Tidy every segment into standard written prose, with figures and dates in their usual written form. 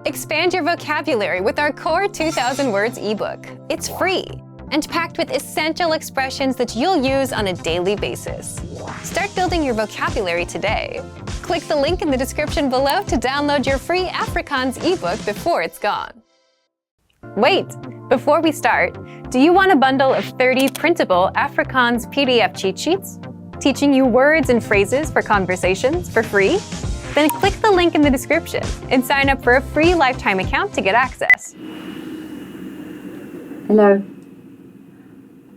Expand your vocabulary with our Core 2000 Words ebook. It's free and packed with essential expressions that you'll use on a daily basis. Start building your vocabulary today. Click the link in the description below to download your free Afrikaans ebook before it's gone. Wait! Before we start, do you want a bundle of 30 printable Afrikaans PDF cheat sheets, teaching you words and phrases for conversations for free? Then click the link in the description and sign up for a free lifetime account to get access. Hello.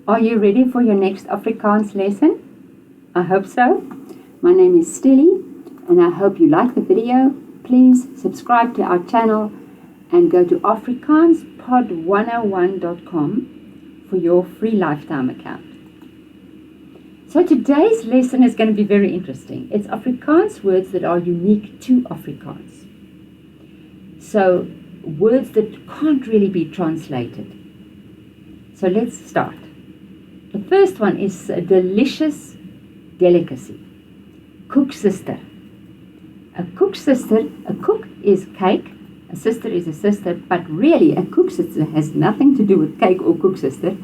Are you ready for your next Afrikaans lesson? I hope so. My name is Stelly and I hope you like the video. Please subscribe to our channel and go to afrikaanspod101.com for your free lifetime account. So today's lesson is going to be very interesting. It's Afrikaans words that are unique to Afrikaans. So words that can't really be translated. So let's start. The first one is a delicious delicacy. Koeksister. A koeksister, a koek is cake. A sister is a sister, but really a koeksister has nothing to do with cake or koeksister.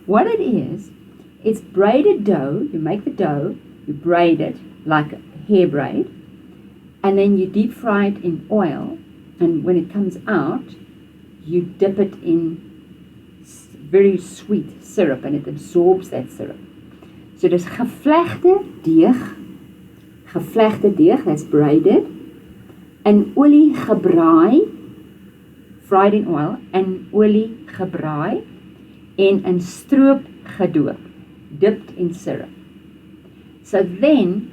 What it is, it's braided dough. You make the dough, you braid it like a hair braid, and then you deep fry it in oil, and when it comes out, you dip it in very sweet syrup, and it absorbs that syrup. So there's gevlegde deeg, that's braided, and olie gebraai, fried in oil, en olie gebraai, en in stroop gedoop, dipped in syrup. So then,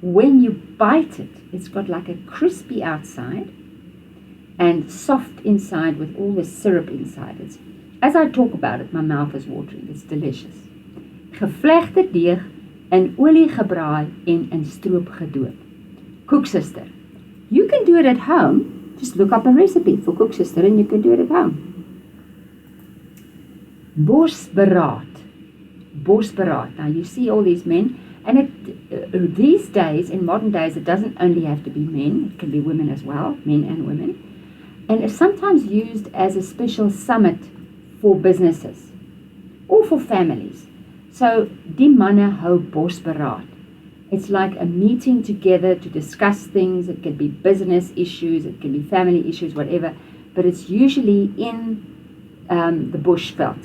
when you bite it, it's got like a crispy outside and soft inside with all the syrup inside. As I talk about it, my mouth is watering. It's delicious. Gevlegde deeg, in olie gebraai en in stroop gedoop. Koeksister. You can do it at home. Just look up a recipe for koeksister and you can do it at home. Bosberaad. Bosberaad. Now you see all these men, and these days, in modern days, it doesn't only have to be men, it can be women as well, men and women. And it's sometimes used as a special summit for businesses or for families. So, die manne hou bosberaad. It's like a meeting together to discuss things. It can be business issues, it can be family issues, whatever. But it's usually in the bushveld.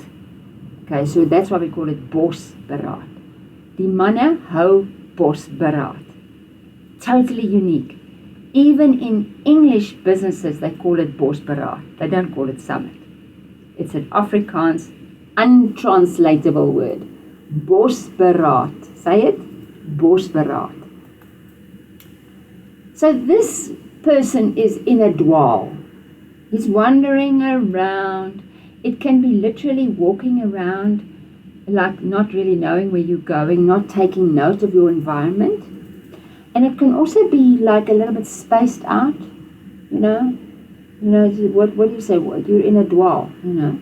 Okay, so that's why we call it bosberaad. Die manne hou bosberaad. Totally unique. Even in English businesses, they call it bosberaad. They don't call it summit. It's an Afrikaans untranslatable word. Bosberaad. Say it. Bosberaad. So this person is in a dwaal. He's wandering around. It can be literally walking around, like not really knowing where you're going, not taking note of your environment. And it can also be like a little bit spaced out, you know, what do you say? You're in a dwaal, you know.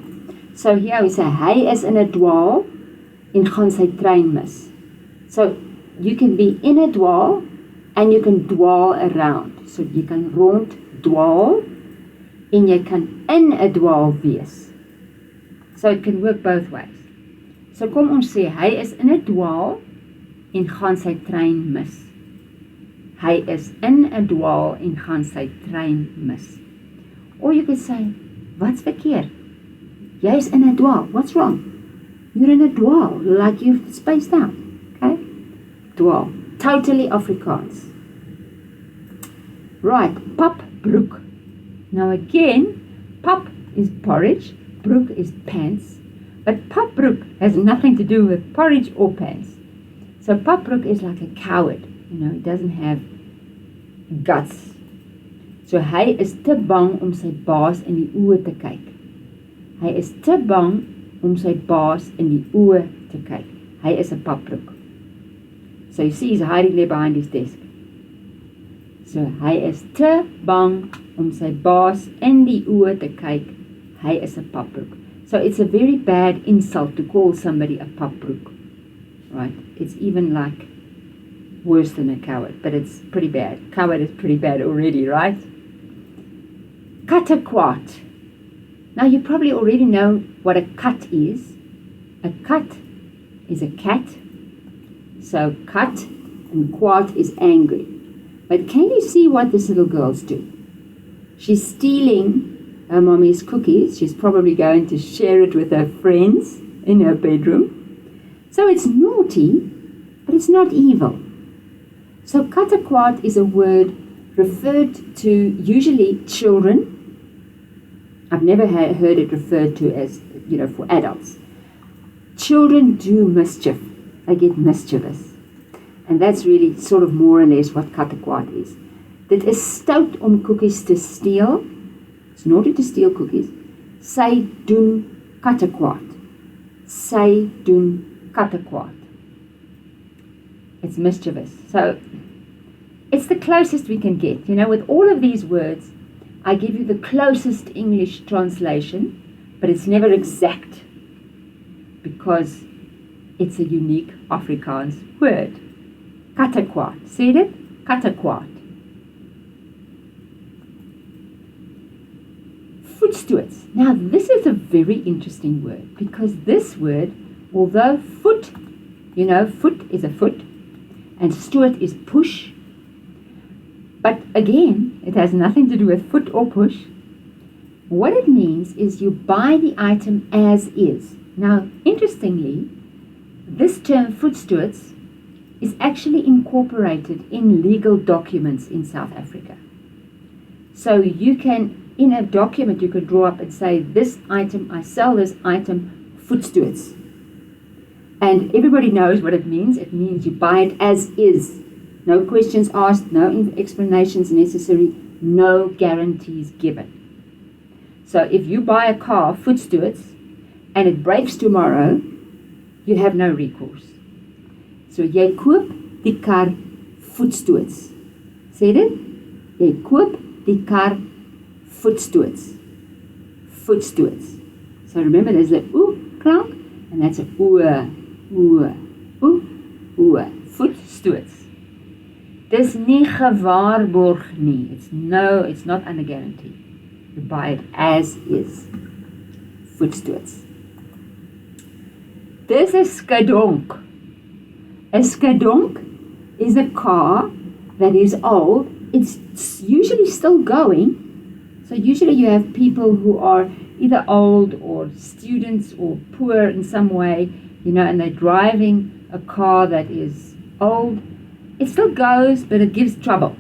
So here we say, hy is in a dwaal en gaan sy trein mis. So you can be in a dwaal and you can dwaal around. So you can rond dwaal en jy kan in 'n dwaal wees. So it can work both ways. So kom ons sê, hy is in 'n dwaal en gaan sy trein mis. Hy is in 'n dwaal en gaan sy trein mis. Or you could say, wat's verkeerd? Jy's in 'n dwaal. What's wrong? You're in a dwaal, like you've spaced out. Okay? Dwaal. Totally Afrikaans. Right, papbroek. Now again, pap is porridge, broek is pants, but papbroek has nothing to do with porridge or pants. So papbroek is like a coward, he doesn't have guts. So hy is te bang om sy baas in die oë te kyk. Hy is te bang om sy baas in die oë te kyk. Hy is 'n papbroek. So you see he's hiding there behind his desk. So hy is te bang om sy baas in die oë te kyk. Hy is 'n papbroek. So it's a very bad insult to call somebody a papbroek. Right? It's even like worse than a coward, but it's pretty bad. Coward is pretty bad already, right? Kattekwart. Now you probably already know what a kat is. A kat is a cat. So kat and kwart is angry. But can you see what this little girl's doing? She's stealing her mommy's cookies. She's probably going to share it with her friends in her bedroom. So it's naughty, but it's not evil. So kattekwart is a word referred to usually children. I've never heard it referred to as, for adults. Children do mischief. They get mischievous. And that's really sort of more or less what kattekwart is. Dit is stout om koekies te steel. It's naughty to steal cookies. Sy doen kattekwart. Sy doen kattekwart. It's mischievous. So it's the closest we can get. With all of these words, I give you the closest English translation, but it's never exact because it's a unique Afrikaans word. Kattekwart. See it? Kattekwart. Voetstoots. Now this is a very interesting word because this word, although foot, foot is a foot and stoot is push, but again, it has nothing to do with foot or push. What it means is you buy the item as is. Now, interestingly, this term voetstoots is actually incorporated in legal documents in South Africa. So you can, in a document, you could draw up and say, this item, I sell this item, voetstoots. And everybody knows what it means. It means you buy it as is. No questions asked, no explanations necessary, no guarantees given. So if you buy a car, voetstoots, and it breaks tomorrow, you have no recourse. So jy koop die kar voetstoots. Sê dit? Jy koop die kar voetstoots. Voetstoots. So remember there's the oe klank, and that's a oe. Voetstoots. Dis nie gewaarborg nie. It's not under guarantee. You buy it as is. Voetstoots. Dis 'n skadonk. A skadonk is a car that is old. It's usually still going. So usually you have people who are either old or students or poor in some way, and they're driving a car that is old. It still goes, but it gives trouble,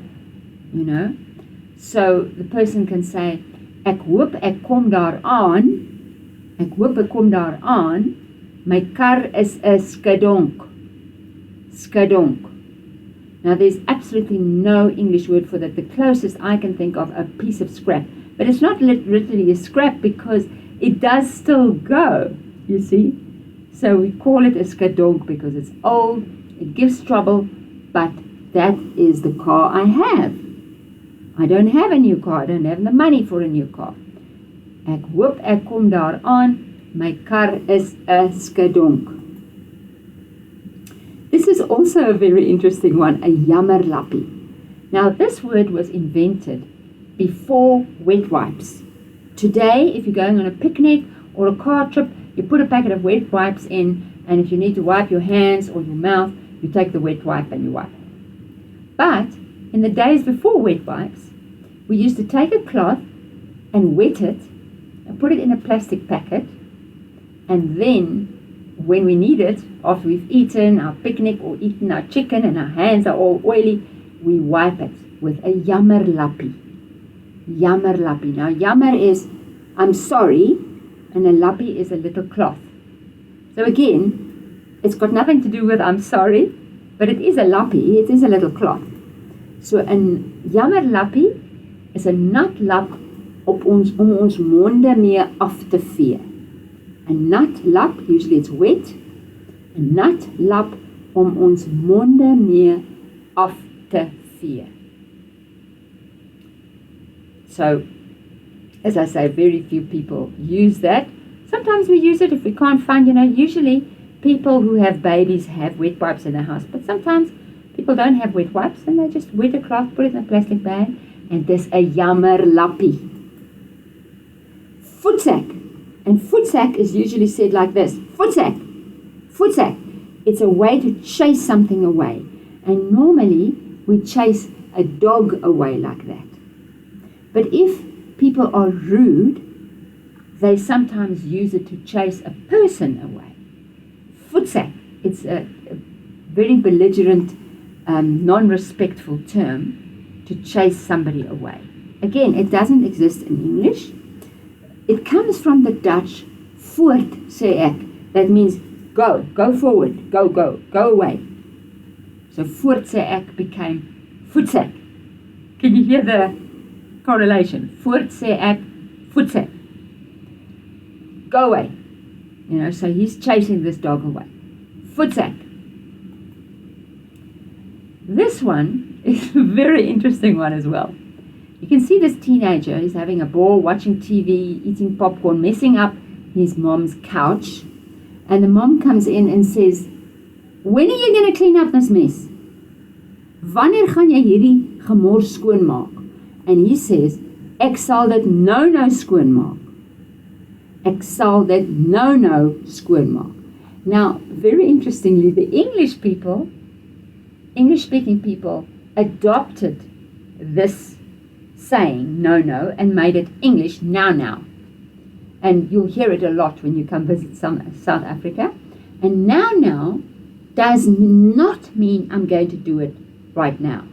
So the person can say, ek hoop ek kom daar aan. Ek hoop ek kom daar aan. My kar is 'n skadonk. Skadonk. Now there's absolutely no English word for that. The closest I can think of, a piece of scrap. But it's not literally a scrap because it does still go, you see. So we call it a skadonk because it's old, it gives trouble, but that is the car I have. I don't have a new car. I don't have the money for a new car. Ek hoop ek kom daar aan. My kar is 'n skadonk. This is also a very interesting one, a jammerlappie. Now this word was invented before wet wipes. Today, if you're going on a picnic or a car trip, you put a packet of wet wipes in, and if you need to wipe your hands or your mouth, you take the wet wipe and you wipe. But in the days before wet wipes, we used to take a cloth and wet it and put it in a plastic packet, and then when we need it, after we've eaten our picnic or eaten our chicken and our hands are all oily, we wipe it with a jammerlappie. Jammerlappie. Now jammer is I'm sorry, and a lappie is a little cloth. So again, it's got nothing to do with I'm sorry, but it is a lappie, it is a little cloth. So 'n jammerlappie is 'n nat lap om ons monde mee af te vee. 'n nat lap, usually it's wet, 'n nat lap om ons monde mee af te vee. So, as I say, very few people use that. Sometimes we use it if we can't find, usually people who have babies have wet wipes in their house, but sometimes people don't have wet wipes and they just wet a cloth, put it in a plastic bag, and dis 'n jammerlappie. voetsack. And voetsack is usually said like this, voetsack, voetsack. It's a way to chase something away. And normally we chase a dog away like that. But if people are rude, they sometimes use it to chase a person away. Voetsack, it's a very belligerent, non-respectful term to chase somebody away. Again, it doesn't exist in English. It comes from the Dutch voort sê ek. That means go forward, go away. So voort sê ek became voetsack. Can you hear the correlation? Voort sê ek, voetsack. Go away. So he's chasing this dog away. Voetsack. This one is a very interesting one as well. You can see this teenager is having a ball, watching TV, eating popcorn, messing up his mom's couch. And the mom comes in and says, when are you going to clean up this mess? Wanneer gaan jy hierdie gemors skoonmaak? And he says, ek sal dit nou skoonmaak. Ek sal dit nou skoonmaak. Now, very interestingly, the English-speaking people adopted this saying, no, and made it English, now. And you'll hear it a lot when you come visit South Africa. And now does not mean I'm going to do it right now.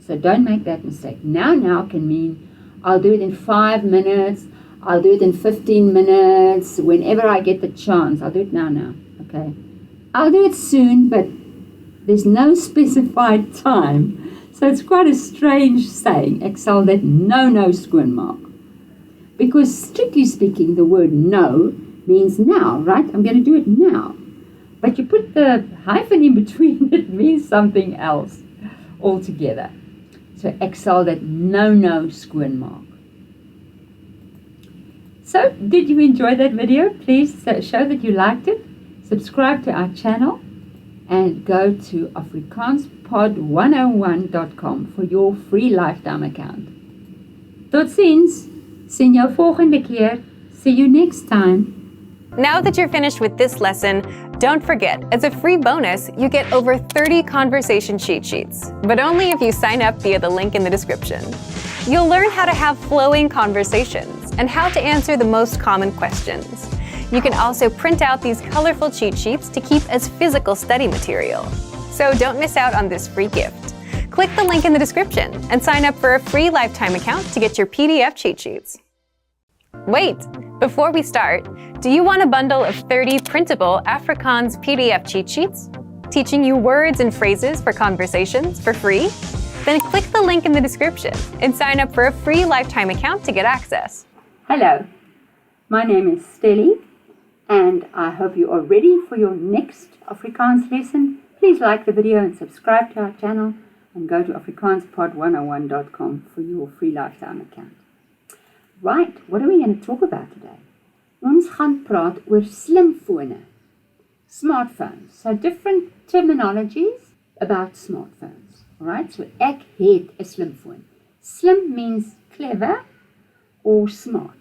So don't make that mistake. Now can mean I'll do it in 5 minutes, I'll do it in 15 minutes, whenever I get the chance. I'll do it now. Okay? I'll do it soon, but there's no specified time. So it's quite a strange saying, ek sal dit nou skoonmaak. Because strictly speaking, the word no means now, right? I'm going to do it now. But you put the hyphen in between, it means something else altogether. So ek sal dit nou skoonmaak. So, did you enjoy that video? Please show that you liked it. Subscribe to our channel and go to afrikaanspod101.com for your free lifetime account. Tot ziens! Sien jou volgende keer. See you next time. Now that you're finished with this lesson, don't forget, as a free bonus, you get over 30 conversation cheat sheets, but only if you sign up via the link in the description. You'll learn how to have flowing conversations and how to answer the most common questions. You can also print out these colorful cheat sheets to keep as physical study material. So don't miss out on this free gift. Click the link in the description and sign up for a free lifetime account to get your PDF cheat sheets. Wait, before we start, do you want a bundle of 30 printable Afrikaans PDF cheat sheets, teaching you words and phrases for conversations for free? Then click the link in the description and sign up for a free lifetime account to get access. Hello, my name is Stelly, and I hope you are ready for your next Afrikaans lesson. Please like the video and subscribe to our channel, and go to afrikaanspod101.com for your free lifetime account. Right, what are we going to talk about today? Ons gaan praat oor slimfone, smartphones. So different terminologies about smartphones. Alright, so ek het 'n slimfoon. Slim means clever or smart.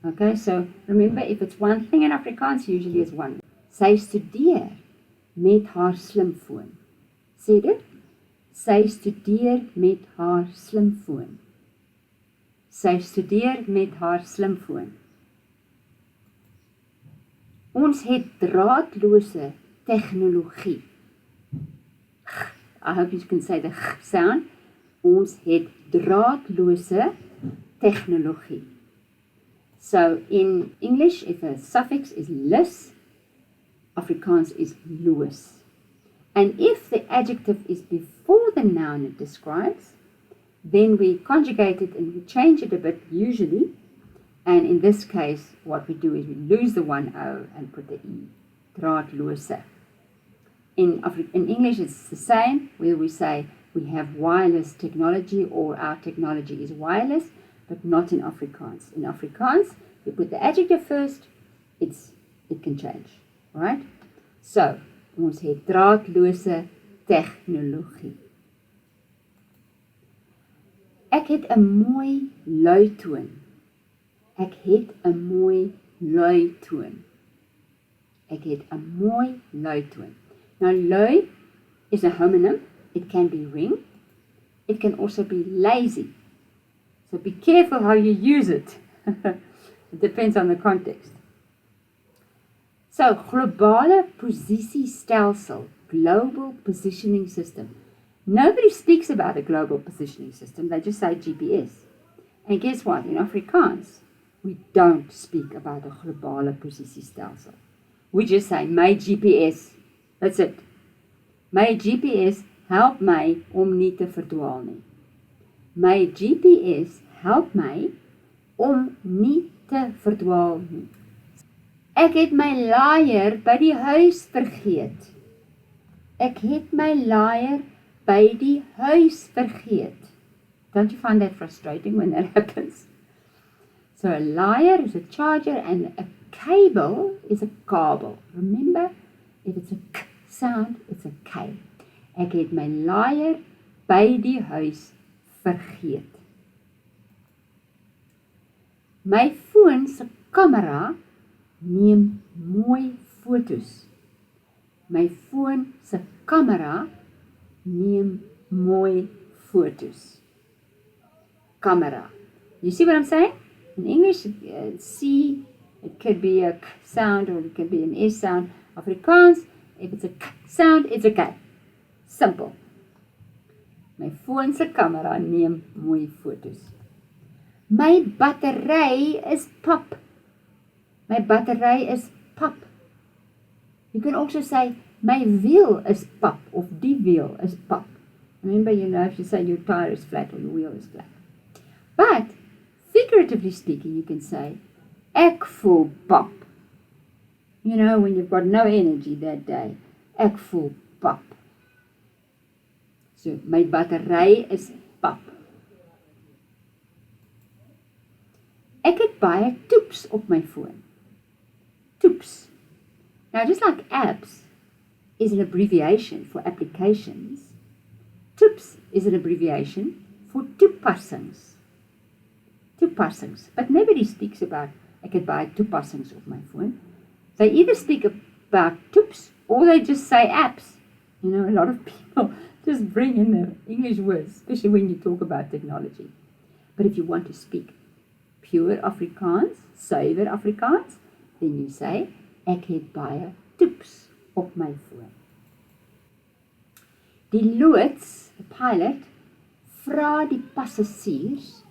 Okay, so remember, if it's one thing in Afrikaans, usually it's one. Sy studeer met haar slimfoon. Sê dit? Sy studeer met haar slimfoon. Sy studeer met haar slimfoon. Ons het draadloose tegnologie. I hope you can say the sound. Ons het draadloose tegnologie. So in English, if a suffix is less, Afrikaans is loos. And if the adjective is before the noun it describes, then we conjugate it and we change it a bit usually. And in this case, what we do is we lose the one O and put the E. Draadloose. In English, it's the same, where we say we have wireless technology or our technology is wireless, but not in Afrikaans. In Afrikaans, you put the adjective first, it can change. Right? So, ons het draadloose tegnologie. Ek het 'n mooi luitoon. Ek het 'n mooi lui toon. Ek het 'n mooi lui toon. Now, lui is a homonym. It can be ring. It can also be lazy. So be careful how you use it. It depends on the context. So, globale posisiestelsel, global positioning system. Nobody speaks about a global positioning system. They just say GPS. And guess what? In Afrikaans, we don't speak about a globale posisiestelsel. We just say, my GPS. That's it. My GPS help my om nie te verdwaal nie. My GPS help my om nie te verdwaal nie. Ek het my laaier by die huis vergeet. Ek het my laaier by die huis vergeet. Don't you find that frustrating when that happens? So a laaier is a charger and a cable is a kabel. Remember, if it's a k sound, it's a K. Ek het my laaier by die huis vergeet. My foon se kamera neem mooi fotos. My foon se kamera neem mooi fotos. Camera. You see what I'm saying? In English, C, it could be a k sound or it could be an S sound. Afrikaans, if it's a k sound, it's a K. Simple. My foon se kamera neem mooi fotos. My battery is pap. My battery is pap. You can also say, my wheel is pap, of die wheel is pap. Remember, if you say your tire is flat or your wheel is flat. But, figuratively speaking, you can say, ek voel pap. When you've got no energy that day, ek voel pap. So, my battery is pap. Ek het baie toeps op my foon. Toeps. Now, just like apps is an abbreviation for applications, toeps is an abbreviation for toepassings. Toepassings. But nobody speaks about, ek het baie toepassings op my phone. They either speak about toeps or they just say apps. A lot of people just bring in the English words, especially when you talk about technology. But if you want to speak pure Afrikaans, suiwer Afrikaans, then you say, ek het baie toeps op my foon. Die loods, the pilot, vra die passasiers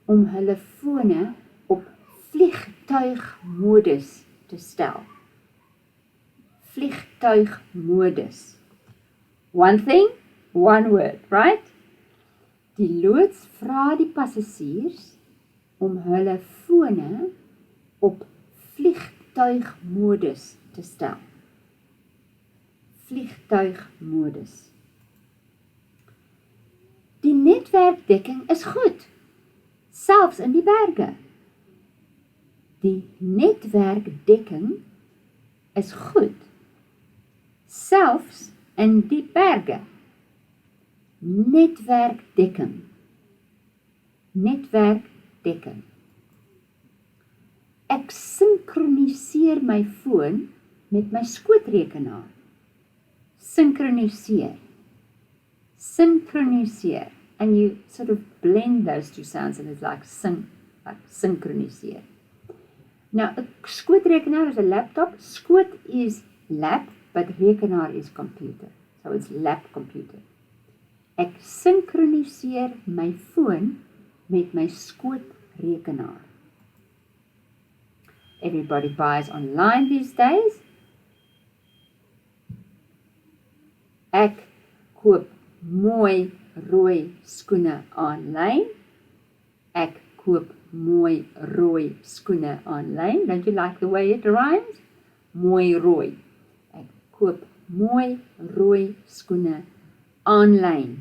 om hulle fone op vliegtuigmodus te stel. Vliegtuigmodus. One thing, one word, right? Die loods vra die passasiers om hulle fone op vliegtuigmodus te stel. Vliegtuigmodus. Die netwerkdekking is goed, selfs in die berge. Die netwerkdekking is goed, selfs in die berge. Netwerkdekking. Netwerkdekking. Ek synkroniseer my foon met my skootrekenaar. Synchroniseer. Synchroniseer. And you sort of blend those two sounds and it's like synchroniseer. Now, a skootrekenaar is a laptop. Skoot is lap, but rekenaar is computer. So it's lap computer. Ek synchroniseer my foon met my skootrekenaar. Everybody buys online these days. Ek koop mooi rooi skoene aanlyn. Ek koop mooi rooi skoene aanlyn. Don't you like the way it rhymes? Mooi rooi. Ek koop mooi rooi skoene aanlyn.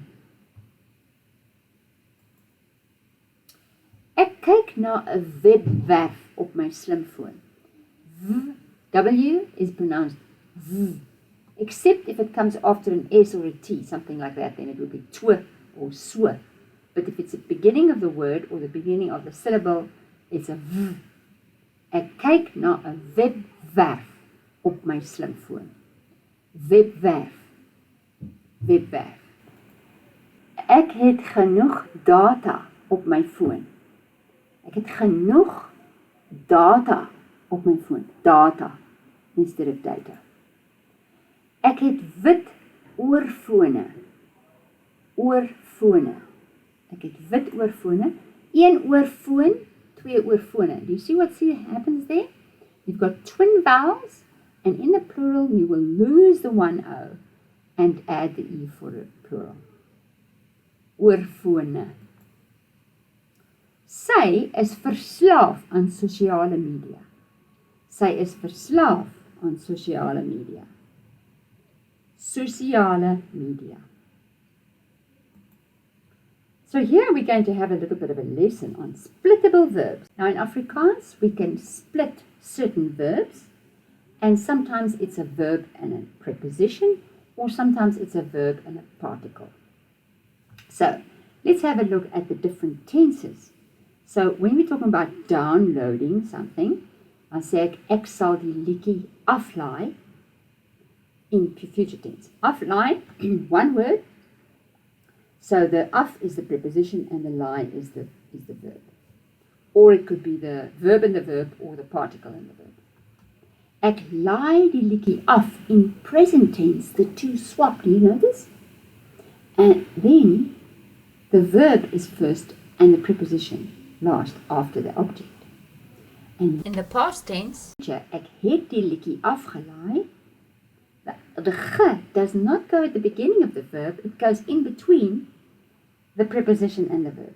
Ek kyk na 'n webwerf op my slimfoon. W is pronounced V. Except if it comes after an S or a T, something like that, then it would be tw or sw. But if it's the beginning of the word or the beginning of the syllable, It's a v. Ek kyk na 'n webwerf op my slimfoon. Webwerf. Webwerf. Ek het genoeg data op my foon. Ek het genoeg data op my foon. Data instead of data. Ek het wit oorfone. Oorfone. Ek het wit oorfone. 1 oorfoon, 2 oorfone. Do you see what happens there? You've got twin vowels, and in the plural you will lose the one O and add the E for the plural. Oorfone. Sy is verslaaf aan sosiale media. Sy is verslaaf aan sosiale media. Sosiale media. So here we're going to have a little bit of a lesson on splittable verbs. Now in Afrikaans we can split certain verbs, and sometimes it's a verb and a preposition, or sometimes it's a verb and a particle. So let's have a look at the different tenses. So when we're talking about downloading something, dan sê ek sal die liedjie aflaai in future tense. Aflaai, one word. So the af is the preposition and the lie is the verb. Or it could be the verb and the verb or the particle and the verb. Ek laai die liedjie af in present tense, the two swap. Do you know this? And then the verb is first and the preposition last after the object. And in the past tense, ek het die liedjie afgelaai. The ge does not go at the beginning of the verb, it goes in between the preposition and the verb.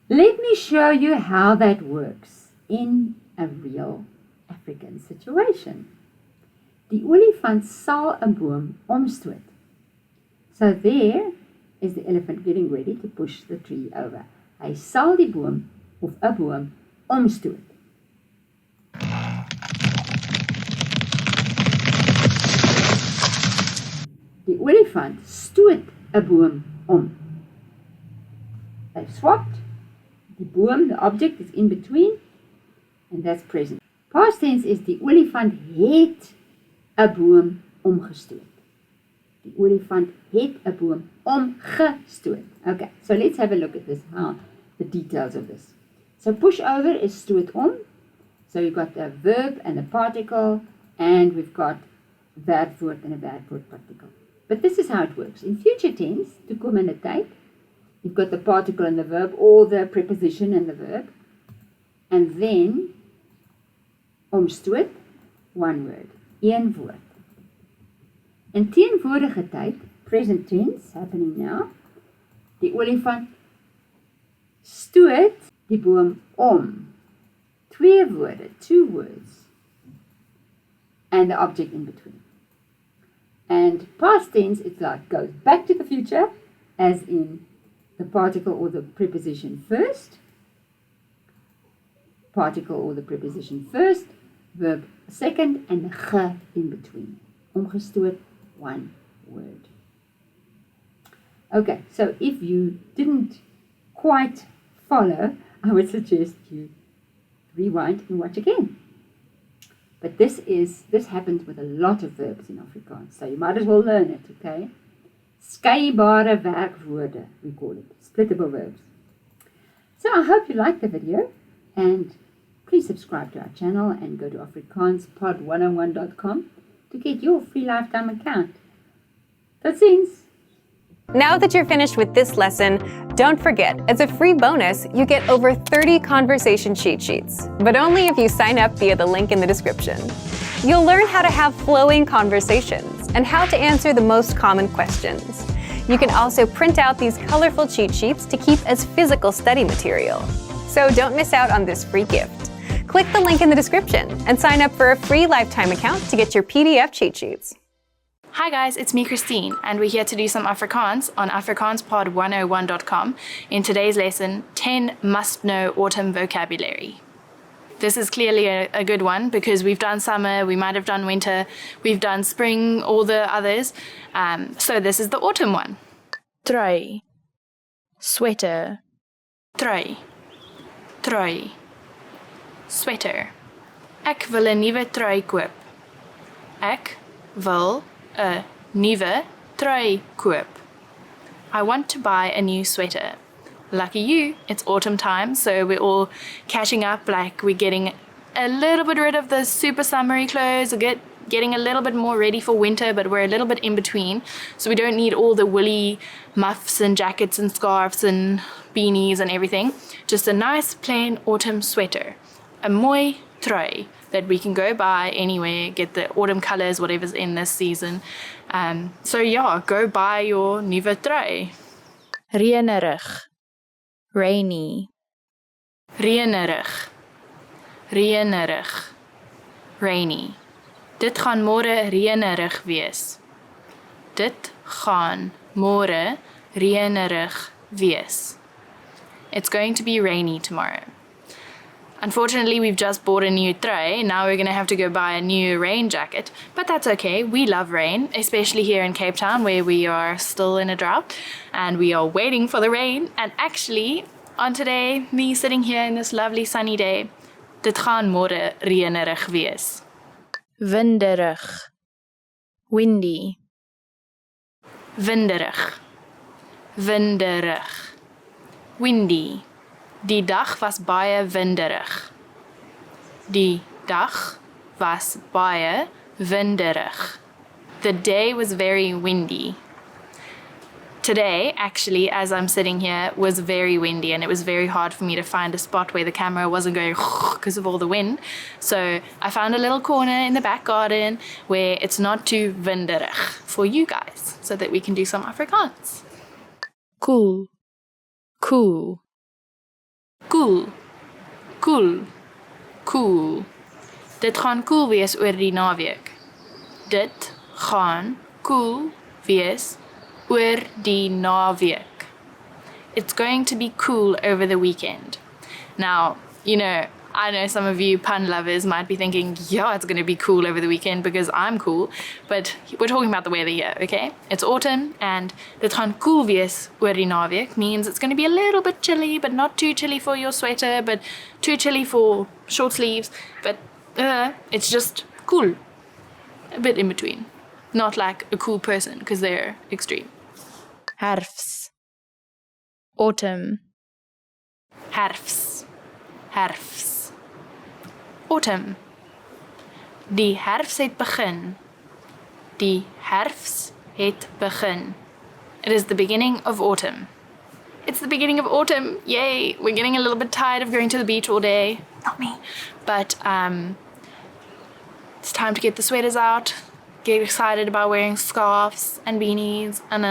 Let me show you how that works in a real African situation. Die olifant sal 'n boom omstoot. So there is the elephant getting ready to push the tree over. Hy sal die boom of 'n boom omstoot. Die olifant stoot 'n boom om. They've swapped. Die boom, the object is in between, and that's present. Past tense is die olifant het 'n boom omgestoot. Die olifant het 'n boom omgestoot. Okay, so let's have a look at this, the details of this. So push over is stoot om. So you've got a verb and a particle, and we've got werkwoord and a werkwoord particle. But this is how it works. In future tense, toekomende tyd, you've got the particle and the verb, or the preposition and the verb, and then omstoot, one word, een woord. In teenwoordige tyd, present tense, happening now, die olifant stoot die boom om. Twee woorde, two words, and the object in between. And past tense, it's like goes back to the future, as in the particle or the preposition first, particle or the preposition first, verb second, and the ge in between. Omgestoot, one word. Okay, so if you didn't quite follow, I would suggest you rewind and watch again. But this happens with a lot of verbs in Afrikaans, so you might as well learn it, okay? Skeibare werkwoorde, we call it, splittable verbs. So I hope you liked the video, and please subscribe to our channel and go to afrikaanspod101.com to get your free lifetime account. Tot ziens! Now that you're finished with this lesson, don't forget, as a free bonus, you get over 30 conversation cheat sheets, but only if you sign up via the link in the description. You'll learn how to have flowing conversations and how to answer the most common questions. You can also print out these colorful cheat sheets to keep as physical study material. So don't miss out on this free gift. Click the link in the description and sign up for a free lifetime account to get your PDF cheat sheets. Hi guys, it's me Christine, and we're here to do some Afrikaans on afrikaanspod101.com. In today's lesson, 10 must-know autumn vocabulary. This is clearly a good one because we've done summer, we might have done winter, we've done spring, all the others. So this is the autumn one. Trui, sweater, trui. trui. Sweater. Ek wil 'n nuwe trui koop. Ek wil 'n nuwe trui koop. I want to buy a new sweater. Lucky you, it's autumn time, so we're all catching up, like we're getting a little bit rid of the super summery clothes, getting a little bit more ready for winter, but we're a little bit in between, so we don't need all the woolly muffs and jackets and scarves and beanies and everything. Just a nice plain autumn sweater. A mooi trui that we can go buy anywhere, get the autumn colors, whatever's in this season. So yeah, go buy your nuwe trui. Reënerig. Rainy. Reënerig. Reënerig. Rainy. Dit gaan môre reënerig wees. Dit gaan môre reënerig wees. It's going to be rainy tomorrow. Unfortunately, we've just bought a new trui. Now we're going to have to go buy a new rain jacket. But that's okay. We love rain, especially here in Cape Town where we are still in a drought and we are waiting for the rain. And actually, on today, me sitting here in this lovely sunny day, dit gaan môre reënerig wees. Winderig. Windy. Winderig. Winderig. Windy. Die dag was baie winderig. Die dag was baie winderig. The day was very windy. Today, actually, as I'm sitting here, was very windy and it was very hard for me to find a spot where the camera wasn't going because of all the wind. So I found a little corner in the back garden where it's not too winderig for you guys so that we can do some Afrikaans. Cool. Cool. Cool. Cool. Cool. Dit gaan cool wees oor die naweek. Dit gaan cool wees oor die naweek. It's going to be cool over the weekend. Now, I know some of you pun lovers might be thinking, yeah, it's going to be cool over the weekend because I'm cool, but we're talking about the weather here, okay? It's autumn and dit gaan cool wees oor die naweek means it's going to be a little bit chilly, but not too chilly for your sweater, but too chilly for short sleeves, but it's just cool. A bit in between. Not like a cool person because they're extreme. Herfst. Autumn. Herfst. Herfst. Autumn. Die herfst het begin. Die herfst het begin. It is the beginning of autumn. It's the beginning of autumn. Yay! We're getting a little bit tired of going to the beach all day. Not me. But it's time to get the sweaters out. Get excited about wearing scarves and beanies, and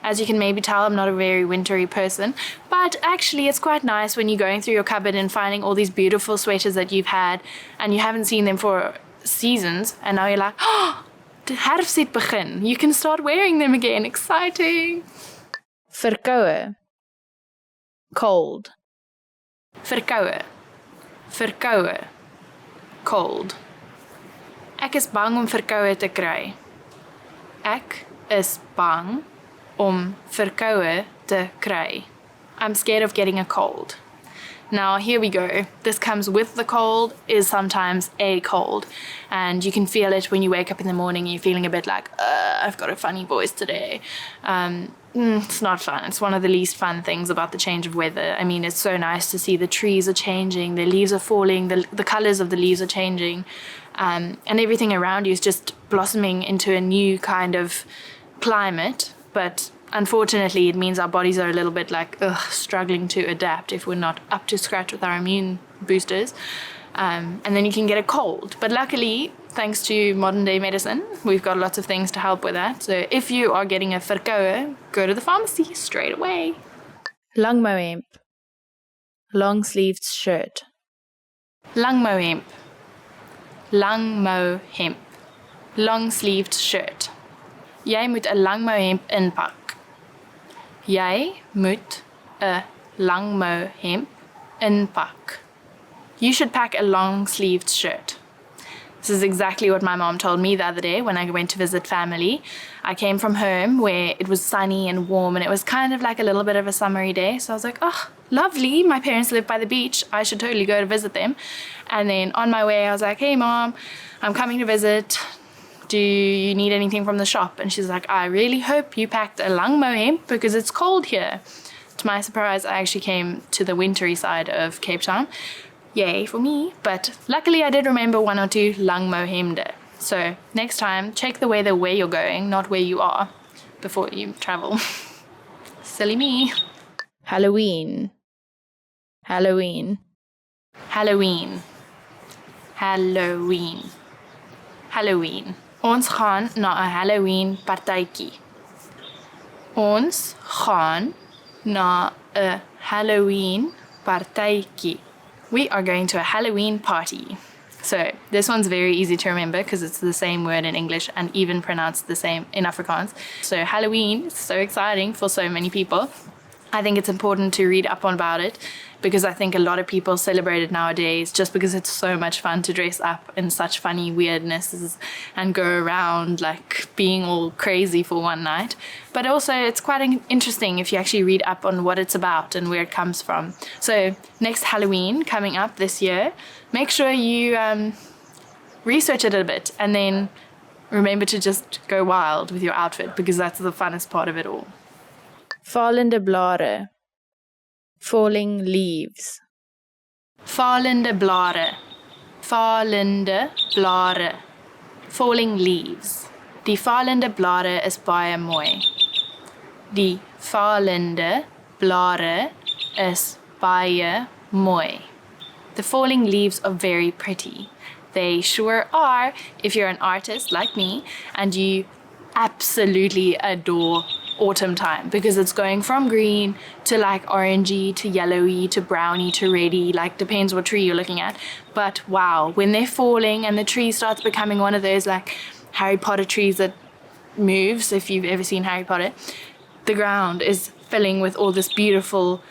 as you can maybe tell, I'm not a very wintry person, but actually it's quite nice when you're going through your cupboard and finding all these beautiful sweaters that you've had and you haven't seen them for seasons, and now you're like, oh, the herfst het begin. You can start wearing them again. Exciting. Verkoue. Cold. Verkoue. Verkoue. Cold. Ek is bang om verkoue te kry. Ek is bang om verkoue te kry. I'm scared of getting a cold. Now, here we go. This comes with the cold, is sometimes a cold. And you can feel it when you wake up in the morning, you're feeling a bit like, I've got a funny voice today. It's not fun. It's one of the least fun things about the change of weather. I mean, it's so nice to see the trees are changing, the leaves are falling, the colors of the leaves are changing, and everything around you is just blossoming into a new kind of climate. But unfortunately, it means our bodies are a little bit like struggling to adapt if we're not up to scratch with our immune boosters. And then you can get a cold. But luckily, thanks to modern day medicine, we've got lots of things to help with that. So if you are getting a verkoue, go to the pharmacy straight away. Langmouwhemp. Long-sleeved shirt. Langmouwhemp. Langmouwhemp. Long-sleeved shirt. Jy moet 'n langmouwhemp inpak. Jy moet 'n langmouwhemp inpak. You should pack a long-sleeved shirt. This is exactly what my mom told me the other day when I went to visit family. I came from home where it was sunny and warm and it was kind of like a little bit of a summery day. So I was like, lovely, my parents live by the beach, I should totally go to visit them. And then on my way I was like, hey mom, I'm coming to visit, do you need anything from the shop? And she's like, I really hope you packed a lang hemp because it's cold here. To my surprise, I actually came to the wintry side of Cape Town. Yay for me. But luckily I did remember one or two lang hemde. So next time, check the weather where you're going, not where you are, before you travel. Silly me. Halloween. Halloween. Halloween. Halloween. Halloween. Ons gaan na 'n Halloween partytjie. Ons gaan na 'n Halloween partytjie. We are going to a Halloween party. So this one's very easy to remember because it's the same word in English and even pronounced the same in Afrikaans. So Halloween is so exciting for so many people. I think it's important to read up on about it because I think a lot of people celebrate it nowadays just because it's so much fun to dress up in such funny weirdnesses and go around like being all crazy for one night. But also it's quite interesting if you actually read up on what it's about and where it comes from. So next Halloween coming up this year, make sure you research it a bit and then remember to just go wild with your outfit because that's the funnest part of it all. Fallende blare. Falling leaves. Fallende blare. Fallende blare. Falling leaves. Die fallende blare is baie mooi. Die fallende blare is baie mooi. The falling leaves are very pretty. They sure are if you're an artist like me and you absolutely adore autumn time because it's going from green to like orangey to yellowy to browny to reddy, like depends what tree you're looking at. But wow, when they're falling and the tree starts becoming one of those like Harry Potter trees that moves, if you've ever seen Harry Potter, the ground is filling with all this beautiful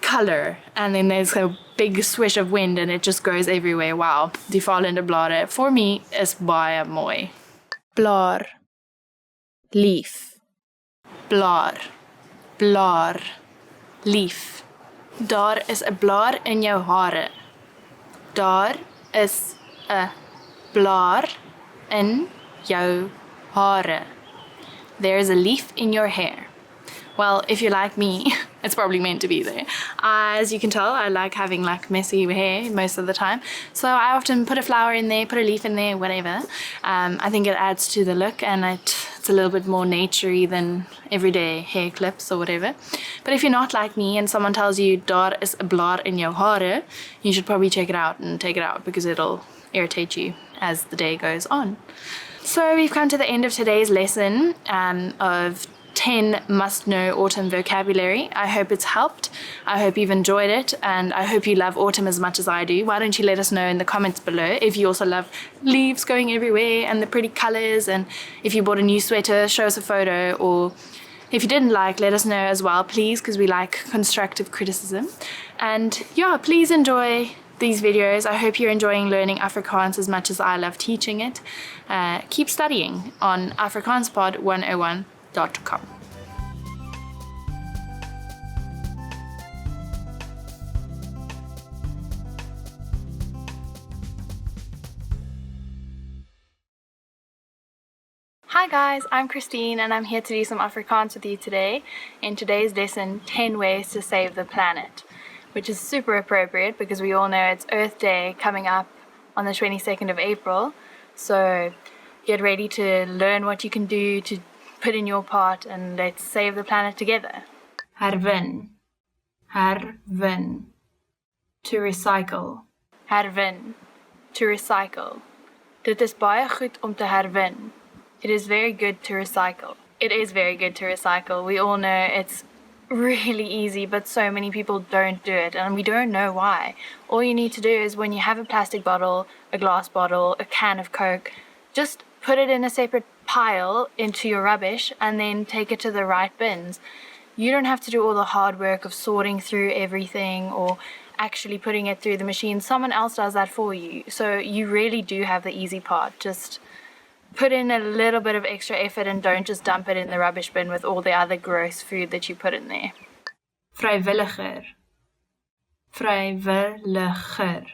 color and then there's a big swish of wind and it just goes everywhere. Wow, die fallende blare for me is baie mooi. Blaar, leaf. Blaar, blaar, leaf. Daar is 'n blaar in jou hare. Daar is 'n blaar in jou hare. There is a leaf in your hair. Well, if you're like me, it's probably meant to be there. As you can tell, I like having like messy hair most of the time. So I often put a flower in there, put a leaf in there, whatever. I think it adds to the look and it's a little bit more naturey than everyday hair clips or whatever. But if you're not like me and someone tells you, daar is 'n blaar in jou hare, you should probably check it out and take it out because it'll irritate you as the day goes on. So we've come to the end of today's lesson of 10 must-know autumn vocabulary. I hope it's helped. I hope you've enjoyed it, and I hope you love autumn as much as I do. Why don't you let us know in the comments below if you also love leaves going everywhere and the pretty colors, and if you bought a new sweater, show us a photo, or if you didn't like, let us know as well, please, because we like constructive criticism. And yeah, please enjoy these videos. I hope you're enjoying learning Afrikaans as much as I love teaching it. Keep studying on afrikaanspod101.com. Hi guys, I'm Christine and I'm here to do some Afrikaans with you today. In today's lesson, 10 ways to save the planet, which is super appropriate because we all know it's Earth Day coming up on the 22nd of April. So get ready to learn what you can do to put in your part and let's save the planet together. Herwin. Herwin. To recycle. Herwin. To recycle. Dit is baie goed om te herwin. It is very good to recycle. It is very good to recycle. We all know it's really easy, but so many people don't do it, and we don't know why. All you need to do is when you have a plastic bottle, a glass bottle, a can of Coke, just put it in a separate pile into your rubbish and then take it to the right bins. You don't have to do all the hard work of sorting through everything or actually putting it through the machine. Someone else does that for you. So you really do have the easy part. Just put in a little bit of extra effort and don't just dump it in the rubbish bin with all the other gross food that you put in there. Vrywilliger. Vrywilliger.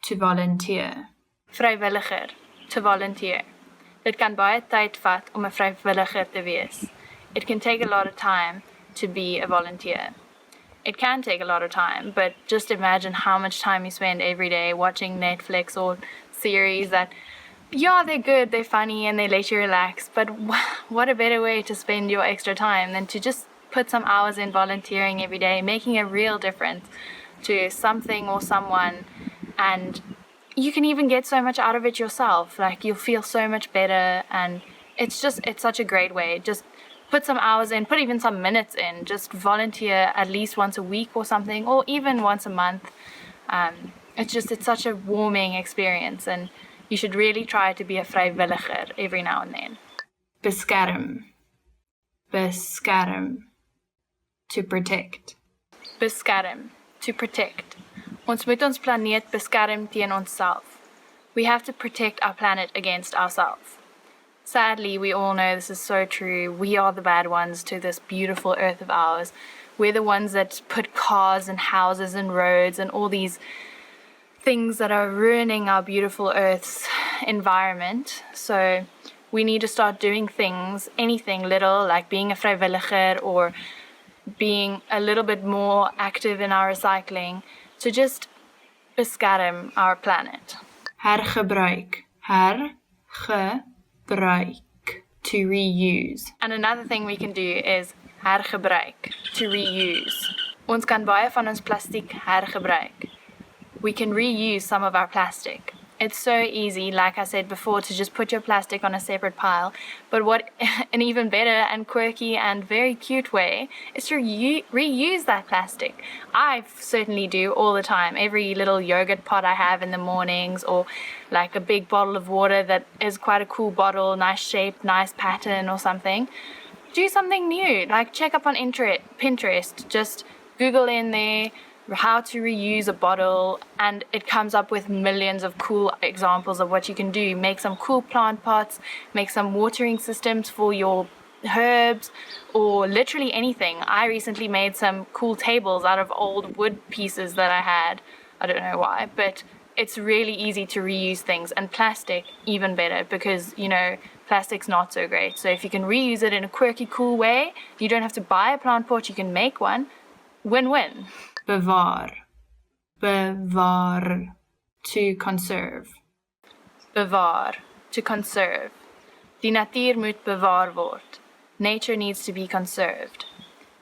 To volunteer. Vrywilliger. To volunteer. Dit kan baie tyd vat om 'n vrywilliger te wees. It can take a lot of time to be a volunteer. It can take a lot of time, but just imagine how much time you spend every day watching Netflix or series that, yeah, they're good, they're funny, and they let you relax, but what a better way to spend your extra time than to just put some hours in volunteering every day, making a real difference to something or someone, and you can even get so much out of it yourself. Like, you'll feel so much better, and it's such a great way. Just put some hours in, put even some minutes in, just volunteer at least once a week or something, or even once a month. It's such a warming experience, and you should really try to be a vrywilliger every now and then. Beskerm. Beskerm. To protect. Beskerm. To protect. Ons moet ons planeet beskerm teen onsself. We have to protect our planet against ourselves. Sadly, we all know this is so true. We are the bad ones to this beautiful earth of ours. We're the ones that put cars and houses and roads and all these things that are ruining our beautiful earth's environment. So we need to start doing things, anything little, like being a vrywilliger or being a little bit more active in our recycling, to just beskerm our planet. Hergebruik. Hergebruik. To reuse. And another thing we can do is hergebruik. To reuse. Ons kan baie van ons plastiek hergebruik. We can reuse some of our plastic. It's so easy, like I said before, to just put your plastic on a separate pile. But what an even better and quirky and very cute way is to reuse that plastic. I certainly do all the time. Every little yogurt pot I have in the mornings, or like a big bottle of water that is quite a cool bottle, nice shape, nice pattern or something. Do something new. Like, check up on Pinterest. Just Google in there how to reuse a bottle, and it comes up with millions of cool examples of what you can do. Make some cool plant pots, make some watering systems for your herbs, or literally anything. I recently made some cool tables out of old wood pieces that I had. I don't know why, but it's really easy to reuse things, and plastic even better, because, you know, plastic's not so great. So if you can reuse it in a quirky, cool way, you don't have to buy a plant pot, you can make one. Win-win. Bewaar. Bewaar. To conserve. Bewaar. To conserve. Die natuur moet bewaar word. Nature needs to be conserved.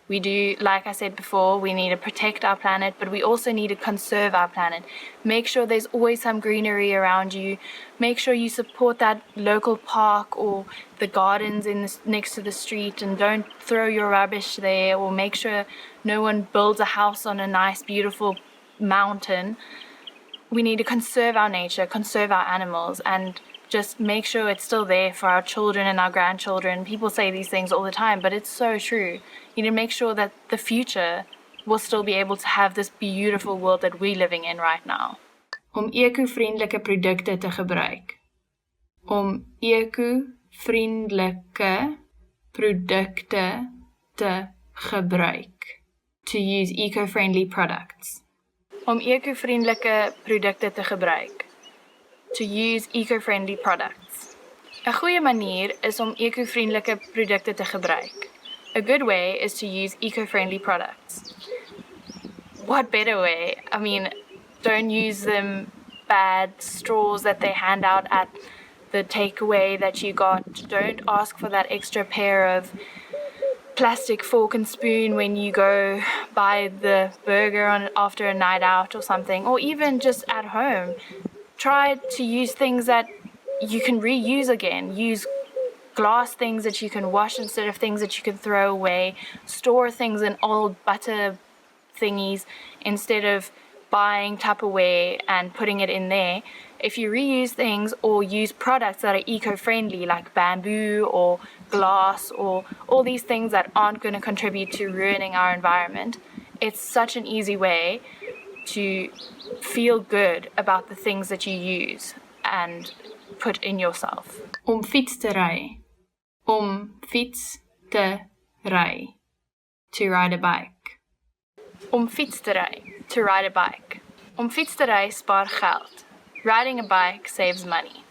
We do, like I said before, we need to protect our planet, but we also need to conserve our planet. Make sure there's always some greenery around you. Make sure you support that local park or the gardens next to the street, and don't throw your rubbish there, or make sure no one builds a house on a nice, beautiful mountain. We need to conserve our nature, conserve our animals, and just make sure it's still there for our children and our grandchildren. People say these things all the time, but it's so true. You need to make sure that the future will still be able to have this beautiful world that we're living in right now. Om eco-vriendelike produkte te gebruik. Om eco-vriendelike produkte te gebruik. To use eco-friendly products. Om eco-vriendelike produkte te gebruik. To use eco-friendly products. 'n Goeie manier is om eco-vriendelike produkte te gebruik. A good way is to use eco-friendly products. What better way? I mean, don't use them bad straws that they hand out at the takeaway that you got. Don't ask for that extra pair of plastic fork and spoon when you go buy the burger after a night out or something, or even just at home. Try to use things that you can reuse again. Use glass things that you can wash instead of things that you can throw away. Store things in old butter thingies instead of buying Tupperware and putting it in there. If you reuse things or use products that are eco-friendly, like bamboo or glass or all these things that aren't going to contribute to ruining our environment, it's such an easy way to feel good about the things that you use and put in yourself. Om fiets te ry. Om fiets te ry. To ride a bike. Om fiets te ry. to ride a bike. Om fiets te ry spaar geld. Riding a bike saves money.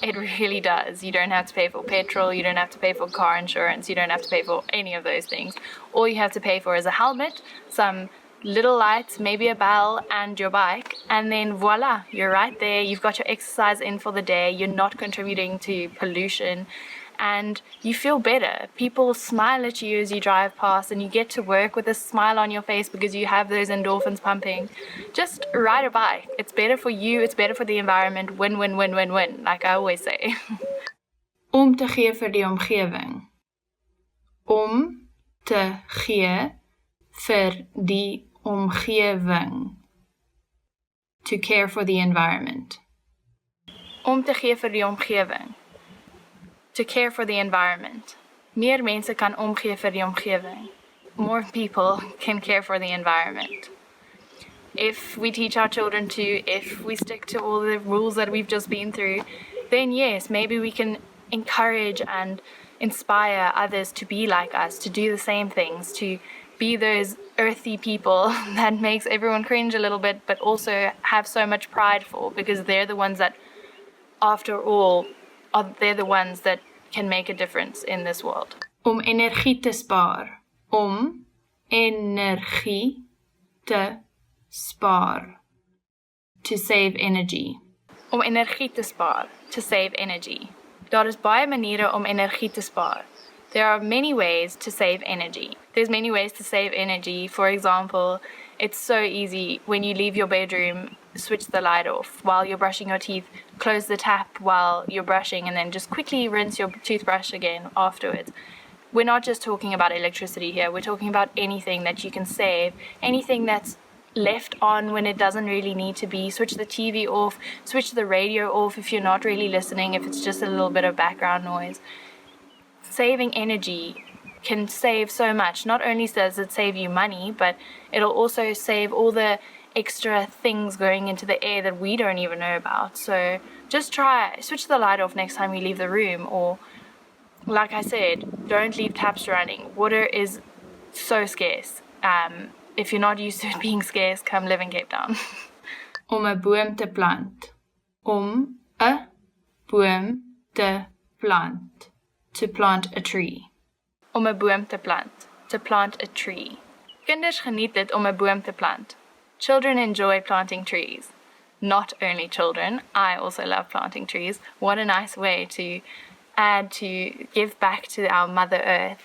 It really does. You don't have to pay for petrol, you don't have to pay for car insurance, you don't have to pay for any of those things. All you have to pay for is a helmet, some little lights, maybe a bell, and your bike, and then voila, you're right there. You've got your exercise in for the day, you're not contributing to pollution, and you feel better. People smile at you as you drive past, and you get to work with a smile on your face because you have those endorphins pumping. Just ride a bike. It's better for you, it's better for the environment. Win, win, win, win, win, like I always say. Om te gee vir die omgewing. Om te gee vir die omgewing. To care for the environment. Om te gee vir die omgewing. To care for the environment. Meer mense kan omgee vir die omgewing. More people can care for the environment. If we teach our children to, if we stick to all the rules that we've just been through, then yes, maybe we can encourage and inspire others to be like us, to do the same things, to be those earthy people that makes everyone cringe a little bit, but also have so much pride for, because they're the ones that, after all, they're the ones that can make a difference in this world. Om energie te spaar. Om energie te spaar. To save energy. Om energie te spaar. To save energy. Daar is baie maniere om energie te spaar. There are many ways to save energy. There's many ways to save energy. For example, it's so easy when you leave your bedroom, switch the light off while you're brushing your teeth, close the tap while you're brushing, and then just quickly rinse your toothbrush again afterwards. We're not just talking about electricity here, we're talking about anything that you can save, anything that's left on when it doesn't really need to be. Switch the TV off, switch the radio off if you're not really listening, if it's just a little bit of background noise. Saving energy can save so much. Not only does it save you money, but it'll also save all the extra things going into the air that we don't even know about. So just switch the light off next time you leave the room, or like I said, don't leave taps running. Water is so scarce. If you're not used to it being scarce, come live in Cape Town. Om 'n boom te plant. Om 'n boom te plant. To plant a tree. Om 'n boom te plant. To plant a tree. Kinders geniet dit om 'n boom te plant. Children enjoy planting trees. Not only children, I also love planting trees. What a nice way to give back to our Mother Earth.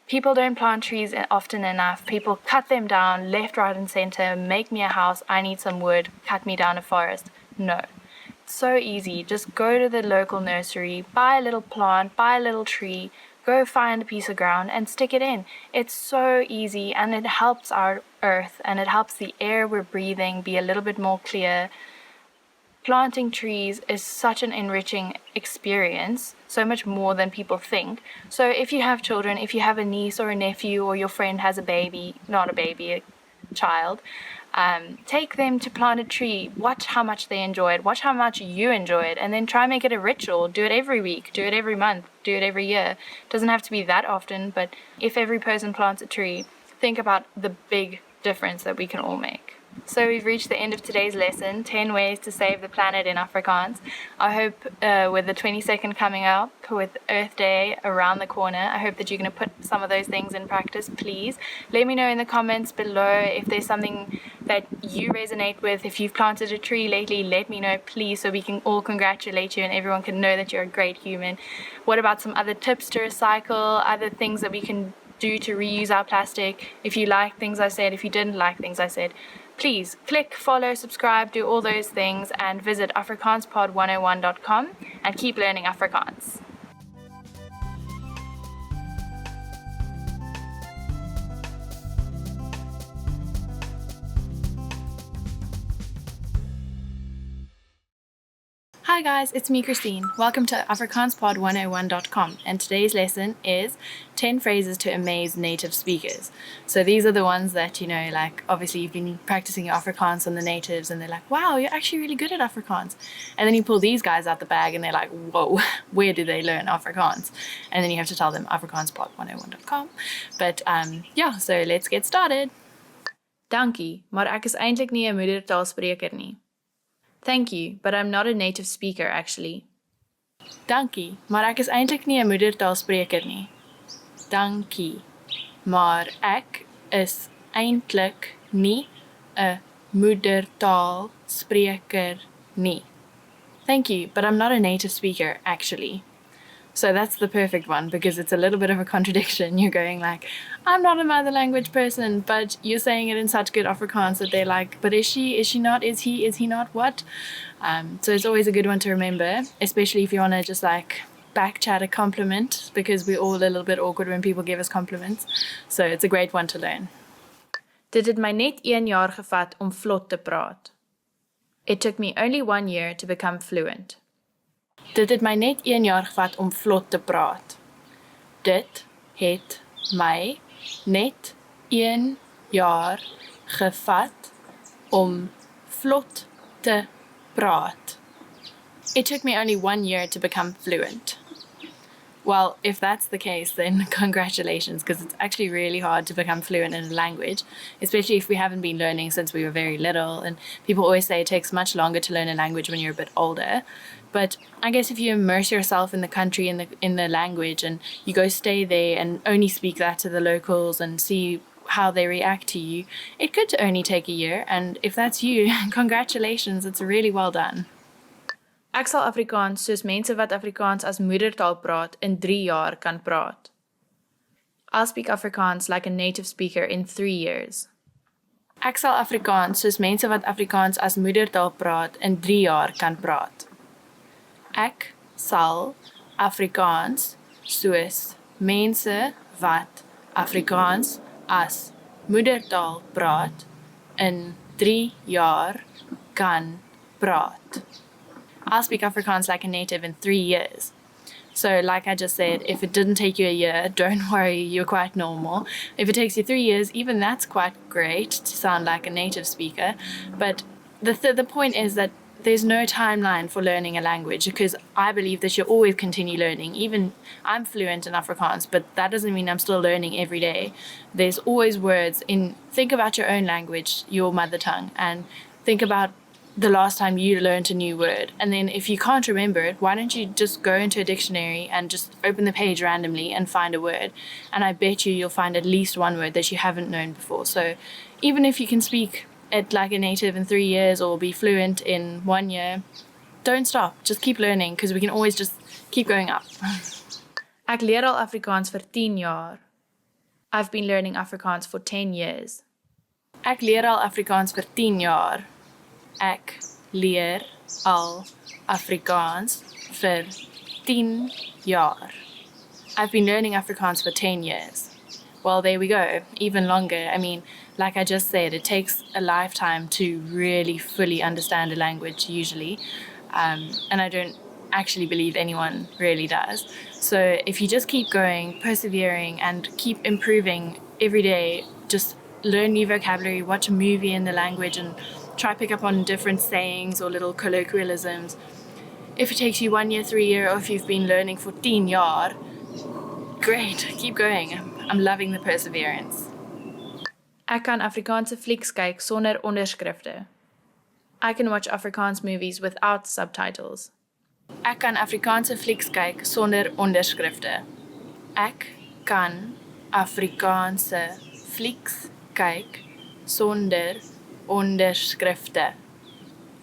People don't plant trees often enough. People cut them down left, right, and center. Make me a house. I need some wood. Cut me down a forest. No. It's so easy. Just go to the local nursery, buy a little plant, buy a little tree, go find a piece of ground and stick it in. It's so easy, and it helps our earth, and it helps the air we're breathing be a little bit more clear. Planting trees is such an enriching experience, so much more than people think. So if you have children, if you have a niece or a nephew, or your friend has a baby, not a baby, a child, take them to plant a tree. Watch how much they enjoy it. Watch how much you enjoy it, and then try and make it a ritual. Do it every week. Do it every month. Do it every year. It doesn't have to be that often, but if every person plants a tree, think about the big difference that we can all make. So we've reached the end of today's lesson, 10 ways to save the planet in Afrikaans. I hope with the 22nd coming up, with Earth Day around the corner, I hope that you're going to put some of those things in practice, please. Let me know in the comments below if there's something that you resonate with. If you've planted a tree lately, let me know, please, so we can all congratulate you and everyone can know that you're a great human. What about some other tips to recycle, other things that we can do to reuse our plastic? If you like things I said, if you didn't like things I said, please click, follow, subscribe, do all those things, and visit afrikaanspod101.com and keep learning Afrikaans. Hi guys, it's me Christine. Welcome to afrikaanspod101.com, and today's lesson is 10 phrases to amaze native speakers. So these are the ones that, you know, like obviously you've been practicing your Afrikaans on the natives and they're like, wow, you're actually really good at Afrikaans. And then you pull these guys out the bag and they're like, whoa, where did they learn Afrikaans? And then you have to tell them afrikaanspod101.com. But yeah, so let's get started. Dankie, maar ek is eintlik nie 'n moedertaalspreker nie. Thank you, but I'm not a native speaker actually. Dankie, maar ek is eintlik nie 'n moedertaalspreker nie. Dankie, maar ek is eintlik nie 'n moedertaalspreker nie. Thank you, but I'm not a native speaker actually. So that's the perfect one because it's a little bit of a contradiction. You're going like, I'm not a mother language person, but you're saying it in such good Afrikaans that they're like, but is she not, is he not, what? So it's always a good one to remember, especially if you want to just like back chat a compliment because we're all a little bit awkward when people give us compliments. So it's a great one to learn. Dit het my net 1 jaar gevat om vlot te praat. It took me only 1 year to become fluent. Dit het my net 1 jaar gevat om vlot te praat. Dit het my net 1 jaar gevat om vlot te praat. It took me only 1 year to become fluent. Well, if that's the case, then congratulations, because it's actually really hard to become fluent in a language, especially if we haven't been learning since we were very little. And people always say it takes much longer to learn a language when you're a bit older. But I guess if you immerse yourself in the country, in the language, and you go stay there and only speak that to the locals and see how they react to you, it could only take a year. And if that's you, congratulations, it's really well done. Ek sal Afrikaans soos mense wat Afrikaans as moedertaal praat in 3 jaar kan praat. I'll speak Afrikaans like a native speaker in 3 years. Ek sal Afrikaans soos mense wat Afrikaans as moedertaal praat in 3 jaar kan praat. Ek sal Afrikaans soos mense wat Afrikaans as moedertaal praat in 3 jaar kan praat. I'll speak Afrikaans like a native in 3 years. So like I just said, if it didn't take you a year, don't worry, you're quite normal. If it takes you 3 years, even that's quite great to sound like a native speaker. But the point is that there's no timeline for learning a language because I believe that you'll always continue learning. Even I'm fluent in Afrikaans, but that doesn't mean I'm still learning every day. There's always words think about your own language, your mother tongue, and think about the last time you learned a new word. And then if you can't remember it, why don't you just go into a dictionary and just open the page randomly and find a word? And I bet you'll find at least one word that you haven't known before. So even if you can speak it like a native in 3 years or be fluent in 1 year, don't stop. Just keep learning because we can always just keep going up. Ek leer al Afrikaans vir 10 jaar. I've been learning Afrikaans for 10 years. Ek leer al Afrikaans vir 10 jaar. Ek leer al Afrikaans vir 10 jaar. I've been learning Afrikaans for 10 years. Well, there we go, even longer. I mean, like I just said, it takes a lifetime to really fully understand a language usually. And I don't actually believe anyone really does. So if you just keep going, persevering, and keep improving every day, just learn new vocabulary, watch a movie in the language, and try pick up on different sayings or little colloquialisms. If it takes you 1 year, 3 years, or if you've been learning for 10 jaar, great, keep going. I'm loving the perseverance. Ek kan Afrikaanse flieks kyk sonder onderskrifte. I can watch Afrikaans movies without subtitles. Ek kan Afrikaanse flieks kyk sonder onderskrifte. Ek kan Afrikaanse flieks kyk sonder onderskrifte.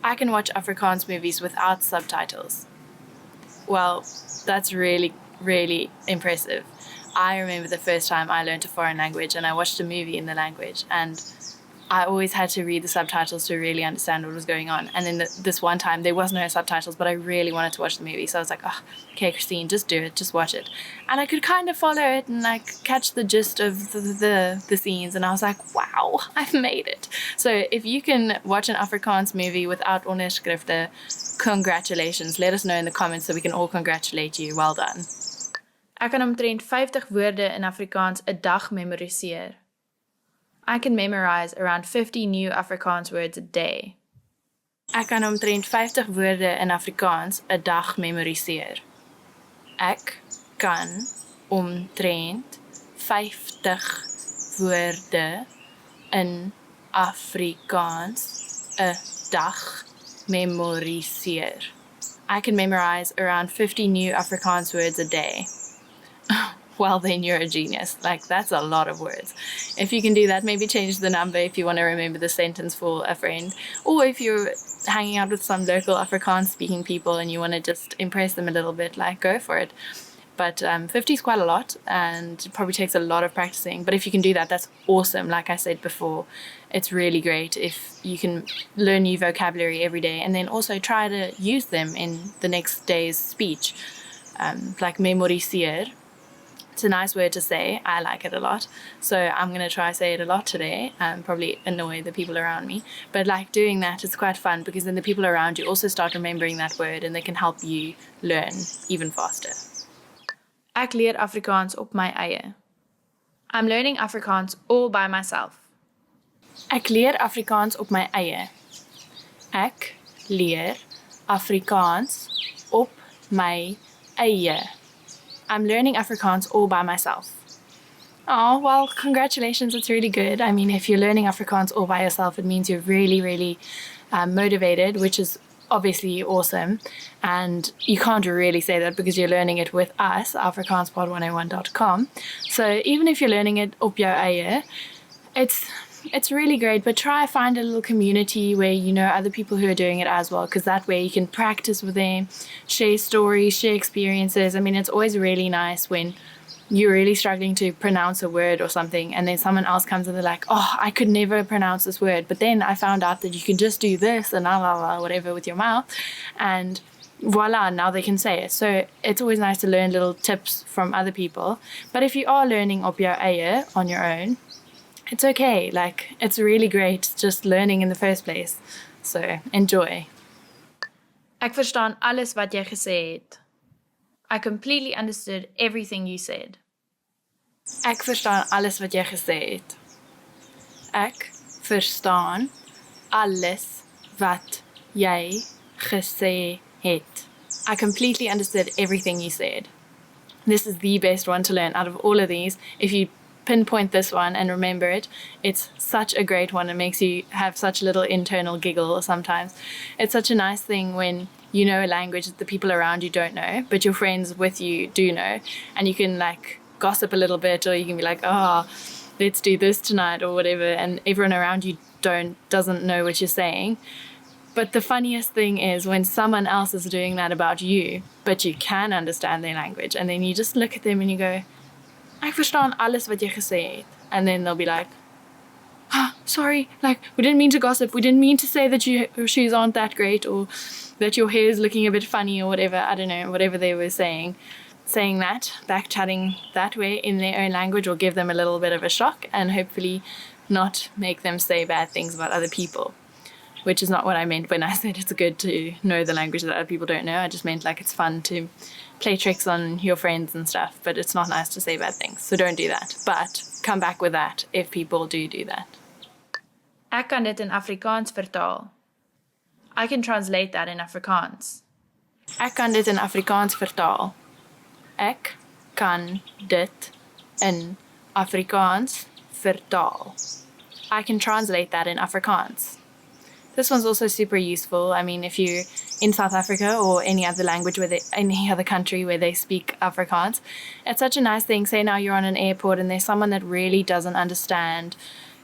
I can watch Afrikaans movies without subtitles. Well, that's really, really impressive. I remember the first time I learned a foreign language and I watched a movie in the language and I always had to read the subtitles to really understand what was going on. And then this one time there was no subtitles, but I really wanted to watch the movie. So I was like, oh, okay, Christine, just do it, just watch it. And I could kind of follow it and like catch the gist of the scenes. And I was like, wow, I've made it. So if you can watch an Afrikaans movie without onderskrifte, congratulations. Let us know in the comments so we can all congratulate you. Well done. Ek kan omtrent 50 woorde in Afrikaans 'n dag memoriseer. I can memorize around 50 new Afrikaans words a day. Ek kan omtrent 50 woorde in Afrikaans 'n dag memoriseer. Ek kan omtrent 50 woorde in Afrikaans 'n dag memoriseer. I can memorize around 50 new Afrikaans words a day. Well, then you're a genius. Like, that's a lot of words. If you can do that, maybe change the number if you want to remember the sentence for a friend. Or if you're hanging out with some local Afrikaans speaking people and you want to just impress them a little bit, like, go for it. But 50 is quite a lot, and it probably takes a lot of practicing. But if you can do that, that's awesome. Like I said before, it's really great if you can learn new vocabulary every day and then also try to use them in the next day's speech. Like memoriseer. It's a nice word to say. I like it a lot. So I'm going to try say it a lot today and probably annoy the people around me. But like doing that, it's quite fun because then the people around you also start remembering that word and they can help you learn even faster. Ek leer Afrikaans op my eie. I'm learning Afrikaans all by myself. Ek leer Afrikaans op my eie. Ek leer Afrikaans op my eie. I'm learning Afrikaans all by myself. Oh, well, congratulations, it's really good. I mean, if you're learning Afrikaans all by yourself, it means you're really, really motivated, which is obviously awesome. And you can't really say that because you're learning it with us, afrikaanspod101.com. So even if you're learning it op jou eie, it's really great, but try find a little community where you know other people who are doing it as well, because that way you can practice with them, share stories, share experiences. I mean, it's always really nice when you're really struggling to pronounce a word or something, and then someone else comes and they're like, oh, I could never pronounce this word, but then I found out that you can just do this and la la la whatever with your mouth, and voila, now they can say it. So it's always nice to learn little tips from other people. But if you are learning op jou eie on your own, it's okay. Like, it's really great just learning in the first place. So enjoy. Ek verstaan alles wat jy gesê het. I completely understood everything you said. Ek verstaan alles wat jy gesê het. Ek verstaan alles wat jy gesê het. I completely understood everything you said. This is the best one to learn out of all of these. If you pinpoint this one and remember it, it's such a great one. It makes you have such a little internal giggle sometimes. It's such a nice thing when you know a language that the people around you don't know, but your friends with you do know, and you can like gossip a little bit, or you can be like, oh, let's do this tonight or whatever, and everyone around you doesn't know what you're saying. But the funniest thing is when someone else is doing that about you, but you can understand their language, and then you just look at them and you go, Ek verstaan alles wat jy gesê het. And then they'll be like, sorry, like, we didn't mean to gossip. We didn't mean to say that your shoes aren't that great, or that your hair is looking a bit funny, or whatever. I don't know, whatever they were saying. Saying that, back-chatting that way in their own language will give them a little bit of a shock and hopefully not make them say bad things about other people. Which is not what I meant when I said it's good to know the language that other people don't know. I just meant like it's fun to play tricks on your friends and stuff, but it's not nice to say bad things. So don't do that. But come back with that if people do that. Ek kan dit in Afrikaans vertaal. I can translate that in Afrikaans. Ek kan dit in Afrikaans vertaal. Ek kan dit in Afrikaans vertaal. I can translate that in Afrikaans. This one's also super useful. I mean, if you're in South Africa or any other any other country where they speak Afrikaans, it's such a nice thing. Say now you're on an airport and there's someone that really doesn't understand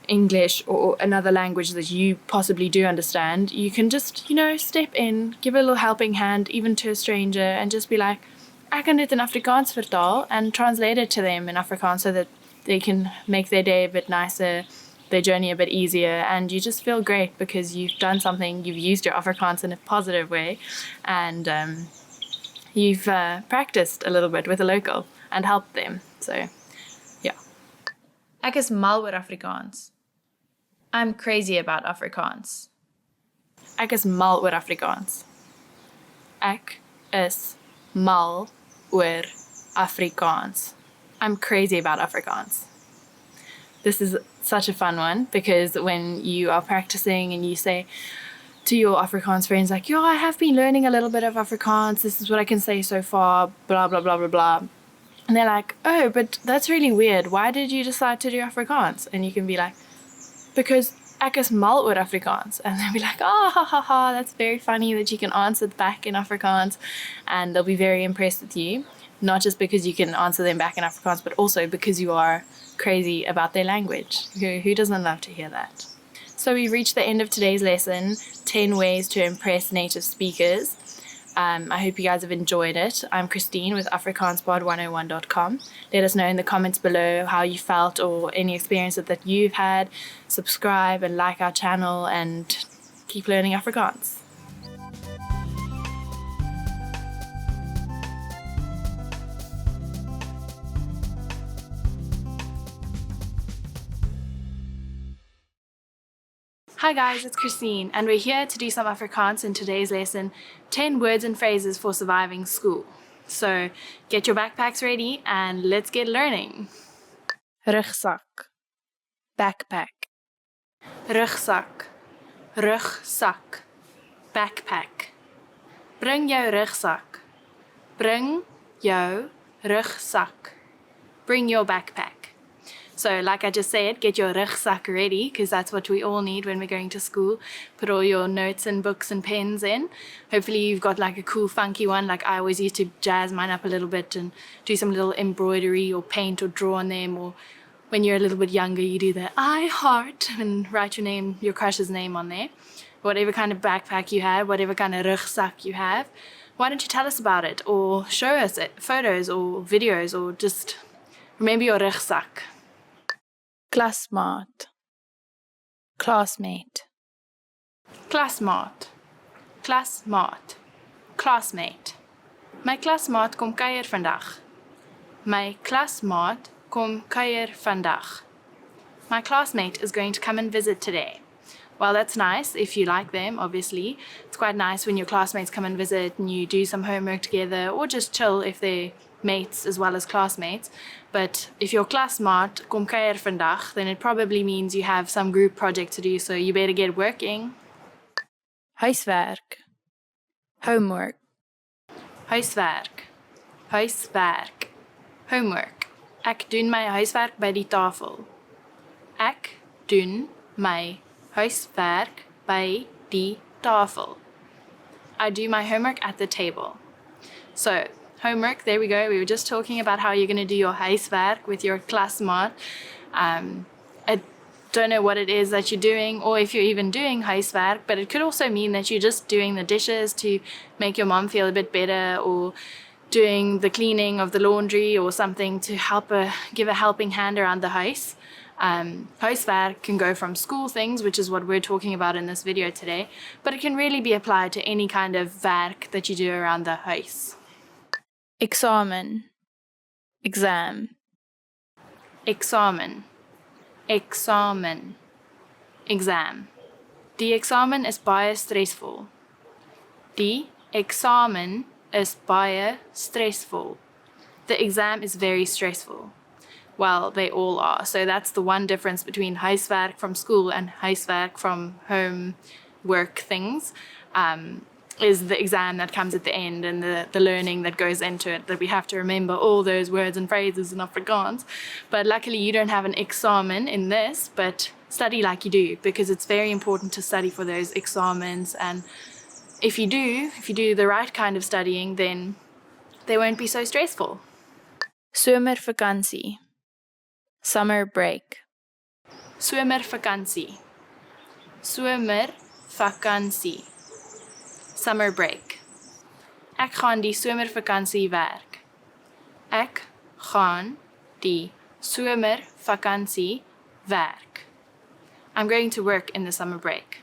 English or another language that you possibly do understand. You can just, step in, give a little helping hand, even to a stranger, and just be like, ek kan dit in Afrikaans vertaal, and translate it to them in Afrikaans so that they can make their day a bit nicer, their journey a bit easier, and you just feel great because you've done something, you've used your Afrikaans in a positive way, and you've practiced a little bit with a local and helped them. So, yeah. Ek is mal oor Afrikaans. I'm crazy about Afrikaans. Ek is mal oor Afrikaans. Ek is mal oor Afrikaans. I'm crazy about Afrikaans. This is such a fun one because when you are practicing and you say to your Afrikaans friends like, yo, I have been learning a little bit of Afrikaans, this is what I can say so far, blah, blah, blah, blah, blah. And they're like, oh, but that's really weird. Why did you decide to do Afrikaans? And you can be like, because ek is mal oor Afrikaans. And they'll be like, oh, ha, ha, ha, that's very funny that you can answer back in Afrikaans. And they'll be very impressed with you. Not just because you can answer them back in Afrikaans, but also because you are crazy about their language. Who doesn't love to hear that? So we've reached the end of today's lesson, 10 ways to impress native speakers. I hope you guys have enjoyed it. I'm Christine with AfrikaansPod101.com. Let us know in the comments below how you felt or any experiences that you've had. Subscribe and like our channel and keep learning Afrikaans. Hi guys, it's Christine, and we're here to do some Afrikaans in today's lesson, 10 words and phrases for surviving school. So get your backpacks ready and let's get learning. Rugzak, backpack. Rugzak, rugzak, backpack. Bring jou rugzak. Bring jou rugzak. Bring your backpack. So like I just said, get your rugzak ready because that's what we all need when we're going to school. Put all your notes and books and pens in. Hopefully you've got like a cool funky one. Like I always used to jazz mine up a little bit and do some little embroidery or paint or draw on them. Or when you're a little bit younger, you do the I heart and write your name, your crush's name on there. Whatever kind of backpack you have, whatever kind of rugzak you have, why don't you tell us about it or show us it, photos or videos, or just remember your rugzak. Klasmaat, classmate. Klasmaat, klasmaat, classmate. My klasmaat kom kuier vandag. My klasmaat kom kuier vandag. My classmate is going to come and visit today. Well, that's nice if you like them, obviously. It's quite nice when your classmates come and visit and you do some homework together, or just chill if they're mates as well as classmates. But if your klasmaat kom kuier vandag, then it probably means you have some group project to do, so you better get working. Huiswerk, homework. Huiswerk, huiswerk, homework. Ek doen my huiswerk by die tafel. Ek doen my huiswerk by die tafel. I do my homework at the table. So, homework, there we go. We were just talking about how you're going to do your huiswerk with your klasmaat. I don't know what it is that you're doing or if you're even doing huiswerk, but it could also mean that you're just doing the dishes to make your mom feel a bit better, or doing the cleaning of the laundry or something to help give a helping hand around the house. Huiswerk can go from school things, which is what we're talking about in this video today, but it can really be applied to any kind of werk that you do around the house. Examen, exam. Examen, examen, exam. Die eksamen is baie stresvol. Die eksamen is baie stresvol. The exam is very stressful. Well, they all are. So that's the one difference between huiswerk from school and huiswerk from home work things. Is the exam that comes at the end and the learning that goes into it, that we have to remember all those words and phrases in Afrikaans. But luckily you don't have an examen in this, but study like you do, because it's very important to study for those examens. And if you do the right kind of studying, then they won't be so stressful. Somervakansie, summer break. Somervakansie, somervakansie. Summer break. Ek gaan die somervakansie werk. Ek gaan die somervakansie werk. I'm going to work in the summer break.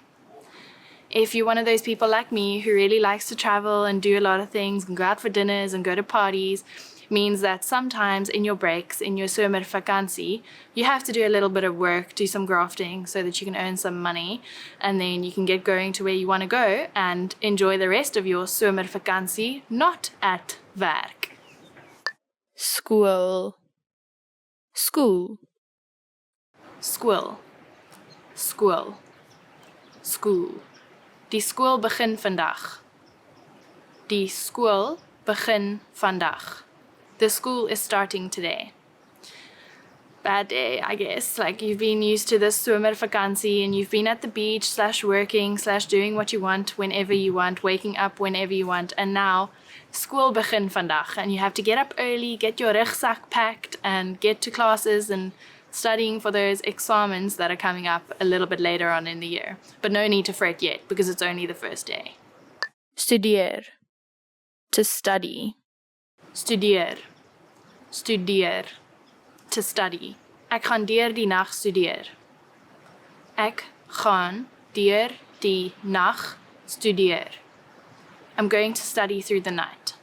If you're one of those people like me who really likes to travel and do a lot of things and go out for dinners and go to parties, means that sometimes in your breaks, in your somervakansie, you have to do a little bit of work, do some grafting so that you can earn some money, and then you can get going to where you want to go and enjoy the rest of your somervakansie, not at werk. School, school, school, school, school. Die skool begin vandag. Die skool begin vandag. The school is starting today. bad day, I guess. Like, you've been used to this somervakansie and you've been at the beach / working / doing what you want whenever you want, waking up whenever you want, and now school begin vandag and you have to get up early, get your rugzak packed and get to classes and studying for those examens that are coming up a little bit later on in the year. But no need to fret yet because it's only the first day. Studeer. To study. Studeer. Studeer. To study. Ek gaan deur die nag studeer. Ek gaan deur die nag studeer. I'm going to study through the night.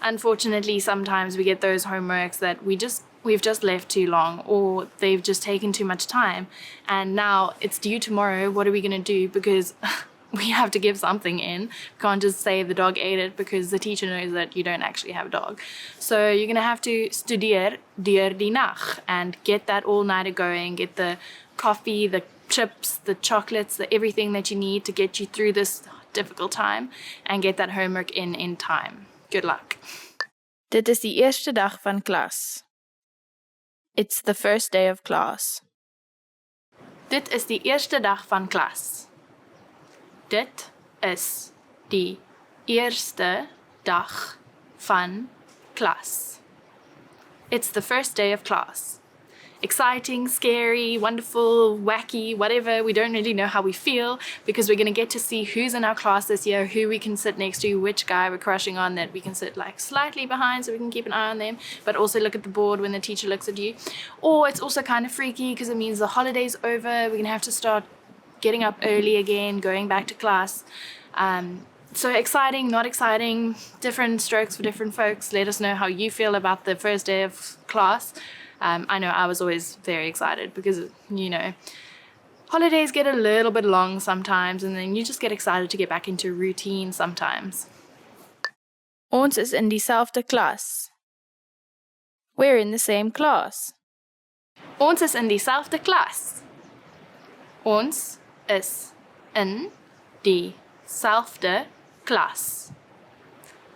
Unfortunately, sometimes we get those homeworks that we've just left too long, or they've just taken too much time, and now it's due tomorrow. What are we going to do? Because we have to give something in. We can't just say the dog ate it because the teacher knows that you don't actually have a dog. So you're going to have to studeer deur die nag and get that all-nighter going, get the coffee, the chips, the chocolates, the everything that you need to get you through this difficult time, and get that homework in time. Good luck. Dit is die eerste dag van klas. It's the first day of class. Dit is die eerste dag van klas. Dit is die eerste dag van klas. It's the first day of class. Exciting, scary, wonderful, wacky, whatever. We don't really know how we feel because we're going to get to see who's in our class this year, who we can sit next to, which guy we're crushing on that we can sit like slightly behind so we can keep an eye on them, but also look at the board when the teacher looks at you. Or it's also kind of freaky because it means the holiday's over. We're going to have to start getting up early again, going back to class. So exciting, not exciting, different strokes for different folks. Let us know how you feel about the first day of class. I know I was always very excited because, you know, holidays get a little bit long sometimes and then you just get excited to get back into routine sometimes. Ons is in dieselfde klas. We're in the same class. Ons is in dieselfde klas. Ons is in dieselfde klas.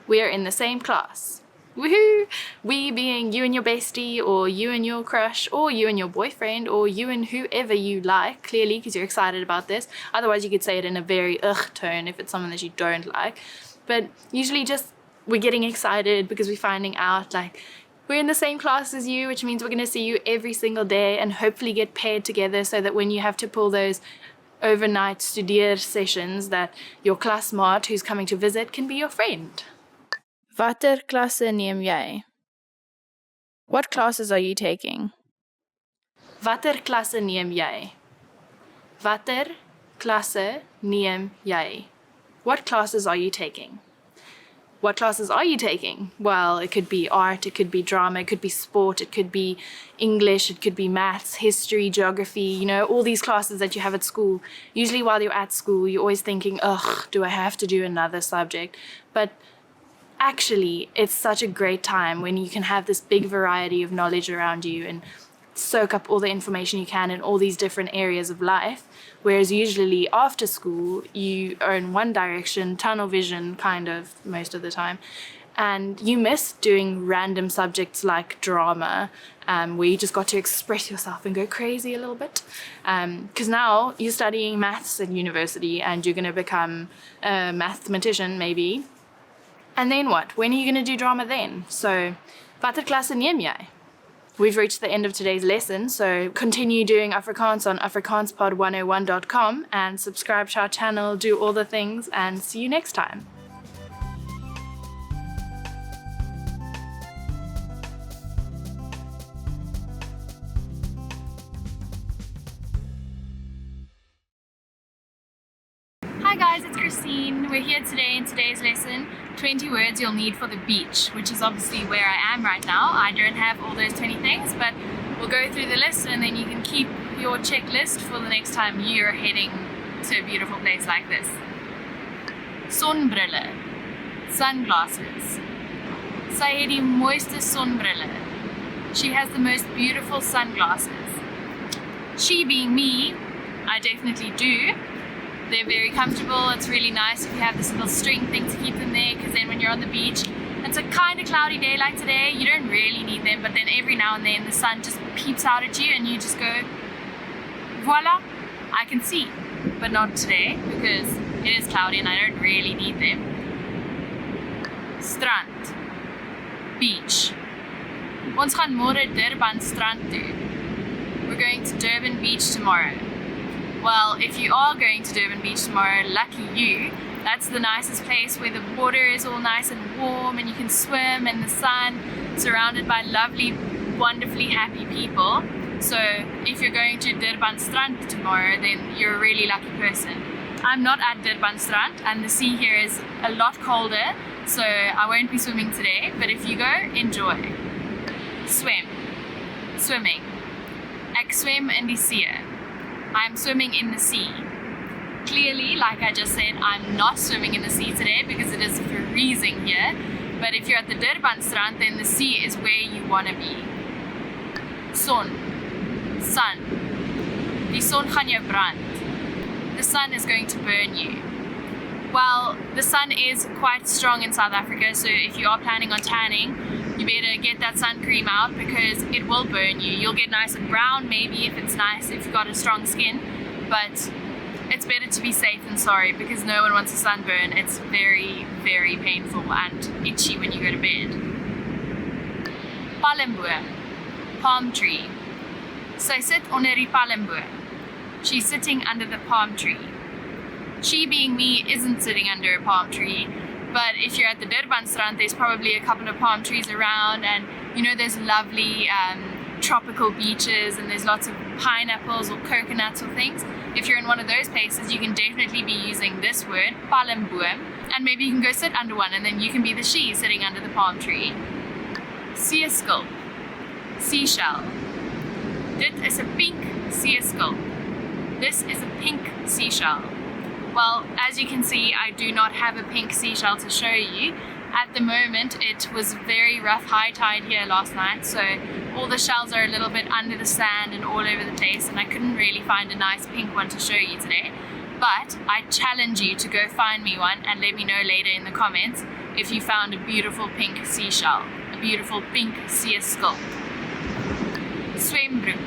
We're in the same class. Woohoo! We being you and your bestie, or you and your crush, or you and your boyfriend, or you and whoever you like, clearly, because you're excited about this. Otherwise, you could say it in a very ugh tone if it's someone that you don't like. But usually just we're getting excited because we're finding out like we're in the same class as you, which means we're going to see you every single day and hopefully get paired together so that when you have to pull those overnight studeer sessions that your classmaat who's coming to visit can be your friend. Watter klasse neem jy? What classes are you taking? Watter klasse neem jy? Watter klasse neem jy? What classes are you taking? What classes are you taking? Well, it could be art, it could be drama, it could be sport, it could be English, it could be maths, history, geography, you know, all these classes that you have at school. Usually while you're at school, you're always thinking, ugh, do I have to do another subject? But actually, it's such a great time when you can have this big variety of knowledge around you and soak up all the information you can in all these different areas of life. Whereas usually after school, you are in one direction, tunnel vision kind of most of the time. And you miss doing random subjects like drama, where you just got to express yourself and go crazy a little bit. Because now you're studying maths at university and you're going to become a mathematician maybe. And then what? When are you going to do drama then? So, watter klasse neem jy? We've reached the end of today's lesson, so continue doing Afrikaans on afrikaanspod101.com and subscribe to our channel, do all the things, and see you next time. Hi guys, it's Christine. We're here today in today's lesson, 20 words you'll need for the beach, which is obviously where I am right now. I don't have all those 20 things, but we'll go through the list and then you can keep your checklist for the next time you're heading to a beautiful place like this. Sonbrille, sunglasses. Sy het die mooiste sonbrille. She has the most beautiful sunglasses. She being me, I definitely do. They're very comfortable. It's really nice if you have this little string thing to keep them there, because then when you're on the beach, it It's a kind of cloudy day like today. You don't really need them, but then every now and then the sun just peeps out at you and you just go, voila, I can see. But not today because it is cloudy and I don't really need them. Strand, beach. Ons gaan môre Durban strand toe. We're going to Durban Beach tomorrow. Well, if you are going to Durban Beach tomorrow, lucky you. That's the nicest place where the water is all nice and warm and you can swim in the sun, surrounded by lovely, wonderfully happy people. So if you're going to Durban Strand tomorrow, then you're a really lucky person. I'm not at Durban Strand and the sea here is a lot colder, so I won't be swimming today, but if you go, enjoy. Swim. Swimming. Ek swem in die see. I'm swimming in the sea. Clearly, like I just said, I'm not swimming in the sea today because it is freezing here. But if you're at the Durban Strand, then the sea is where you want to be. Sun. Die son gaan jou brand. The sun is going to burn you. Well, the sun is quite strong in South Africa, so if you are planning on tanning, you better get that sun cream out because it will burn you. You'll get nice and brown maybe if it's nice, if you've got a strong skin, but it's better to be safe than sorry because no one wants a sunburn. It's very, very painful and itchy when you go to bed. Palmboom, palm tree. Sy sit onder die palmboom. She's sitting under the palm tree. She, being me, isn't sitting under a palm tree, but if you're at the Durban Strand, there's probably a couple of palm trees around, and you know there's lovely tropical beaches and there's lots of pineapples or coconuts or things. If you're in one of those places, you can definitely be using this word, palmboom, and maybe you can go sit under one and then you can be the she sitting under the palm tree. Seeskulp, seashell. Dit is a pink seeskulp. This is a pink seashell. Well, as you can see, I do not have a pink seashell to show you. At the moment, it was very rough high tide here last night, so all the shells are a little bit under the sand and all over the place, and I couldn't really find a nice pink one to show you today. But I challenge you to go find me one and let me know later in the comments if you found a beautiful pink seashell, a beautiful pink seeskulp. Swembroek,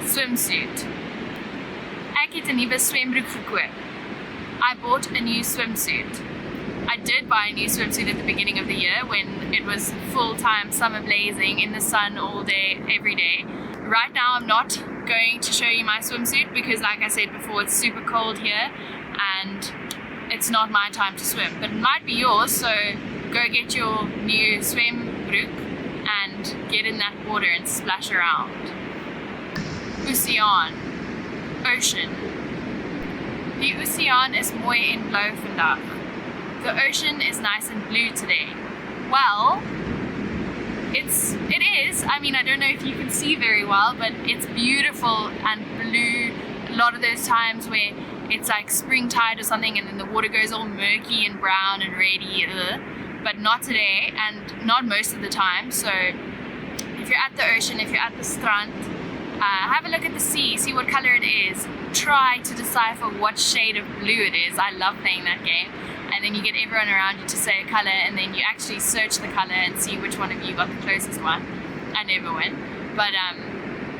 swimsuit. Ek het 'n nuwe swembroek gekoop. I bought a new swimsuit. I did buy a new swimsuit at the beginning of the year when it was full-time summer blazing in the sun all day, every day. Right now I'm not going to show you my swimsuit because like I said before, it's super cold here and it's not my time to swim. But it might be yours, so go get your new swembroek and get in that water and splash around. Oceaan, ocean. Die oceaan is mooi en blauw vandag. The ocean is nice and blue today. Well, it is. I mean, I don't know if you can see very well, but it's beautiful and blue. A lot of those times where it's like spring tide or something and then the water goes all murky and brown and reddy, but not today and not most of the time. So if you're at the ocean, if you're at the strand, have a look at the sea, see what color it is. Try to decipher what shade of blue it is. I love playing that game. And then you get everyone around you to say a color and then you actually search the color and see which one of you got the closest one. I never win. But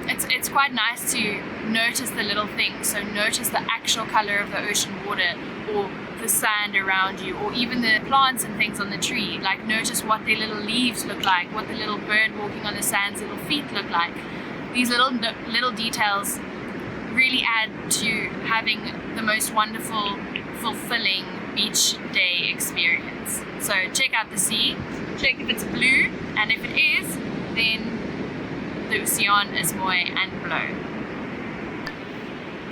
it's quite nice to notice the little things. So notice the actual color of the ocean water or the sand around you or even the plants and things on the tree. Like notice what their little leaves look like, what the little bird walking on the sand's little feet look like. These little details really add to having the most wonderful, fulfilling beach day experience. So check out the sea, check if it's blue, and if it is, then the oceaan is mooi and blauw.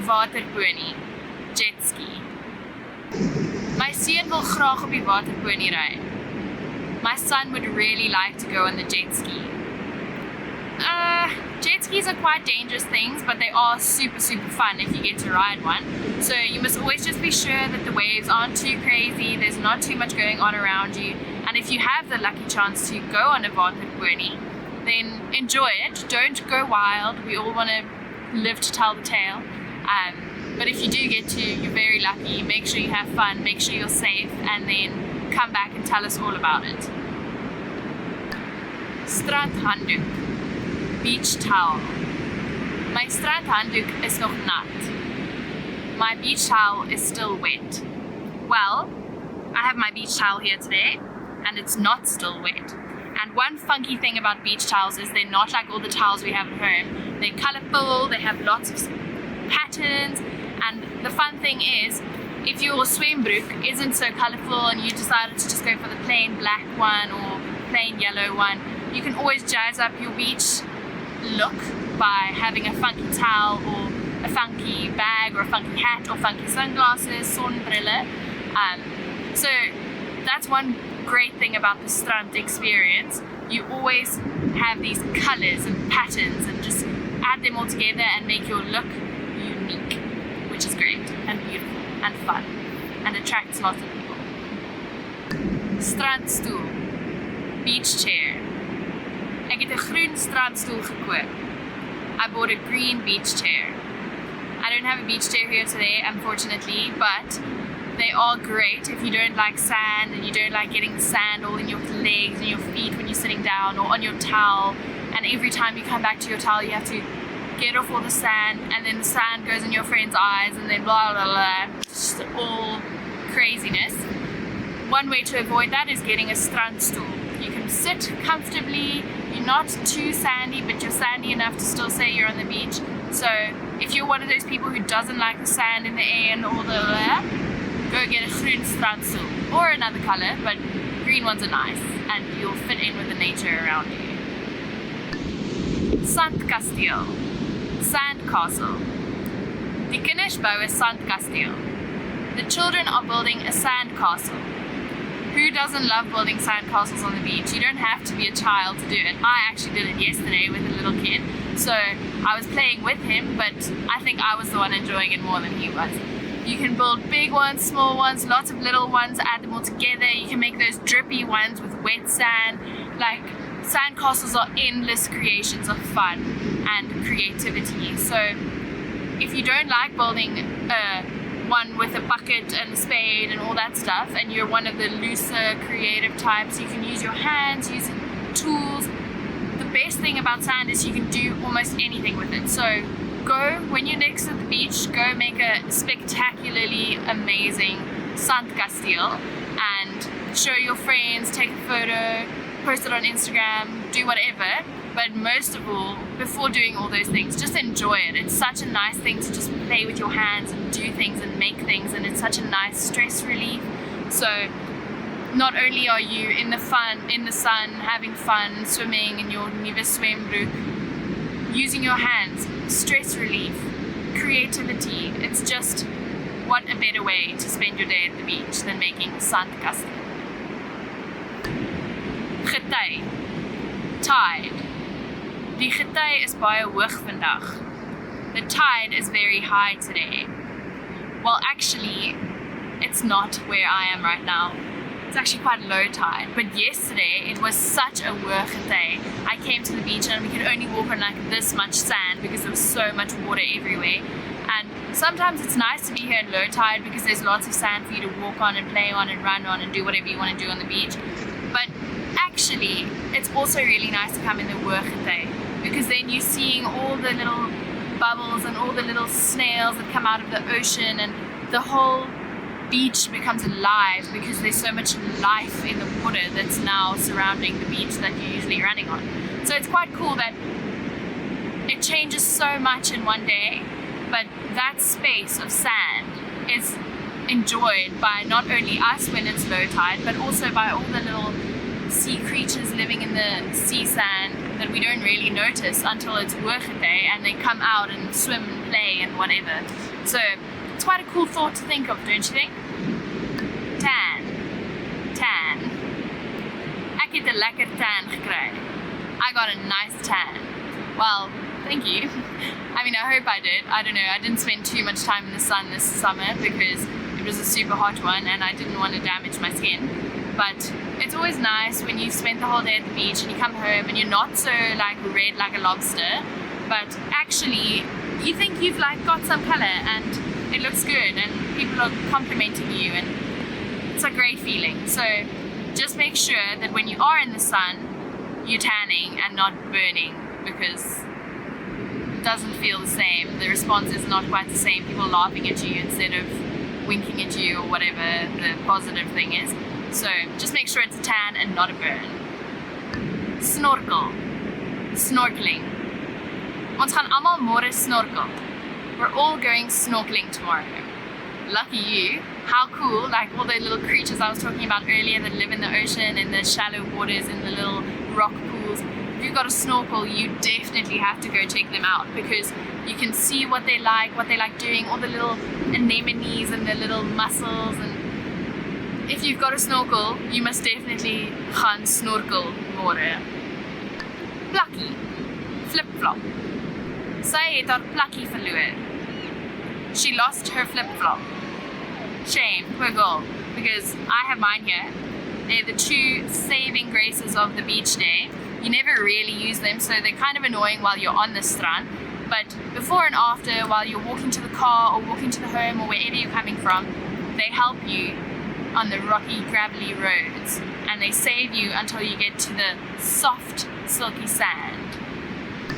Waterpony, jet ski. My seun wil graag op die waterpony ry. My son would really like to go on the jet ski. Jet skis are quite dangerous things, but they are super, super fun if you get to ride one. So you must always just be sure that the waves aren't too crazy, there's not too much going on around you, and if you have the lucky chance to go on a waterpony, then enjoy it. Don't go wild. We all want to live to tell the tale. But if you do get to, you're very lucky. Make sure you have fun, make sure you're safe, and then come back and tell us all about it. strandhanddoek, beach towel. My strandhanddoek is nog nat. My beach towel is still wet. Well, I have my beach towel here today, and it's not still wet. And one funky thing about beach towels is they're not like all the towels we have at home. They're colorful, they have lots of patterns, and the fun thing is, if your swembroek isn't so colorful and you decided to just go for the plain black one or plain yellow one, you can always jazz up your beach look by having a funky towel or a funky bag or a funky hat or funky sunglasses, zonbrille. So that's one great thing about the strand experience. You always have these colors and patterns and just add them all together and make your look unique, which is great and beautiful and fun and attracts lots of people. Strandstoel, beach chair. Ek het 'n groen strandstoel gekoop. I bought a green beach chair. I don't have a beach chair here today, unfortunately, but they are great if you don't like sand and you don't like getting the sand all in your legs and your feet when you're sitting down or on your towel, and every time you come back to your towel you have to get off all the sand, and then the sand goes in your friend's eyes, and then blah blah blah, just all craziness. One way to avoid that is getting a strandstoel. You can sit comfortably, you're not too sandy, but you're sandy enough to still say you're on the beach. So if you're one of those people who doesn't like the sand in the air and all the go get a groen strandstoel or another color, but green ones are nice and you'll fit in with the nature around you. Sandkasteel, sandcastle. Die kinders bou 'n sandkasteel. The children are building a sandcastle. Who doesn't love building sandcastles on the beach? You don't have to be a child to do it. I actually did it yesterday with a little kid, so I was playing with him, but I think I was the one enjoying it more than he was. You can build big ones, small ones, lots of little ones, add them all together. You can make those drippy ones with wet sand. Like, sandcastles are endless creations of fun and creativity. So if you don't like building one with a bucket and a spade and all that stuff, and you're one of the looser creative types, you can use your hands, use tools. The best thing about sand is you can do almost anything with it. So go, when you're next to the beach, go make a spectacularly amazing sandkasteel and show your friends, take a photo, post it on Instagram, do whatever. But most of all, before doing all those things, just enjoy it. It's such a nice thing to just play with your hands and do things and make things, and it's such a nice stress relief. So not only are you in the sun, having fun, swimming in your nuwe swembroek, using your hands, stress relief, creativity. It's just, what a better way to spend your day at the beach than making sandkasteel. Gety, tide. Die gety is baie hoog vandag. The tide is very high today. Well, actually, it's not where I am right now. It's actually quite low tide, but yesterday it was such a hoë gety. I came to the beach and we could only walk on like this much sand because there was so much water everywhere. And sometimes it's nice to be here in low tide because there's lots of sand for you to walk on and play on and run on and do whatever you want to do on the beach. But actually, it's also really nice to come in the hoë gety because then you're seeing all the little bubbles and all the little snails that come out of the ocean, and the whole beach becomes alive because there's so much life in the water that's now surrounding the beach that you're usually running on. So it's quite cool that it changes so much in one day, but that space of sand is enjoyed by not only us when it's low tide, but also by all the little sea creatures living in the sea sand that we don't really notice until it's hoë gety and they come out and swim and play and whatever. So it's quite a cool thought to think of, don't you think? Tan. Ek het 'n lekker tan gekry. I got a nice tan. Well, thank you. I mean, I hope I did. I don't know. I didn't spend too much time in the sun this summer because it was a super hot one and I didn't want to damage my skin. But it's always nice when you've spent the whole day at the beach and you come home and you're not so like red like a lobster, but actually you think you've like got some color and it looks good and people are complimenting you, and it's a great feeling. So just make sure that when you are in the sun, you tanning and not burning, because it doesn't feel the same. The response is not quite the same. People laughing at you instead of winking at you or whatever the positive thing is. So just make sure it's a tan and not a burn. Snorkel. Snorkeling. Ons gaan almal môre snorkel. We're all going snorkeling tomorrow. Lucky you. How cool, like all the little creatures I was talking about earlier that live in the ocean, in the shallow waters, in the little rock pools. If you've got a snorkel, you definitely have to go check them out, because you can see what they like doing, all the little anemones and the little mussels. And if you've got a snorkel, you must definitely gaan snorkel môre. Plakkie, flip-flop. Sy het haar plakkie verloor. She lost her flip-flop. Shame, poor girl, because I have mine here. They're the true saving graces of the beach day. You never really use them, so they're kind of annoying while you're on the strand. But before and after, while you're walking to the car or walking to the home or wherever you're coming from, they help you on the rocky, gravelly roads, and they save you until you get to the soft, silky sand.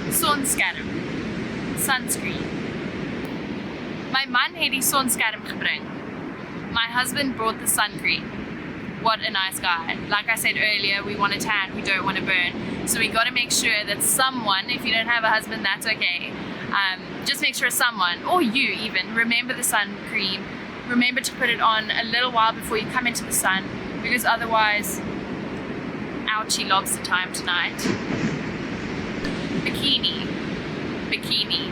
Sonskerm, sunscreen. My man het die sonskerm gebring. My husband brought the sun cream. What a nice guy. Like I said earlier, we want to tan, we don't want to burn. So we got to make sure that someone, if you don't have a husband, that's okay. Just make sure someone, or you even, remember the sun cream. Remember to put it on a little while before you come into the sun, because otherwise, ouchie lobster time tonight. Bikini. Bikini.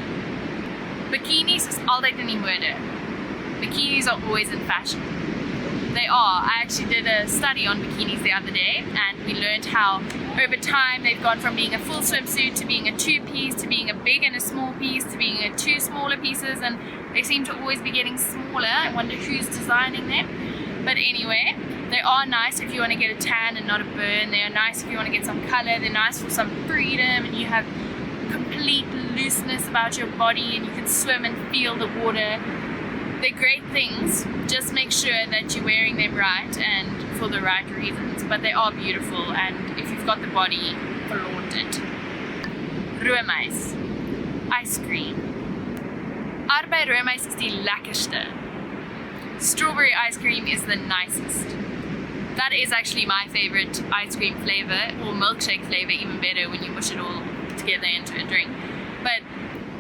Bikinis is altyd in die mode. Bikinis are always in fashion. They are. I actually did a study on bikinis the other day, and we learned how over time they've gone from being a full swimsuit to being a two-piece, to being a big and a small piece, to being a two smaller pieces, and they seem to always be getting smaller. I wonder who's designing them. But anyway, they are nice if you want to get a tan and not a burn. They are nice if you want to get some color. They're nice for some freedom, and you have complete looseness about your body, and you can swim and feel the water. They're great things. Just make sure that you're wearing them right and for the right reasons. But they are beautiful, and if you've got the body, flaunt it. Roomys. Ice cream. Arbei roomys is die lekkerste. Strawberry ice cream is the nicest. That is actually my favorite ice cream flavor, or milkshake flavor, even better when you mush it all together into a drink. But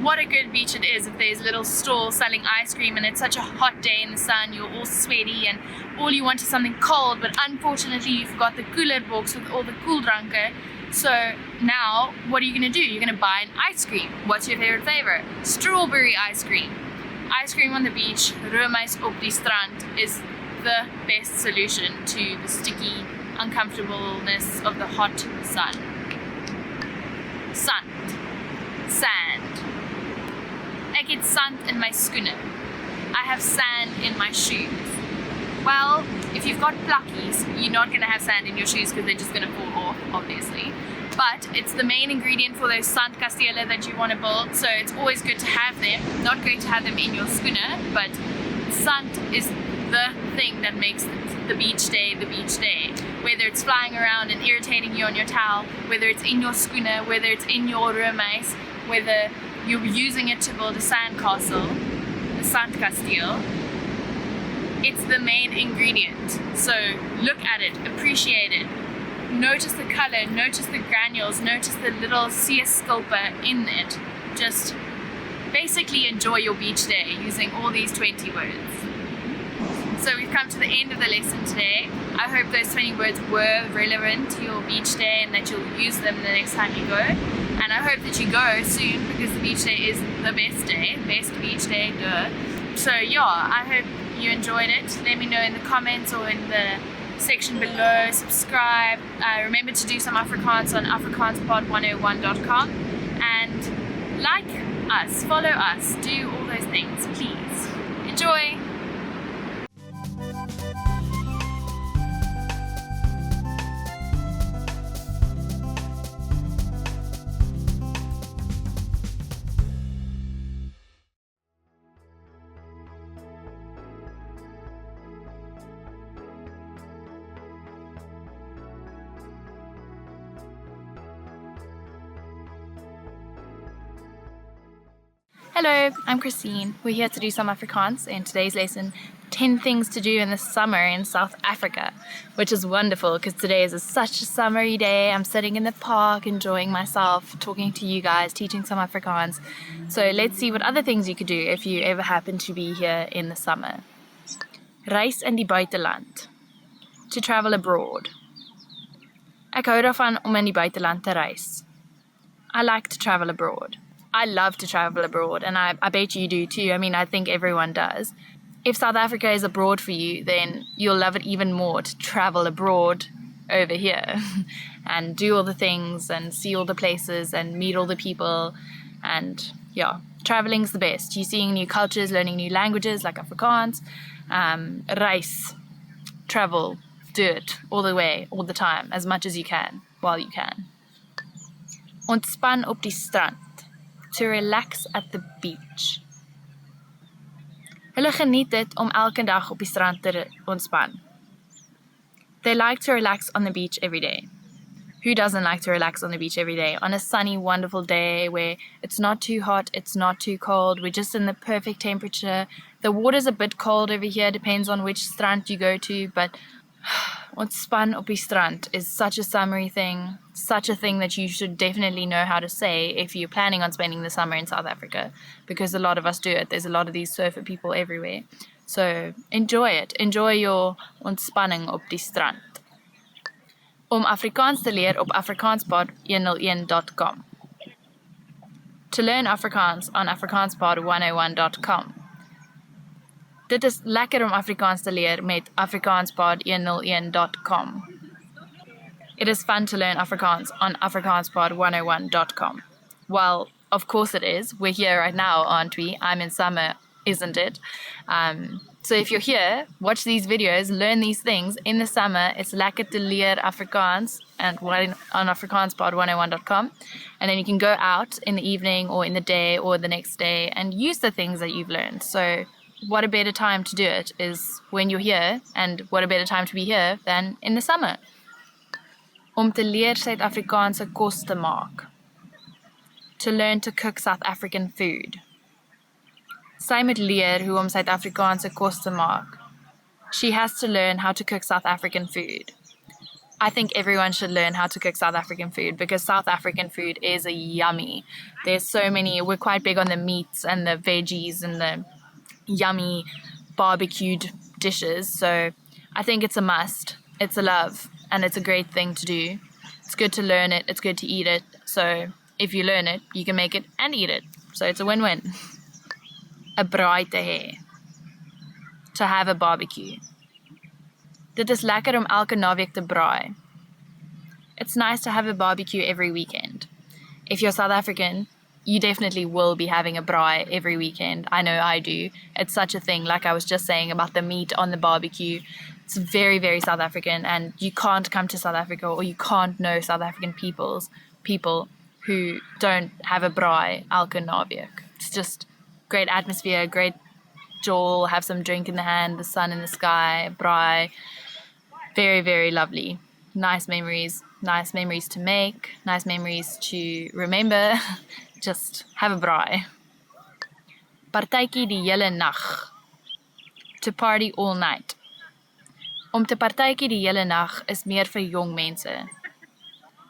what a good beach it is if there's little stalls selling ice cream and it's such a hot day in the sun, you're all sweaty and all you want is something cold, but unfortunately you've got the cooler box with all the cool dranken. So now what are you going to do? You're going to buy an ice cream. What's your favorite flavor? Strawberry ice cream. Ice cream on the beach, roomys op die strand, is the best solution to the sticky uncomfortableness of the hot sun. Sand. Sand. Ek het sand in my skoene. I have sand in my shoes. Well, if you've got plakkies, you're not going to have sand in your shoes because they're just going to fall off, obviously. But it's the main ingredient for those sandkastele that you want to build, so it's always good to have them. Not great to have them in your skoene, but sand is the thing that makes the beach day the beach day. Whether it's flying around and irritating you on your towel, whether it's in your skoene, whether it's in your roomys, whether you're using it to build a sandcastle, a sandkasteel, it's the main ingredient. So look at it, appreciate it, notice the color, notice the granules, notice the little seeskulpe in it. Just basically enjoy your beach day using all these 20 words. So we've come to the end of the lesson today. I hope those 20 words were relevant to your beach day and that you'll use them the next time you go. And I hope that you go soon, because the beach day is the best day, best beach day, duh. So yeah, I hope you enjoyed it. Let me know in the comments or in the section below. Subscribe. Remember to do some Afrikaans on afrikaanspod101.com, and like us, follow us, do all those things, please. Enjoy! Hello, I'm Christine. We're here to do some Afrikaans in today's lesson, 10 things to do in the summer in South Africa, which is wonderful because today is such a summery day. I'm sitting in the park, enjoying myself, talking to you guys, teaching some Afrikaans. So let's see what other things you could do if you ever happen to be here in the summer. Reis in die buiteland. To travel abroad. Ek hou daarvan om in die buiteland te reis. I like to travel abroad. I love to travel abroad, and I bet you do too. I mean, I think everyone does. If South Africa is abroad for you, then you'll love it even more to travel abroad over here and do all the things and see all the places and meet all the people. And yeah, traveling's the best. You're seeing new cultures, learning new languages like Afrikaans. Reis, travel, do it all the way, all the time, as much as you can, while you can. Ontspan op die strand. To relax at the beach. Hulle geniet dit om elke dag op die strand te ontspan. They like to relax on the beach every day. Who doesn't like to relax on the beach every day? On a sunny, wonderful day where it's not too hot, it's not too cold, we're just in the perfect temperature. The water's a bit cold over here, depends on which strand you go to, but ontspan op die strand is such a summery thing, such a thing that you should definitely know how to say if you're planning on spending the summer in South Africa, because a lot of us do it. There's a lot of these surfer people everywhere. So enjoy it. Enjoy your ontspanning op die strand. Om Afrikaans te leer op afrikaanspod101.com. To learn Afrikaans on afrikaanspod101.com. Dit is lekker om Afrikaans te leer met afrikaanspod101.com. It is fun to learn Afrikaans on afrikaanspod101.com. Well, of course it is. We're here right now, aren't we? I'm in summer, isn't it? So if you're here, watch these videos, learn these things in the summer. It's lekker te leer Afrikaans and on afrikaanspod101.com. And then you can go out in the evening or in the day or the next day and use the things that you've learned. So what a better time to do it is when you're here, and what a better time to be here than in the summer. Om te leer Suid-Afrikaanse kos te maak. To learn to cook South African food. Sy moet leer hoe om Suid-Afrikaanse kos te maak. She has to learn how to cook South African food. I think everyone should learn how to cook South African food because South African food is yummy. There's so many, we're quite big on the meats and the veggies and the yummy barbecued dishes, so I think it's a must, it's a love, and it's a great thing to do. It's good to learn it, it's good to eat it, so if you learn it, you can make it and eat it, so it's a win-win. A braai te hê. To have a barbecue. Dit is lekker om elke naweek te braai. It's nice to have a barbecue every weekend. If you're South African, you definitely will be having a braai every weekend. I know I do. It's such a thing, like I was just saying about the meat on the barbecue. It's very, very South African, and you can't come to South Africa or you can't know South African people who don't have a braai elke naweek. It's just great atmosphere, great joy, have some drink in the hand, the sun in the sky, braai. Very, very lovely. Nice memories to make, nice memories to remember. Just have a braai. Partytjie die hele nag. To party all night. Om te partytjie die hele nag is meer vir jong mense.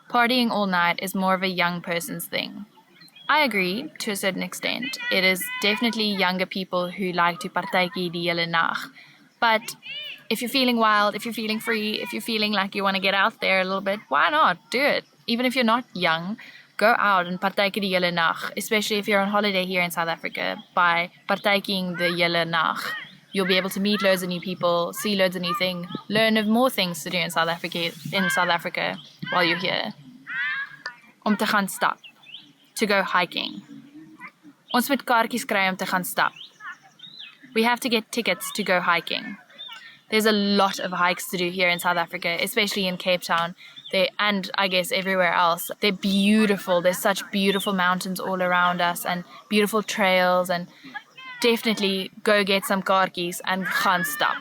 Partying all night is more of a young person's thing. I agree to a certain extent. It is definitely younger people who like to partytjie die hele nag. But if you're feeling wild, if you're feeling free, if you're feeling like you want to get out there a little bit, why not? Do it. Even if you're not young, go out and partytjie die hele nag, especially if you're on holiday here in South Africa. By partytjieing the hele nag, you'll be able to meet loads of new people, see loads of new things, learn of more things to do in South Africa while you're here. Om te gaan stap. To go hiking. Ons moet kaartjies kry om te gaan stap. We have to get tickets to go hiking. There's a lot of hikes to do here in South Africa, especially in Cape Town. And I guess everywhere else. They're beautiful. There's such beautiful mountains all around us and beautiful trails, and definitely go get some kaartjies and gaan stap.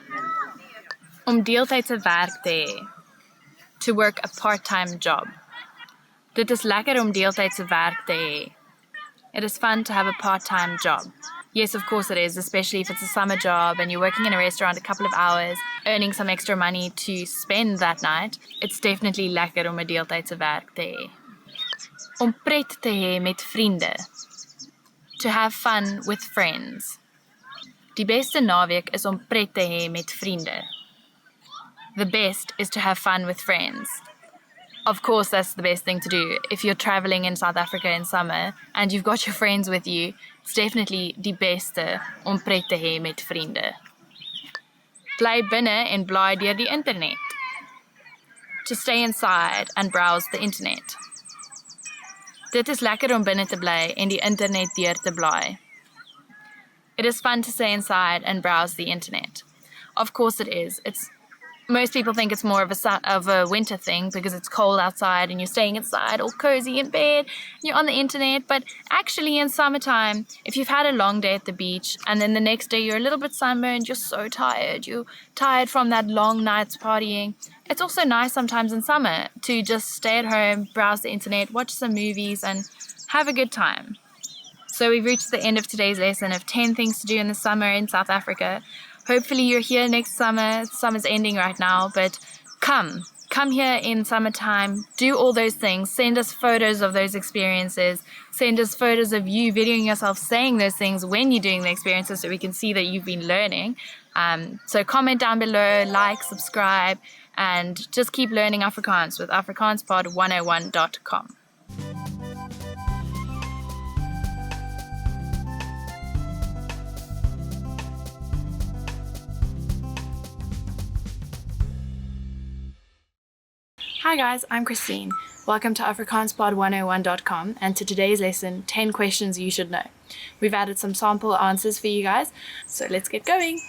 Om deeltydse werk te hê. To work a part-time job. Dit is lekker om deeltydse werk te hê. It is fun to have a part-time job. Yes, of course it is, especially if it's a summer job and you're working in a restaurant a couple of hours, earning some extra money to spend that night. It's definitely lekker om 'n deeltydse werk te hê. Om pret te hê met vriende. To have fun with friends. Die beste naweek is om pret te hê met vriende. The best is to have fun with friends. Of course, that's the best thing to do. If you're traveling in South Africa in summer and you've got your friends with you, it's definitely die beste om pret te hê met vriende. Bly binne en blaai deur die internet. To stay inside and browse the internet. Dit is lekker om binne te bly en die internet deur te blaai. It is fun to stay inside and browse the internet. Of course it is. Most people think it's more of a winter thing because it's cold outside and you're staying inside all cozy in bed and you're on the internet. But actually in summertime, if you've had a long day at the beach and then the next day you're a little bit sunburned, you're so tired, you're tired from that long night's partying. It's also nice sometimes in summer to just stay at home, browse the internet, watch some movies and have a good time. So we've reached the end of today's lesson of 10 things to do in the summer in South Africa. Hopefully you're here next summer. Summer's ending right now, but come here in summertime, do all those things, send us photos of those experiences, send us photos of you videoing yourself saying those things when you're doing the experiences so we can see that you've been learning. So comment down below, like, subscribe, and just keep learning Afrikaans with afrikaanspod101.com. Hi guys, I'm Christine. Welcome to afrikaanspod101.com and to today's lesson, 10 questions you should know. We've added some sample answers for you guys, so let's get going.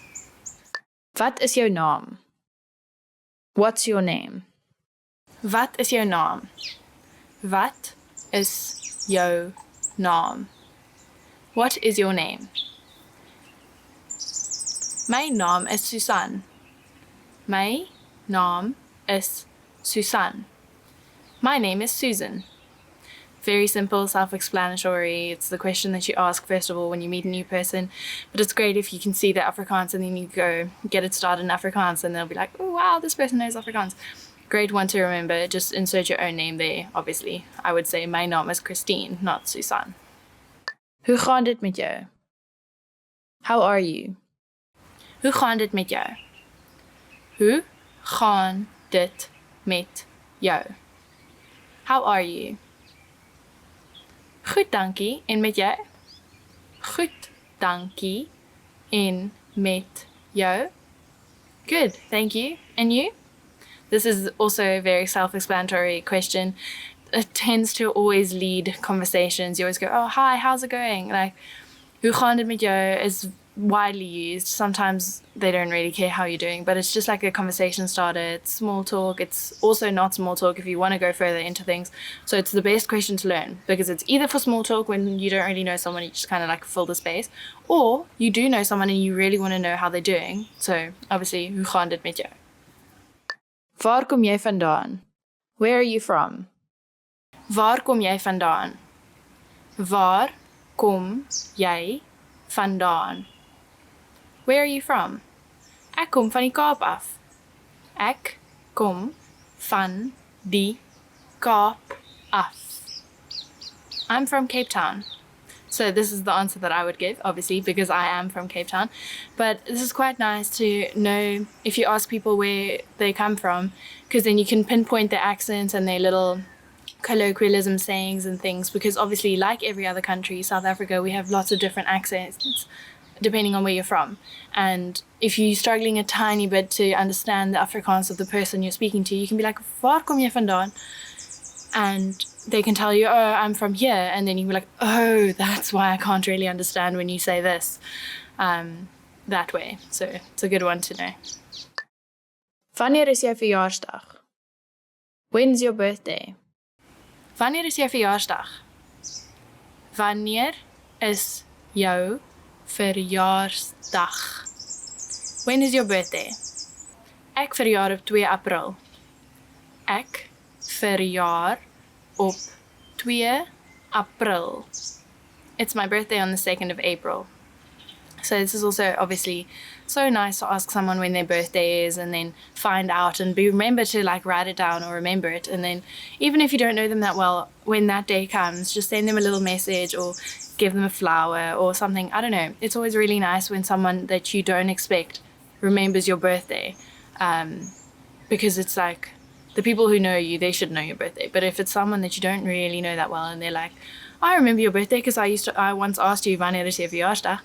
Wat is jou naam? What's your name? Wat is jou naam? Wat is jou naam? What is your name? My naam is Susan. My naam is Susan. My name is Susan. Very simple, self-explanatory. It's the question that you ask first of all when you meet a new person. But it's great if you can see the Afrikaans and then you go get it started in Afrikaans and they'll be like, oh wow, this person knows Afrikaans. Great one to remember. Just insert your own name there, obviously. I would say my naam is Christine, not Susan. Hoe gaan dit met jou? How are you? Hoe gaan dit met jou? Hoe gaan dit met jou? How are you? Goed, dankie. En met jou? Goed, dankie. En met jou? Good, thank you. And you? This is also a very self-explanatory question. It tends to always lead conversations. You always go, oh, hi, how's it going? Like, hoe gaan dit met jou is widely used. Sometimes they don't really care how you're doing, but it's just like a conversation starter. It's small talk. It's also not small talk if you want to go further into things. So it's the best question to learn because it's either for small talk when you don't really know someone, you just kind of like fill the space, or you do know someone and you really want to know how they're doing. So obviously, hoe gaan dit met jou? Waar kom jy vandaan? Where are you from? Waar kom jy vandaan? Waar kom jy vandaan? Where are you from? Ek kom van die Kaap af. Ek kom van die Kaap af. I'm from Cape Town. So this is the answer that I would give, obviously, because I am from Cape Town. But this is quite nice to know if you ask people where they come from, because then you can pinpoint their accents and their little colloquialism sayings and things, because obviously, like every other country, South Africa, we have lots of different accents depending on where you're from. And if you're struggling a tiny bit to understand the Afrikaans of the person you're speaking to, you can be like, waar kom jy vandaan? And they can tell you, oh, I'm from here. And then you can be like, oh, that's why I can't really understand when you say this that way. So it's a good one to know. Wanneer is jou verjaarsdag? When's your birthday? Wanneer is jou verjaarsdag? Wanneer is jou verjaarsdag? When is your birthday? Ek verjaar op 2 April. Ek verjaar op 2 April. It's my birthday on the 2nd of April. So this is also obviously so nice to ask someone when their birthday is and then find out and remember to like write it down or remember it. And then even if you don't know them that well, when that day comes, just send them a little message or give them a flower or something. I don't know. It's always really nice when someone that you don't expect remembers your birthday, because it's like the people who know you, they should know your birthday. But if it's someone that you don't really know that well and they're like, I remember your birthday because I once asked you wanneer is jou verjaarsdag,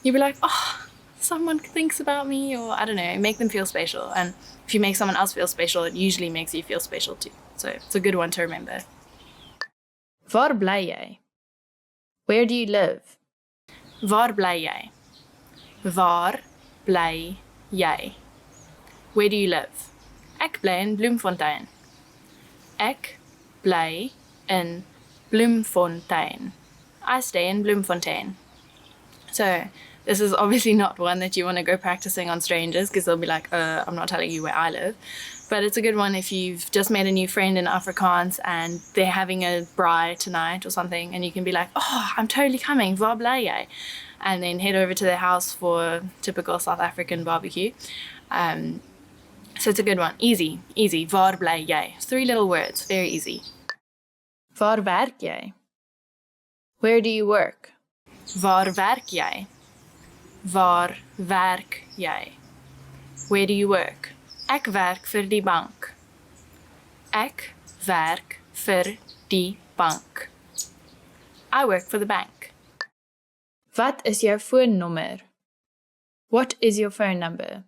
you'd be like, oh, someone thinks about me, or I don't know, make them feel special. And if you make someone else feel special, it usually makes you feel special too. So it's a good one to remember. Waar bly jy? Where do you live? Waar bly jy? Waar bly jy? Where do you live? Ek bly in Bloemfontein. Ek bly in Bloemfontein. I stay in Bloemfontein. So this is obviously not one that you want to go practicing on strangers because they'll be like, I'm not telling you where I live. But it's a good one if you've just made a new friend in Afrikaans and they're having a braai tonight or something, and you can be like, oh, I'm totally coming, waar bly jy? And then head over to their house for typical South African barbecue. So it's a good one. Easy, easy. Waar bly jy? 3 little words, very easy. Waar werk jy? Where do you work? Waar werk jy? Waar werk jy? Where do you work? Ek werk vir die bank. Ek werk vir die bank. I work for the bank. Wat is jou foonnommer? What is your phone number?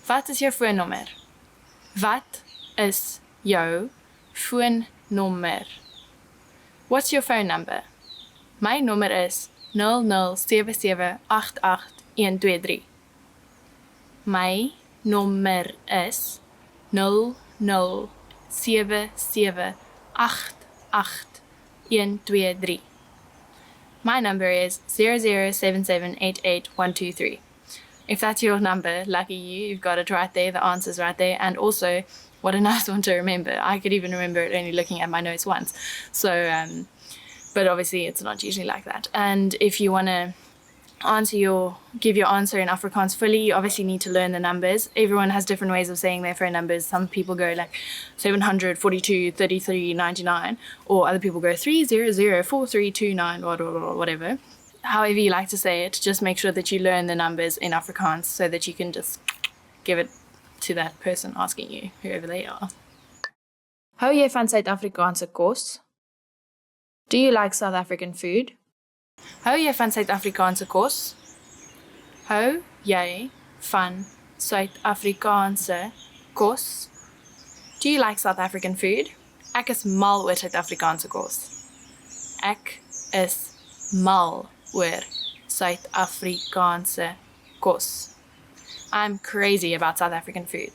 Wat is jou foonnommer? Wat is jou foonnommer? What's your phone number? My nommer is 0077881123. My nommer is 0077881123. My number is 0077881123. If that's your number, lucky you, you've got it right there, the answer's right there, and also, what a nice one to remember. I could even remember it only looking at my notes once. So, but obviously it's not usually like that. And if you want to give your answer in Afrikaans fully, you obviously need to learn the numbers. Everyone has different ways of saying their phone numbers. Some people go like 742 33 99, or other people go 300 4329, whatever. However you like to say it, just make sure that you learn the numbers in Afrikaans so that you can just give it to that person asking you, whoever they are. Hou jy van Suid-Afrikaanse kos? Do you like South African food? Hou jy van Suid-Afrikaanse kos? Hou jy van Suid-Afrikaanse kos? Do you like South African food? Ek is mal oor Suid-Afrikaanse kos. Ek is mal oor Suid-Afrikaanse kos. I'm crazy about South African food.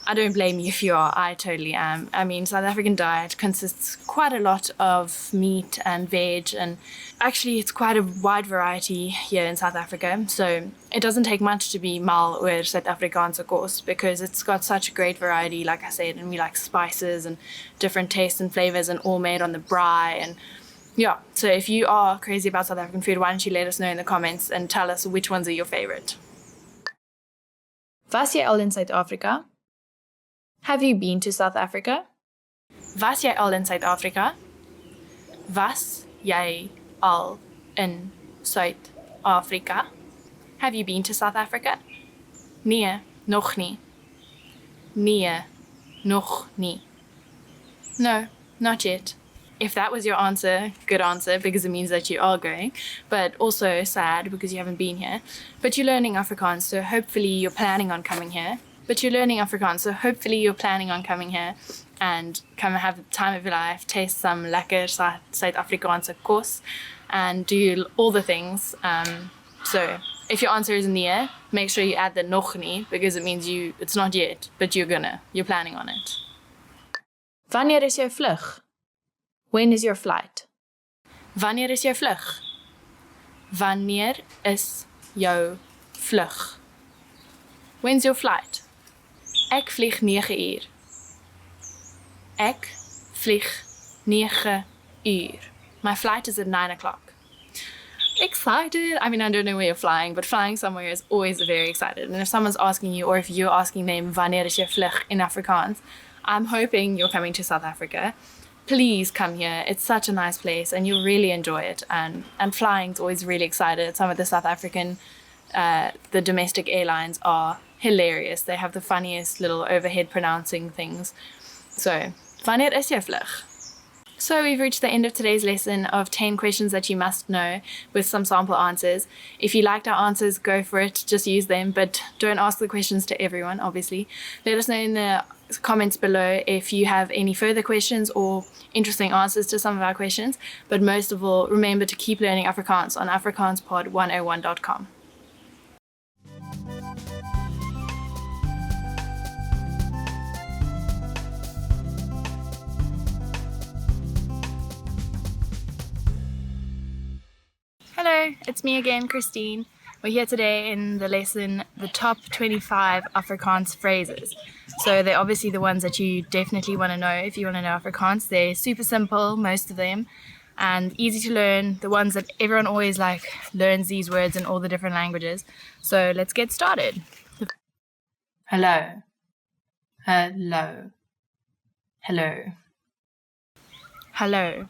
I don't blame you if you are. I totally am. I mean, South African diet consists quite a lot of meat and veg, and actually it's quite a wide variety here in South Africa. So it doesn't take much to be mal oor Suid-Afrikaanse kos, because it's got such a great variety, like I said, and we like spices and different tastes and flavors, and all made on the braai. And yeah, so if you are crazy about South African food, why don't you let us know in the comments and tell us which ones are your favorite. Was jy al in Suid-Afrika? Have you been to South Africa? Was jy al in Suid-Afrika? Was jy al in Suid-Afrika? Have you been to South Africa? Nee, nog nie. Nee, nog nie. No, not yet. If that was your answer, good answer, because it means that you are going, but also sad because you haven't been here. But you're learning Afrikaans, so hopefully you're planning on coming here. And come and have the time of your life, taste some lekker Suid-Afrikaanse kos, and do all the things. So if your answer is in the air, make sure you add the nog nie, because it means it's not yet, but you're planning on it. Wanneer is jou vlug? When is your flight? Wanneer is jou vlug? Wanneer is jou vlug? When's your flight? Ek vlieg 9 uur. Ek vlieg 9 uur. My flight is at 9 o'clock. excited. I mean, I don't know where you're flying, but flying somewhere is always very excited. And if someone's asking you, or if you're asking them, wanneer is jou vlug in Afrikaans, I'm hoping you're coming to South Africa. Please come here. It's such a nice place and you'll really enjoy it. And flying's always really excited. Some of the South African, the domestic airlines are hilarious. They have the funniest little overhead pronouncing things. So, wanneer is jou vlug? So we've reached the end of today's lesson of 10 questions that you must know with some sample answers. If you liked our answers, go for it. Just use them, but don't ask the questions to everyone, obviously. Let us know in the comments below if you have any further questions or interesting answers to some of our questions. But most of all, remember to keep learning Afrikaans on afrikaanspod101.com. Hello, it's me again, Christine. We're here today in the lesson, the top 25 Afrikaans phrases. So they're obviously the ones that you definitely want to know if you want to know Afrikaans. They're super simple, most of them, and easy to learn. The ones that everyone always learns these words in all the different languages. So let's get started. Hello. Hello. Hello. Hello.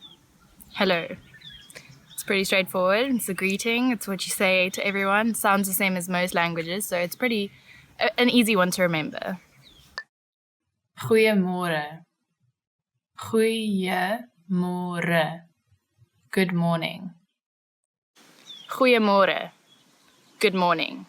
Hello. It's pretty straightforward. It's a greeting. It's what you say to everyone. It sounds the same as most languages, so it's an easy one to remember. Goeiemôre. Goeiemôre. Good morning. Goeiemôre. Good morning.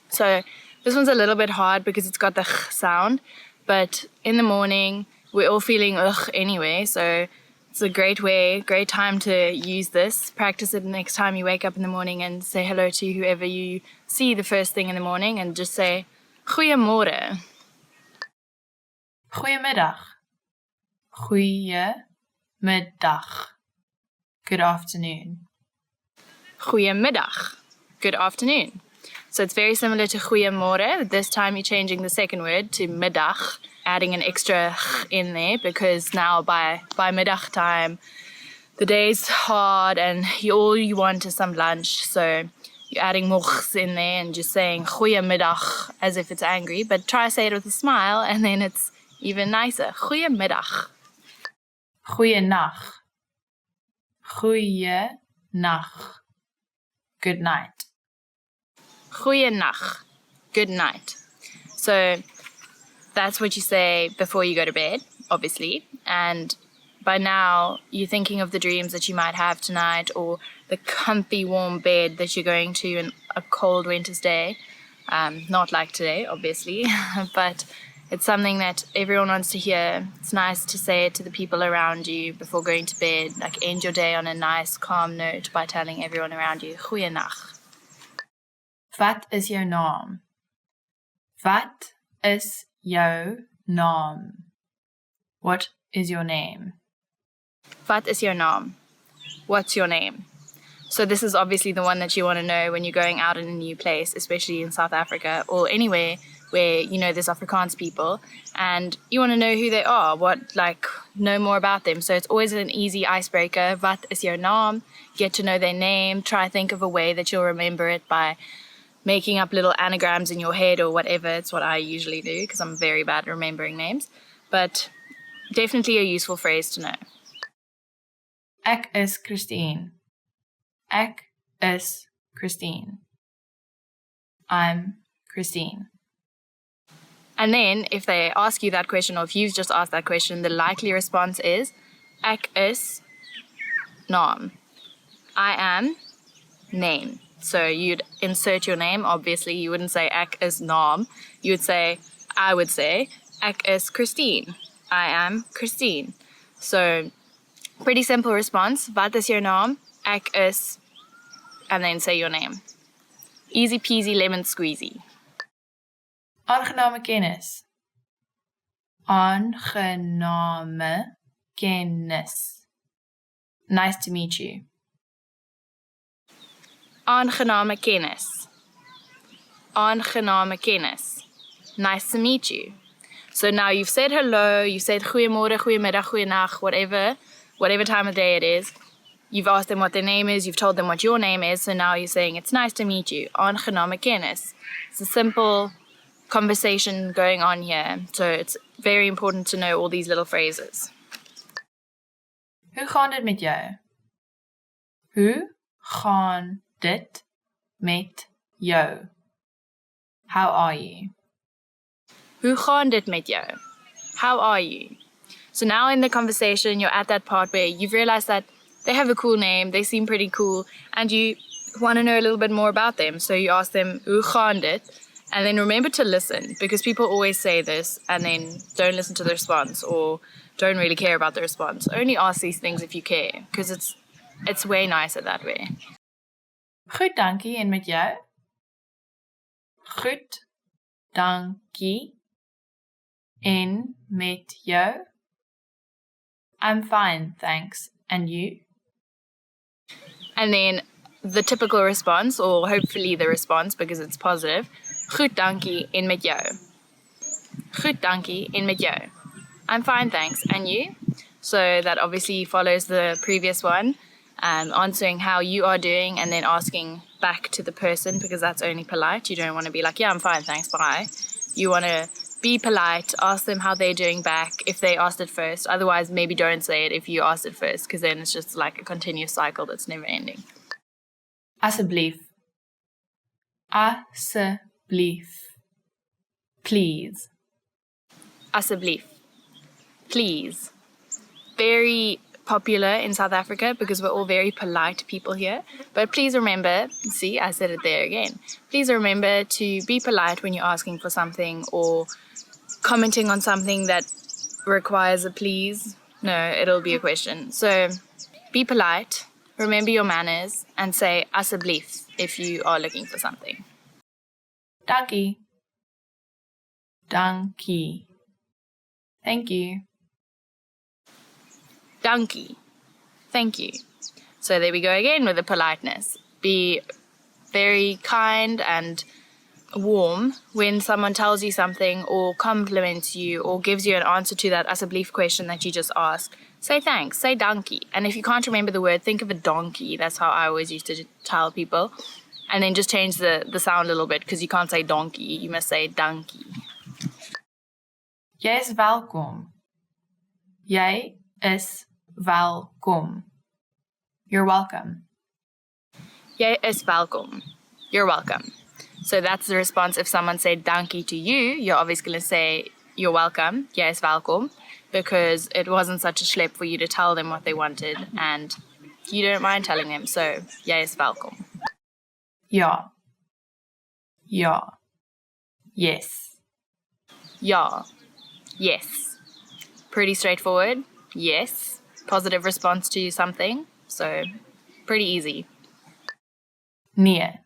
So this one's a little bit hard because it's got the ch sound, but in the morning we're all feeling ugh anyway, so it's a great time to use this. Practice it next time you wake up in the morning and say hello to whoever you see the first thing in the morning and just say, Goeiemôre. Goeiemiddag. Goeiemiddag. Good afternoon. Goeiemiddag. Good afternoon. So it's very similar to goeiemôre. This time you're changing the second word to middag, adding an extra in there because now by middag time the day's hard and all you want is some lunch, so you're adding mogs in there and just saying goeiemiddag as if it's angry, but try to say it with a smile and then it's even nicer. Goeiemiddag. Goeienag. Goeienag. Good night. Goeienag. Good night. So that's what you say before you go to bed, obviously. And by now, you're thinking of the dreams that you might have tonight or the comfy warm bed that you're going to in a cold winter's day. Not like today, obviously, but it's something that everyone wants to hear. It's nice to say it to the people around you before going to bed, like end your day on a nice, calm note by telling everyone around you, Goeienag. Wat is jou naam? Wat is jou naam? What is your name? Wat is jou naam? What's your name? So this is obviously the one that you want to know when you're going out in a new place, especially in South Africa or anywhere where you know there's Afrikaans people and you want to know who they are, know more about them. So it's always an easy icebreaker. Wat is jou naam? Get to know their name. Try to think of a way that you'll remember it by making up little anagrams in your head or whatever. It's what I usually do because I'm very bad at remembering names. But definitely a useful phrase to know. Ek is Christine. Ek is Christine. I'm Christine. And then if they ask you that question or if you've just asked that question, the likely response is Ek is naam. I am name. So you'd insert your name. Obviously, you wouldn't say Ek is naam. I would say Ek is Christine. I am Christine. So pretty simple response. Wat is jou naam? Ek is, and then say your name. Easy peasy lemon squeezy. Aangename kennis. Aangename kennis. Nice to meet you. Aangename kennis. Aangename kennis. Nice to meet you. So now you've said hello, you've said goeiemôre, goeiemiddag, goeienag, whatever time of day it is. You've asked them what their name is, you've told them what your name is, so now you're saying, it's nice to meet you. Aangename kennis. It's a simple conversation going on here, so it's very important to know all these little phrases. Hoe gaan dit met jou? Hoe gaan dit met jou? How are you? Hoe gaan dit met jou? How are you? So now in the conversation, you're at that part where you've realized that they have a cool name, they seem pretty cool, and you want to know a little bit more about them. So you ask them, hoe gaan dit? And then remember to listen, because people always say this and then don't listen to the response or don't really care about the response. Only ask these things if you care, because it's way nicer that way. Goed, dankie, en met jou? Goed, dankie, en met jou? I'm fine, thanks. And you? And then the typical response, or hopefully the response because it's positive, goed, dankie, en met jou? Goed, dankie, en met jou? I'm fine, thanks. And you? So that obviously follows the previous one, answering how you are doing and then asking back to the person, because that's only polite. You don't want to be like, yeah, I'm fine, thanks, bye. You want to be polite, ask them how they're doing back if they asked it first. Otherwise, maybe don't say it if you asked it first, because then it's just like a continuous cycle that's never ending. Asseblief. Asseblief. Please. Asseblief. Please. Very popular in South Africa because we're all very polite people here. But please remember, see, I said it there again. Please remember to be polite when you're asking for something or commenting on something that requires a please. No, it'll be a question. So be polite, remember your manners, and say asseblief if you are looking for something. Dankie. Dankie. Thank you. Dankie. Thank you. So there we go again with the politeness. Be very kind and warm when someone tells you something or compliments you or gives you an answer to that asseblief question that you just asked. Say thanks, say dankie. And if you can't remember the word, think of a donkey. That's how I always used to tell people. And then just change the sound a little bit, because you can't say donkey, you must say dankie. Jy is welkom. Jy is welkom. You're welcome. Jy is welkom. You're welcome. So that's the response. If someone said dankie to you, you're obviously going to say you're welcome. Jy is welkom. Because it wasn't such a schlep for you to tell them what they wanted and you don't mind telling them. So jy is welkom. Ja. Ja. Yes. Ja. Yes. Pretty straightforward. Yes. Positive response to something. So pretty easy. Nee.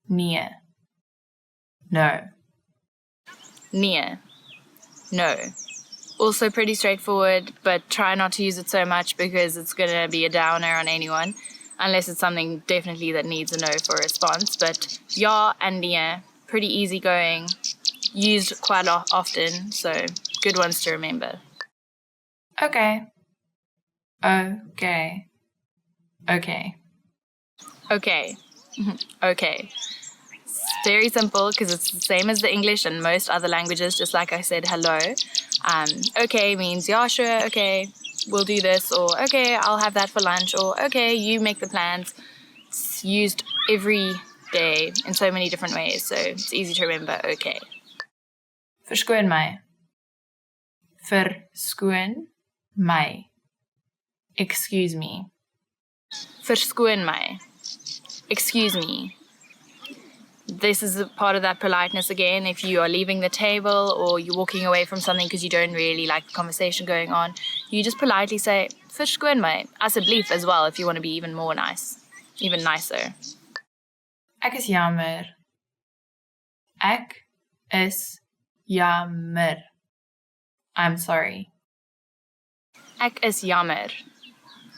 Nee. No. Nee. No. Also pretty straightforward, but try not to use it so much because it's going to be a downer on anyone, unless it's something definitely that needs a no for a response. But ja and nee, pretty easygoing, used quite often, so good ones to remember. Okay. Okay. Okay. Okay. Okay. It's very simple because it's the same as the English and most other languages, just like I said, hello. Okay means, yeah, sure, okay, we'll do this, or okay, I'll have that for lunch, or okay, you make the plans. It's used every day in so many different ways, so it's easy to remember, okay. Verskoon my. Verskoon my. Excuse me. Verskoon my. Excuse me. This is a part of that politeness again. If you are leaving the table or you're walking away from something because you don't really like the conversation going on, you just politely say, verskoon my. Asseblief as well if you want to be even more nice, even nicer. Ek is jammer. Ek is jammer. I'm sorry. Ek is jammer.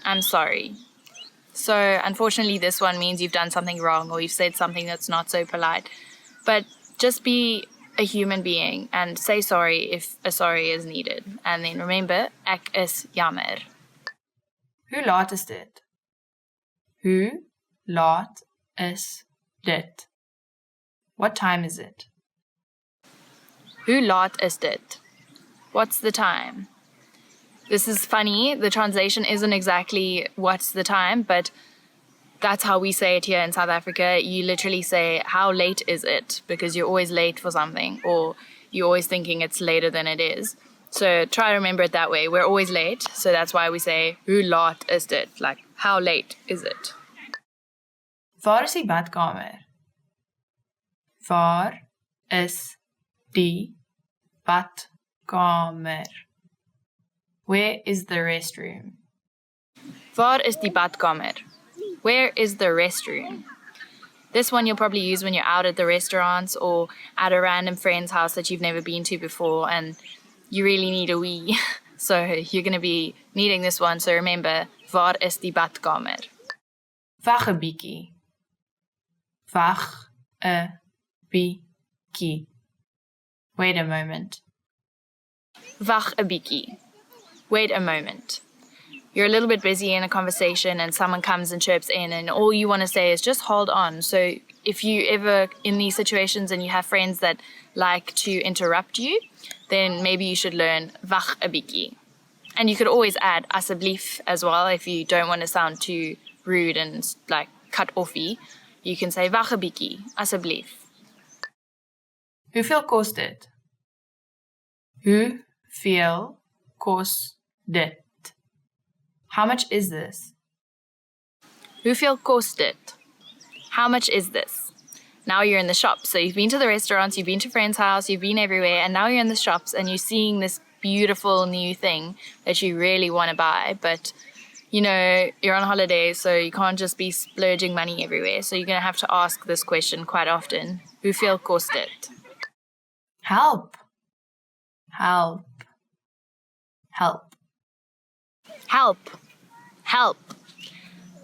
I'm sorry. So unfortunately this one means you've done something wrong or you've said something that's not so polite. But just be a human being and say sorry if a sorry is needed. And then remember, ek is jammer. Hoe laat is dit? Hoe laat is dit? What time is it? Hoe laat is dit? What's the time? This is funny. The translation isn't exactly what's the time, but that's how we say it here in South Africa. You literally say, how late is it? Because you're always late for something, or you're always thinking it's later than it is. So try to remember it that way. We're always late, so that's why we say, hoe laat is dit? Like, how late is it? Waar is die badkamer? Waar is die badkamer? Where is the restroom? Waar is die badkamer? Where is the restroom? This one you'll probably use when you're out at the restaurants or at a random friend's house that you've never been to before and you really need a wee. So you're going to be needing this one. So remember, waar is die badkamer? Wag 'n bietjie. Wag 'n bietjie. Wait a moment. Wag 'n bietjie. Wait a moment. You're a little bit busy in a conversation and someone comes and chirps in and all you want to say is just hold on. So if you ever in these situations and you have friends that like to interrupt you, then maybe you should learn wag 'n bietjie. And you could always add asseblief as well if you don't want to sound too rude and like cut offy. You can say wag 'n bietjie, asseblief. Hoeveel kos dit? Hoeveel kos dit? How much is this? Hoeveel kost dit? How much is this? Now you're in the shops. So you've been to the restaurants, you've been to friends' house, you've been everywhere, and now you're in the shops and you're seeing this beautiful new thing that you really want to buy, but you know, you're on holiday, so you can't just be splurging money everywhere. So you're going to have to ask this question quite often. Hoeveel kost dit? Help. Help. Help. Help. Help.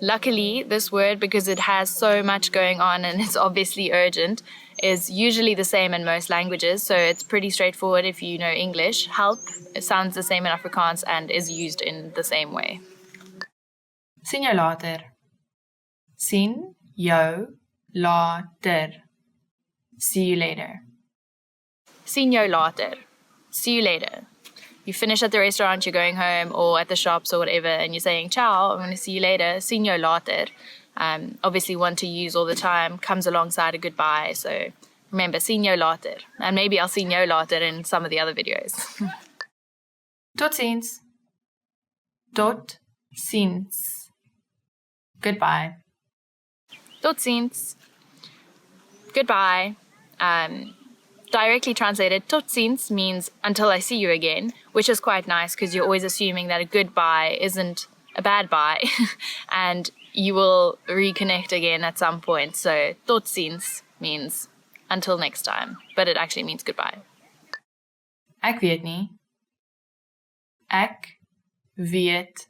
Luckily, this word, because it has so much going on and it's obviously urgent, is usually the same in most languages, so it's pretty straightforward if you know English. Help, it sounds the same in Afrikaans and is used in the same way. Sien jou later. Sien jou later. See you later. Sien jou later. See you later. You finish at the restaurant, you're going home, or at the shops or whatever, and you're saying, ciao, I'm going to see you later, sien jou later. Obviously one to use all the time, comes alongside a goodbye, so remember, sien jou later. And maybe I'll sien jou later in some of the other videos. Tot ziens. Tot ziens. Goodbye. Tot ziens. Goodbye. Directly translated, tot ziens means until I see you again, which is quite nice because you're always assuming that a goodbye isn't a bad bye and you will reconnect again at some point. So tot ziens means until next time, but it actually means goodbye. Ek weet nie. Ek weet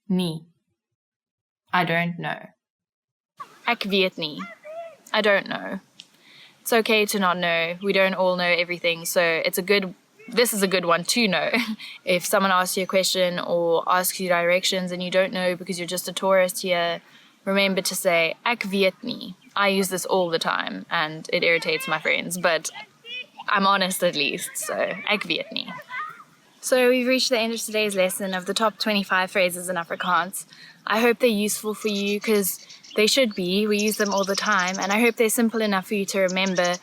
nie. I don't know. Ek weet nie. I don't know. It's okay to not know. We don't all know everything, so this is a good one to know. If someone asks you a question or asks you directions and you don't know because you're just a tourist here, remember to say, ek weet nie. I use this all the time and it irritates my friends, but I'm honest at least, so ek weet nie. So we've reached the end of today's lesson of the top 25 phrases in Afrikaans. I hope they're useful for you because they should be. We use them all the time, and I hope they're simple enough for you to remember.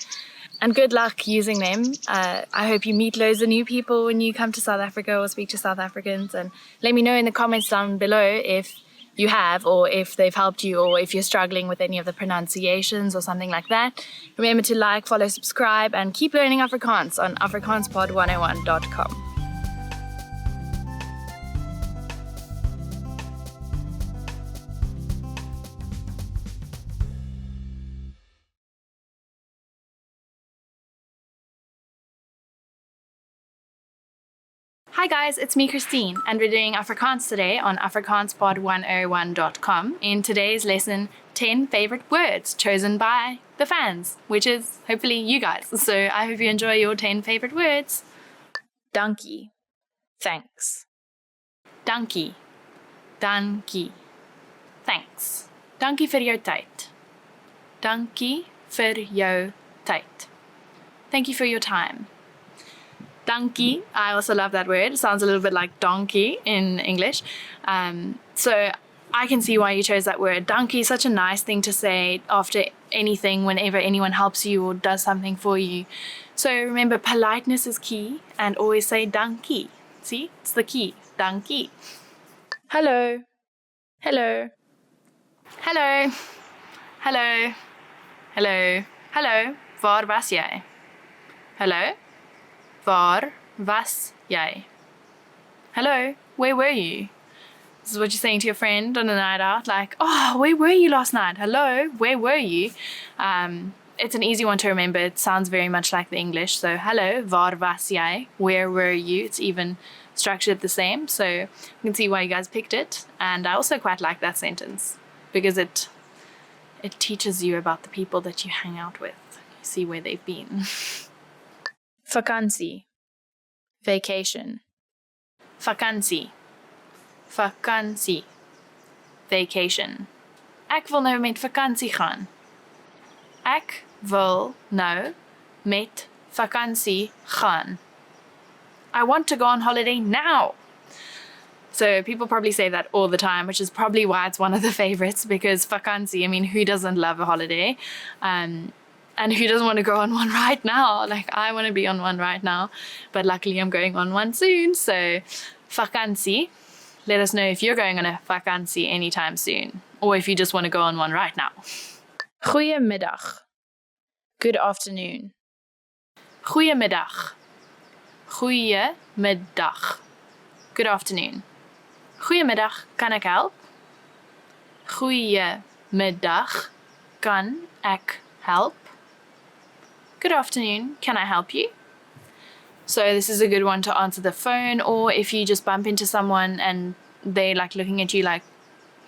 And good luck using them. I hope you meet loads of new people when you come to South Africa or speak to South Africans. And let me know in the comments down below if you have, or if they've helped you, or if you're struggling with any of the pronunciations or something like that. Remember to like, follow, subscribe, and keep learning Afrikaans on afrikaanspod101.com. Hi guys, it's me Christine, and we're doing Afrikaans today on afrikaanspod101.com. In today's lesson, 10 favorite words chosen by the fans, which is hopefully you guys. So I hope you enjoy your 10 favorite words. Dankie, thanks. Dankie, dankie, thanks. Dankie vir jou tyd. Dankie vir jou tyd. Thank you for your time. Dankie, I also love that word. It sounds a little bit like donkey in English. So I can see why you chose that word. Dankie is such a nice thing to say after anything, whenever anyone helps you or does something for you. So remember, politeness is key, and always say dankie. See, it's the key. Dankie. Hello. Hello. Hello. Hello. Hello. Hello. Waar was jy? Hello. Waar was jy? Hello. Where were you? This is what you're saying to your friend on a night out, like, oh, where were you last night? Hello, where were you? It's an easy one to remember. It sounds very much like the English. So, hello, waar was jy? Where were you? It's even structured the same. So you can see why you guys picked it. And I also quite like that sentence because it teaches you about the people that you hang out with. You see where they've been. Vakansie. Vacation. Vakansie. Vakansie. Vacation. Ek wil nou met vakansie gaan. Ek wil nou met vakansie gaan. I want to go on holiday now. So people probably say that all the time, which is probably why it's one of the favorites, because vakansie, I mean, who doesn't love a holiday? And who doesn't want to go on one right now? Like, I want to be on one right now, but luckily I'm going on one soon. So vakansie. Let us know if you're going on a vakansie anytime soon, or if you just want to go on one right now. Goeiemiddag. Good afternoon. Goeiemiddag. Goeiemiddag. Good afternoon. Goeiemiddag, kan ek help? Goeiemiddag, kan ek help? Good afternoon, can I help you? So this is a good one to answer the phone, or if you just bump into someone and they like looking at you like,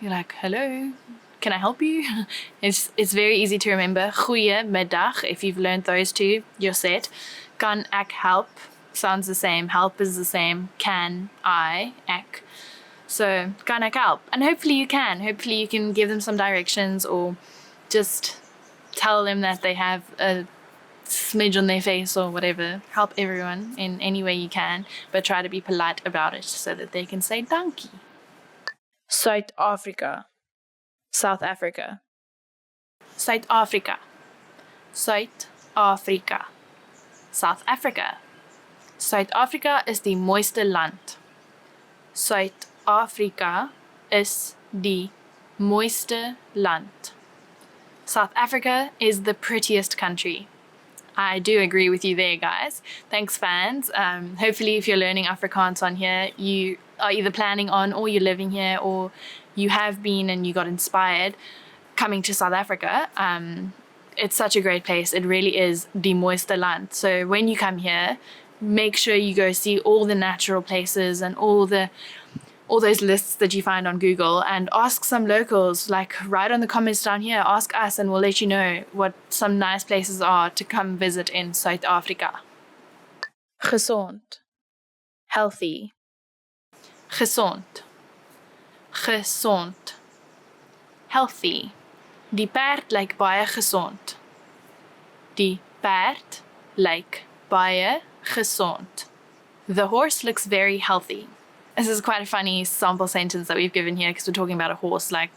you're like, hello, can I help you? It's very easy to remember. Goeiemiddag, if you've learned those two, you're set. Kan ek help sounds the same. Help is the same. Can I, ek. So kan ek help? And hopefully you can. Hopefully you can give them some directions, or just tell them that they have a smidge on their face or whatever. Help everyone in any way you can, but try to be polite about it so that they can say dankie. South Africa. South Africa. South Africa. South Africa. South Africa. South Africa is die mooiste land. South Africa is die mooiste land. South Africa is the prettiest country. I do agree with you there, guys. Thanks, fans. Hopefully, if you're learning Afrikaans on here, you are either planning on, or you're living here, or you have been and you got inspired coming to South Africa. It's such a great place. It really is die mooiste land. So when you come here, make sure you go see all the natural places and all those lists that you find on Google, and ask some locals, like write on the comments down here, ask us, and we'll let you know what some nice places are to come visit in South Africa. Gesond. Healthy. Gesond. Gesond. Healthy. Die perd lyk baie gesond. Die perd lyk baie gesond. The horse looks very healthy. This is quite a funny sample sentence that we've given here because we're talking about a horse, like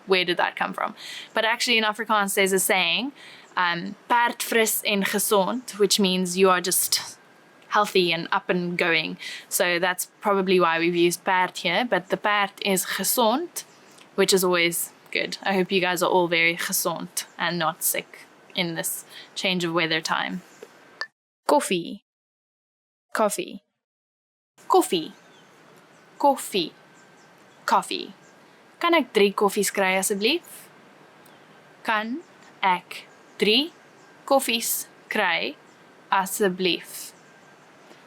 where did that come from? But actually in Afrikaans there's a saying, perd fris en gesond, which means you are just healthy and up and going. So that's probably why we've used perd here, but the perd is gesond, which is always good. I hope you guys are all very gesond and not sick in this change of weather time. Koffie. Coffee. Koffie. Koffie. Koffie. Kan ek 3 koffies kry asseblief? Kan ek 3 koffies kry asseblief?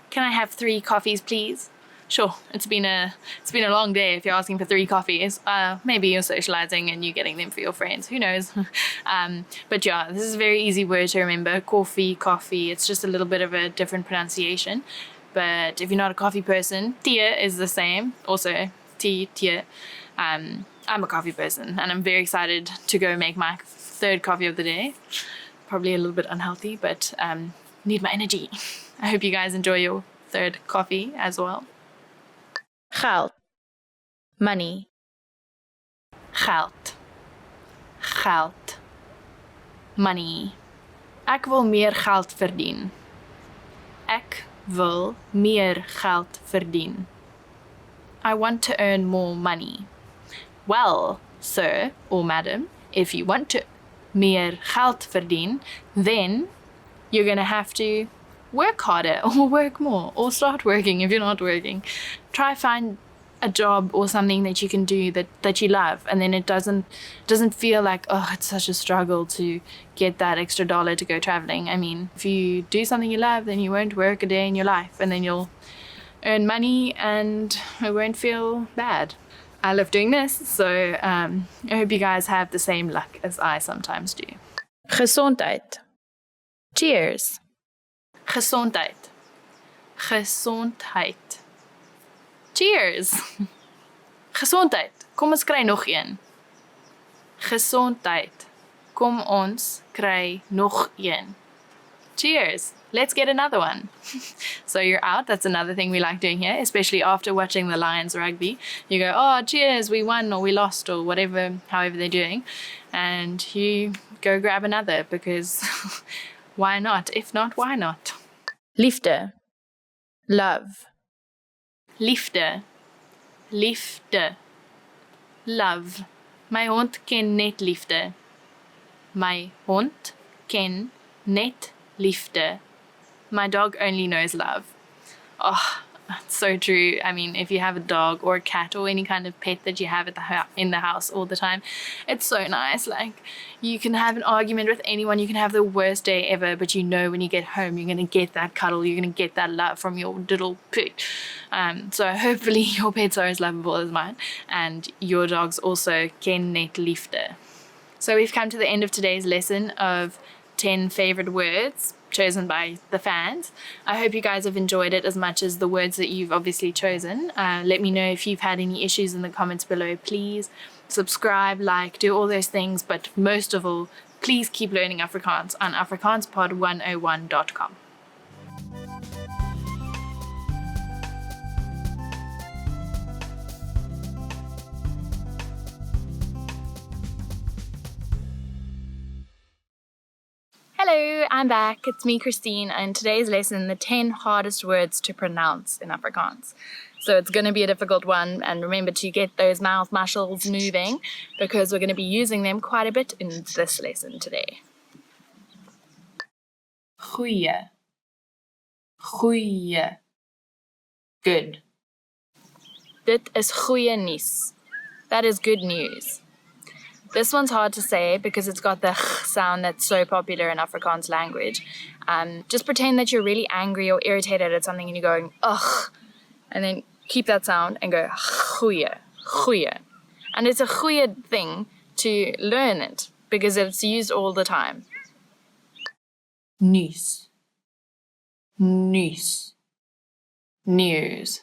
Can I have 3 coffees, please? Sure, it's been a long day if you're asking for 3 coffees. Maybe you're socializing and you're getting them for your friends. Who knows? But yeah, this is a very easy word to remember. Coffee, coffee. It's just a little bit of a different pronunciation. But if you're not a coffee person, tea is the same. Also, tea, tea. I'm a coffee person and I'm very excited to go make my third coffee of the day. Probably a little bit unhealthy, but need my energy. I hope you guys enjoy your third coffee as well. Geld. Money. Geld. Geld. Money. Ek wil meer geld verdien. Ek wil meer geld verdien. I want to earn more money. Well, sir or madam, if you want to meer geld verdien, then you're going to have to work harder or work more or start working if you're not working. Try find a job or something that you can do that you love, and then it doesn't feel like, oh, it's such a struggle to get that extra dollar to go traveling. I mean, if you do something you love, then you won't work a day in your life, and then you'll earn money and it won't feel bad. I love doing this, so I hope you guys have the same luck as I sometimes do. Gesondheid. Cheers. Gesondheid. Gesondheid. Cheers. Gesondheid. Kom ons kry nog een. Gesondheid. Kom ons kry nog een. Cheers. Let's get another one. So you're out. That's another thing we like doing here, especially after watching the Lions rugby. You go, oh, cheers, we won or we lost or whatever, however they're doing. And you go grab another because why not? If not, why not? Liefde. Love. Liefde. Liefde. Love. My hond ken net liefde. My hond ken net liefde. My dog only knows love. Oh, that's so true. I mean, if you have a dog or a cat or any kind of pet that you have in the house all the time, it's so nice. Like, you can have an argument with anyone, you can have the worst day ever, but you know when you get home, you're going to get that cuddle, you're going to get that love from your little pet. So hopefully your pets are as lovable as mine, and your dogs also ken net liefde. So we've come to the end of today's lesson of 10 favorite words chosen by the fans. I hope you guys have enjoyed it as much as the words that you've obviously chosen. Let me know if you've had any issues in the comments below. Please subscribe, like, do all those things, but most of all, please keep learning Afrikaans on afrikaanspod101.com. Hello, I'm back. It's me, Christine, and today's lesson, the 10 hardest words to pronounce in Afrikaans. So it's going to be a difficult one, and remember to get those mouth muscles moving because we're going to be using them quite a bit in this lesson today. Goeie. Goeie. Good. Dit is goeie nuus. That is good news. This one's hard to say because it's got the sound that's so popular in Afrikaans language. Just pretend that you're really angry or irritated at something and you're going, ugh, and then keep that sound and go, goeie, goeie. And it's a goeie thing to learn it because it's used all the time. Nuus. Nuus. News.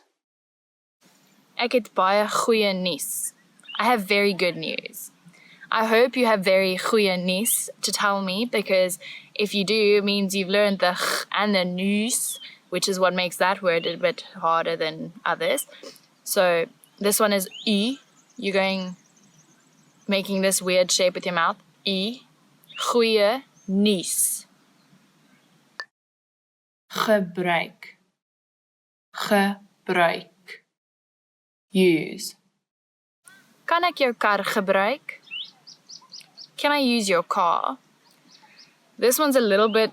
Ek het baie goeie nuus. I have very good news. I hope you have very goeie nuus to tell me, because if you do, it means you've learned the ch and the nuus, which is what makes that word a bit harder than others. So this one is u. You're making this weird shape with your mouth. U. Goeie nuus. Gebruik. Gebruik. Use. Kan ek jou kar gebruik? Can I use your car? This one's a little bit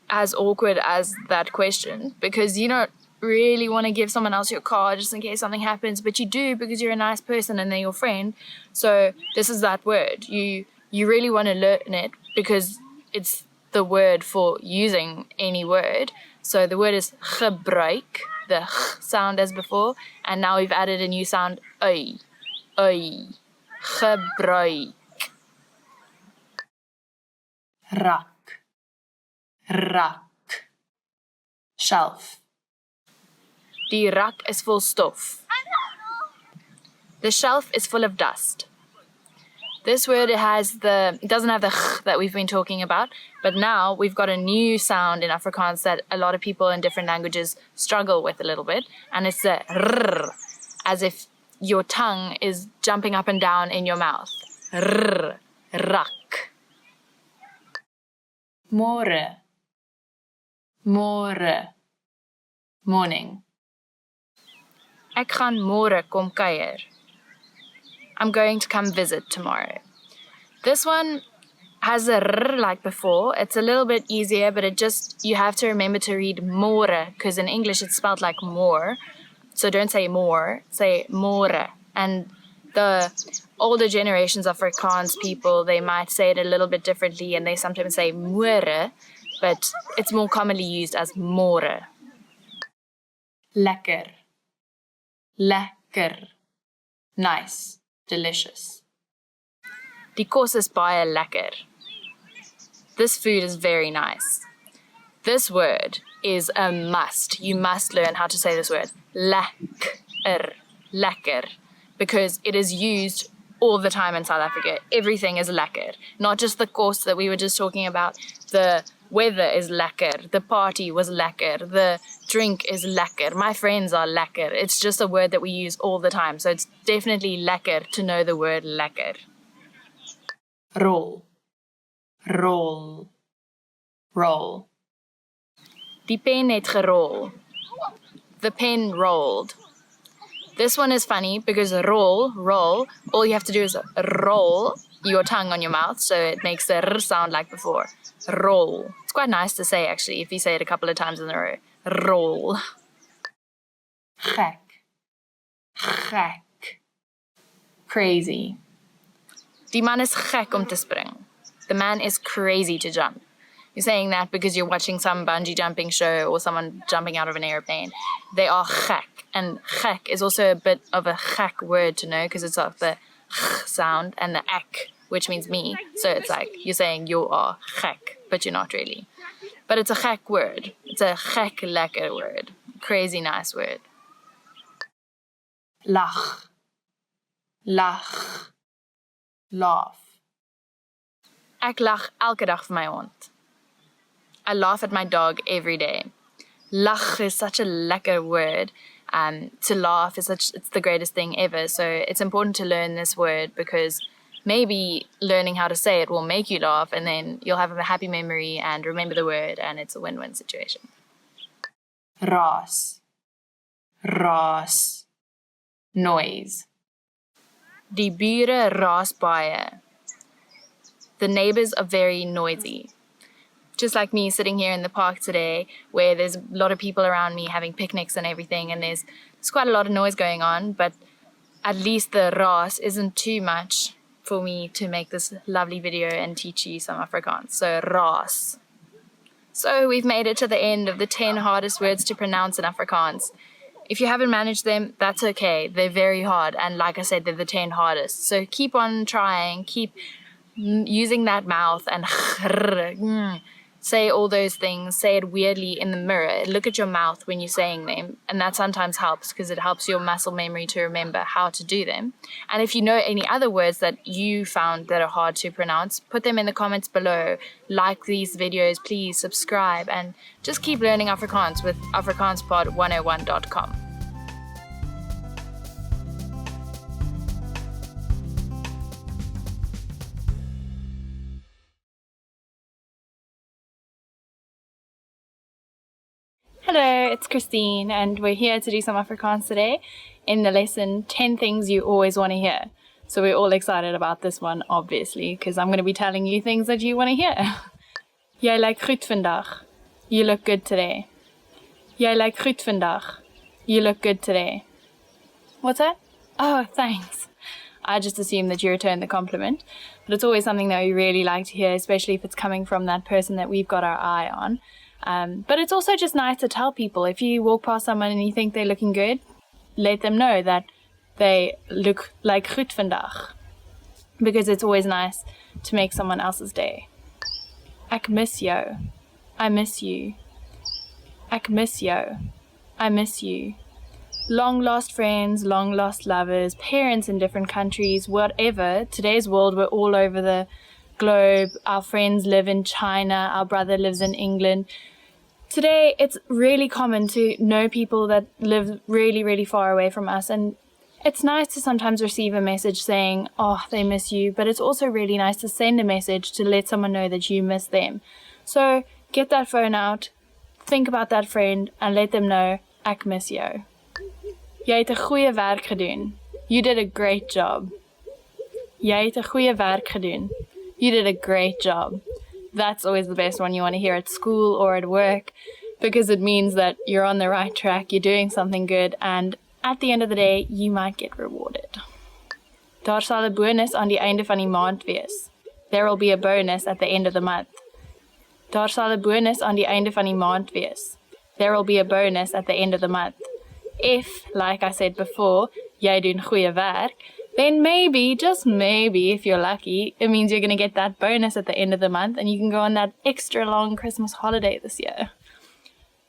as awkward as that question because you don't really want to give someone else your car just in case something happens, but you do because you're a nice person and they're your friend. So this is that word. You really want to learn it because it's the word for using any word. So the word is gebruik, the ch sound as before, and now we've added a new sound, ui, ui, gebruik. Rak, rak, shelf. Die rak is vol stof. The shelf is full of dust. This word it doesn't have the ch that we've been talking about, but now we've got a new sound in Afrikaans that a lot of people in different languages struggle with a little bit, and it's the rrr, as if your tongue is jumping up and down in your mouth. Rrr, rak. Môre. Môre. Morning. Ek gaan môre kom kuier. I'm going to come visit tomorrow. This one has a r like before. It's a little bit easier, but you have to remember to read môre, because in English it's spelled like more. So don't say more, say môre. And the older generations of Afrikaans people, they might say it a little bit differently, and they sometimes say môre, but it's more commonly used as môre. Lekker. Lekker. Nice. Delicious. Die kos is baie lekker. This food is very nice. This word is a must. You must learn how to say this word. Lekker. Lekker. Because it is used all the time in South Africa. Everything is lekker. Not just the kos that we were just talking about. The weather is lekker. The party was lekker. The drink is lekker. My friends are lekker. It's just a word that we use all the time. So it's definitely lekker to know the word lekker. Rol. Rol. Roll. Die pen het gerol. The pen rolled. This one is funny because roll, all you have to do is roll your tongue on your mouth, so it makes the r sound like before. Roll. It's quite nice to say, actually, if you say it a couple of times in a row. Roll. Gek. Gek. Crazy. Die man is gek om te spring. The man is crazy to jump. You're saying that because you're watching some bungee jumping show or someone jumping out of an airplane. They are gek. And gek is also a bit of a gek word to know, because it's like the ch sound and the ek, which means me. So it's like you're saying you are gek, but you're not really. But it's a gek word. It's a gek lekker word. Crazy nice word. Lach. Lach. Laugh. Ek lag elke dag vir my hond. I laugh at my dog every day. Lach is such a lekker word. To laugh it's the greatest thing ever. So it's important to learn this word, because maybe learning how to say it will make you laugh, and then you'll have a happy memory and remember the word, and it's a win-win situation. Raas. Raas. Noise. Die bure raas baie. The neighbors are very noisy. Just like me sitting here in the park today, where there's a lot of people around me having picnics and everything, and there's quite a lot of noise going on, but at least the raas isn't too much for me to make this lovely video and teach you some Afrikaans. So raas. So we've made it to the end of the 10 hardest words to pronounce in Afrikaans. If you haven't managed them, that's okay. They're very hard, and like I said, they're the 10 hardest. So keep on trying, keep using that mouth and say all those things, say it weirdly in the mirror. Look at your mouth when you're saying them, and that sometimes helps, because it helps your muscle memory to remember how to do them. And if you know any other words that you found that are hard to pronounce, put them in the comments below. Like these videos, please subscribe, and just keep learning Afrikaans with afrikaanspod101.com. Hello, it's Christine, and we're here to do some Afrikaans today in the lesson 10 things you always want to hear. So we're all excited about this one, obviously, because I'm going to be telling you things that you want to hear. Jy lyk goed vandag. You look good today. Jy lyk goed vandag. You look good today. What's that? Oh, thanks. I just assume that you return the compliment, but it's always something that we really like to hear, especially if it's coming from that person that we've got our eye on. But it's also just nice to tell people, if you walk past someone and you think they're looking good, let them know that they look like goed vandag, because it's always nice to make someone else's day. Ek mis jou. I miss you. Ek mis jou. I miss you. long lost friends, long lost lovers, parents in different countries, whatever. Today's world, we're all over the globe. Our friends live in China, our brother lives in England. Today, it's really common to know people that live really, really far away from us, and it's nice to sometimes receive a message saying, oh, they miss you, but it's also really nice to send a message to let someone know that you miss them. So get that phone out, think about that friend, and let them know, ek miss jou. Jy het 'n goeie werk gedoen. You did a great job. Jy het 'n goeie werk gedoen. You did a great job. That's always the best one you want to hear at school or at work, because it means that you're on the right track, you're doing something good, and at the end of the day, you might get rewarded. Daar sal 'n bonus aan die einde van die maand wees. There will be a bonus at the end of the month. Daar sal 'n bonus aan die einde van die maand wees. There will be a bonus at the end of the month. If, like I said before, jy doen goeie werk, then maybe, just maybe, if you're lucky, it means you're going to get that bonus at the end of the month and you can go on that extra long Christmas holiday this year.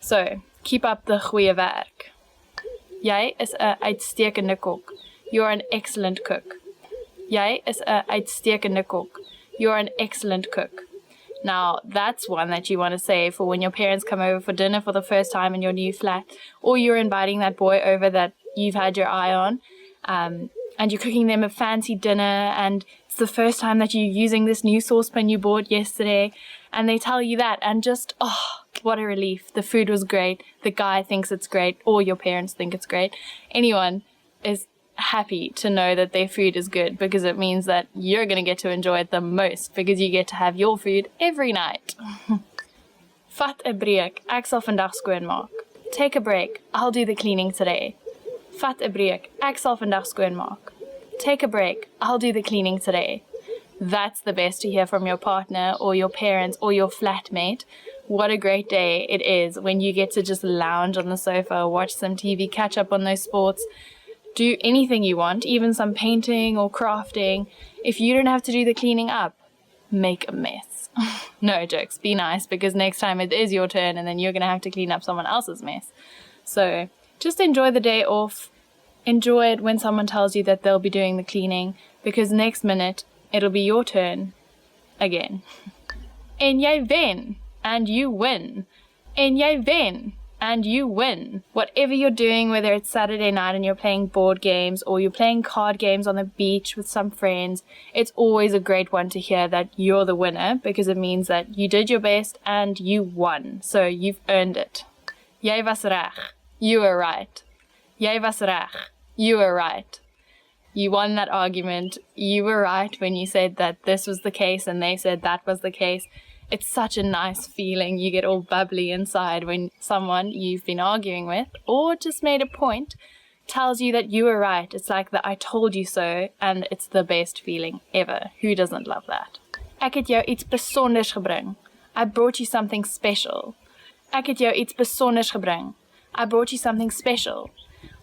So, keep up the goeie werk. Jy is 'n uitstekende kok. You're an excellent cook. Jy is 'n uitstekende kok. You're an excellent cook. Now, that's one that you want to say for when your parents come over for dinner for the first time in your new flat, or you're inviting that boy over that you've had your eye on, and you're cooking them a fancy dinner, and it's the first time that you're using this new saucepan you bought yesterday, and they tell you that, and just, oh, what a relief. The food was great. The guy thinks it's great, or your parents think it's great. Anyone is happy to know that their food is good, because it means that you're going to get to enjoy it the most, because you get to have your food every night. Vat 'n breek, ek sal vandag skoonmaak. Take a break, I'll do the cleaning today. Vat 'n breek, ek sal vandag skoonmaak. Take a break, I'll do the cleaning today. That's the best to hear from your partner or your parents or your flatmate. What a great day it is when you get to just lounge on the sofa, watch some TV, catch up on those sports, do anything you want, even some painting or crafting. If you don't have to do the cleaning up, make a mess. No jokes, be nice, because next time it is your turn and then you're going to have to clean up someone else's mess. So just enjoy the day off. Enjoy it when someone tells you that they'll be doing the cleaning, because next minute it'll be your turn again. En jy wen, and you win. En jy wen, and you win. Whatever you're doing, whether it's Saturday night and you're playing board games or you're playing card games on the beach with some friends, it's always a great one to hear that you're the winner, because it means that you did your best and you won. So you've earned it. Jy was reg. You were right. Jy was reg. You were right. You won that argument. You were right when you said that this was the case and they said that was the case. It's such a nice feeling. You get all bubbly inside when someone you've been arguing with or just made a point tells you that you were right. It's like the I told you so, and it's the best feeling ever. Who doesn't love that? Ek het jou iets besonders gebring. I brought you something special. Ek het jou iets besonders gebring. I brought you something special.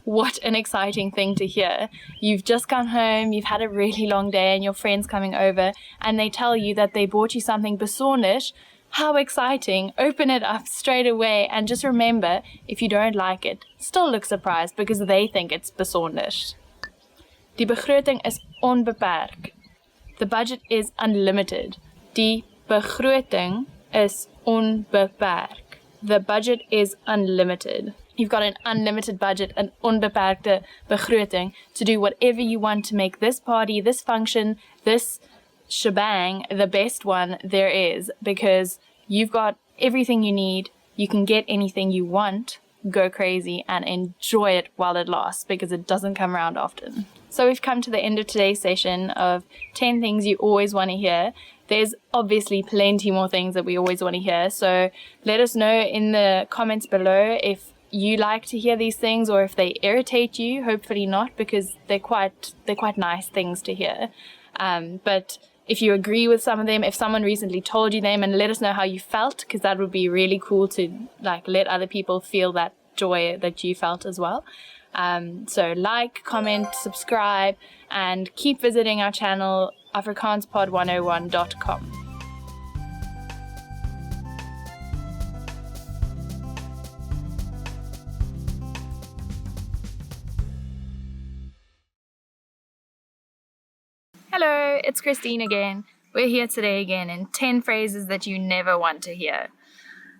What an exciting thing to hear. You've just come home, you've had a really long day, and your friend's coming over, and they tell you that they bought you something besonders. How exciting. Open it up straight away, and just remember, if you don't like it, still look surprised, because they think it's besonders. Die begroting is onbeperk. The budget is unlimited. Die begroting is onbeperk. The budget is unlimited. You've got an unlimited budget, an onbeperkte begroting, to do whatever you want to make this party, this function, this shebang the best one there is, because you've got everything you need. You can get anything you want. Go crazy and enjoy it while it lasts, because it doesn't come around often. So we've come to the end of today's session of 10 things you always want to hear. There's obviously plenty more things that we always want to hear, so let us know in the comments below if you like to hear these things or if they irritate you. Hopefully not, because they're quite nice things to hear. But if you agree with some of them, if someone recently told you them, and let us know how you felt, because that would be really cool to let other people feel that joy that you felt as well. So like, comment, subscribe, and keep visiting our channel, afrikaanspod101.com. it's Christine again. We're here today again in 10 phrases that you never want to hear.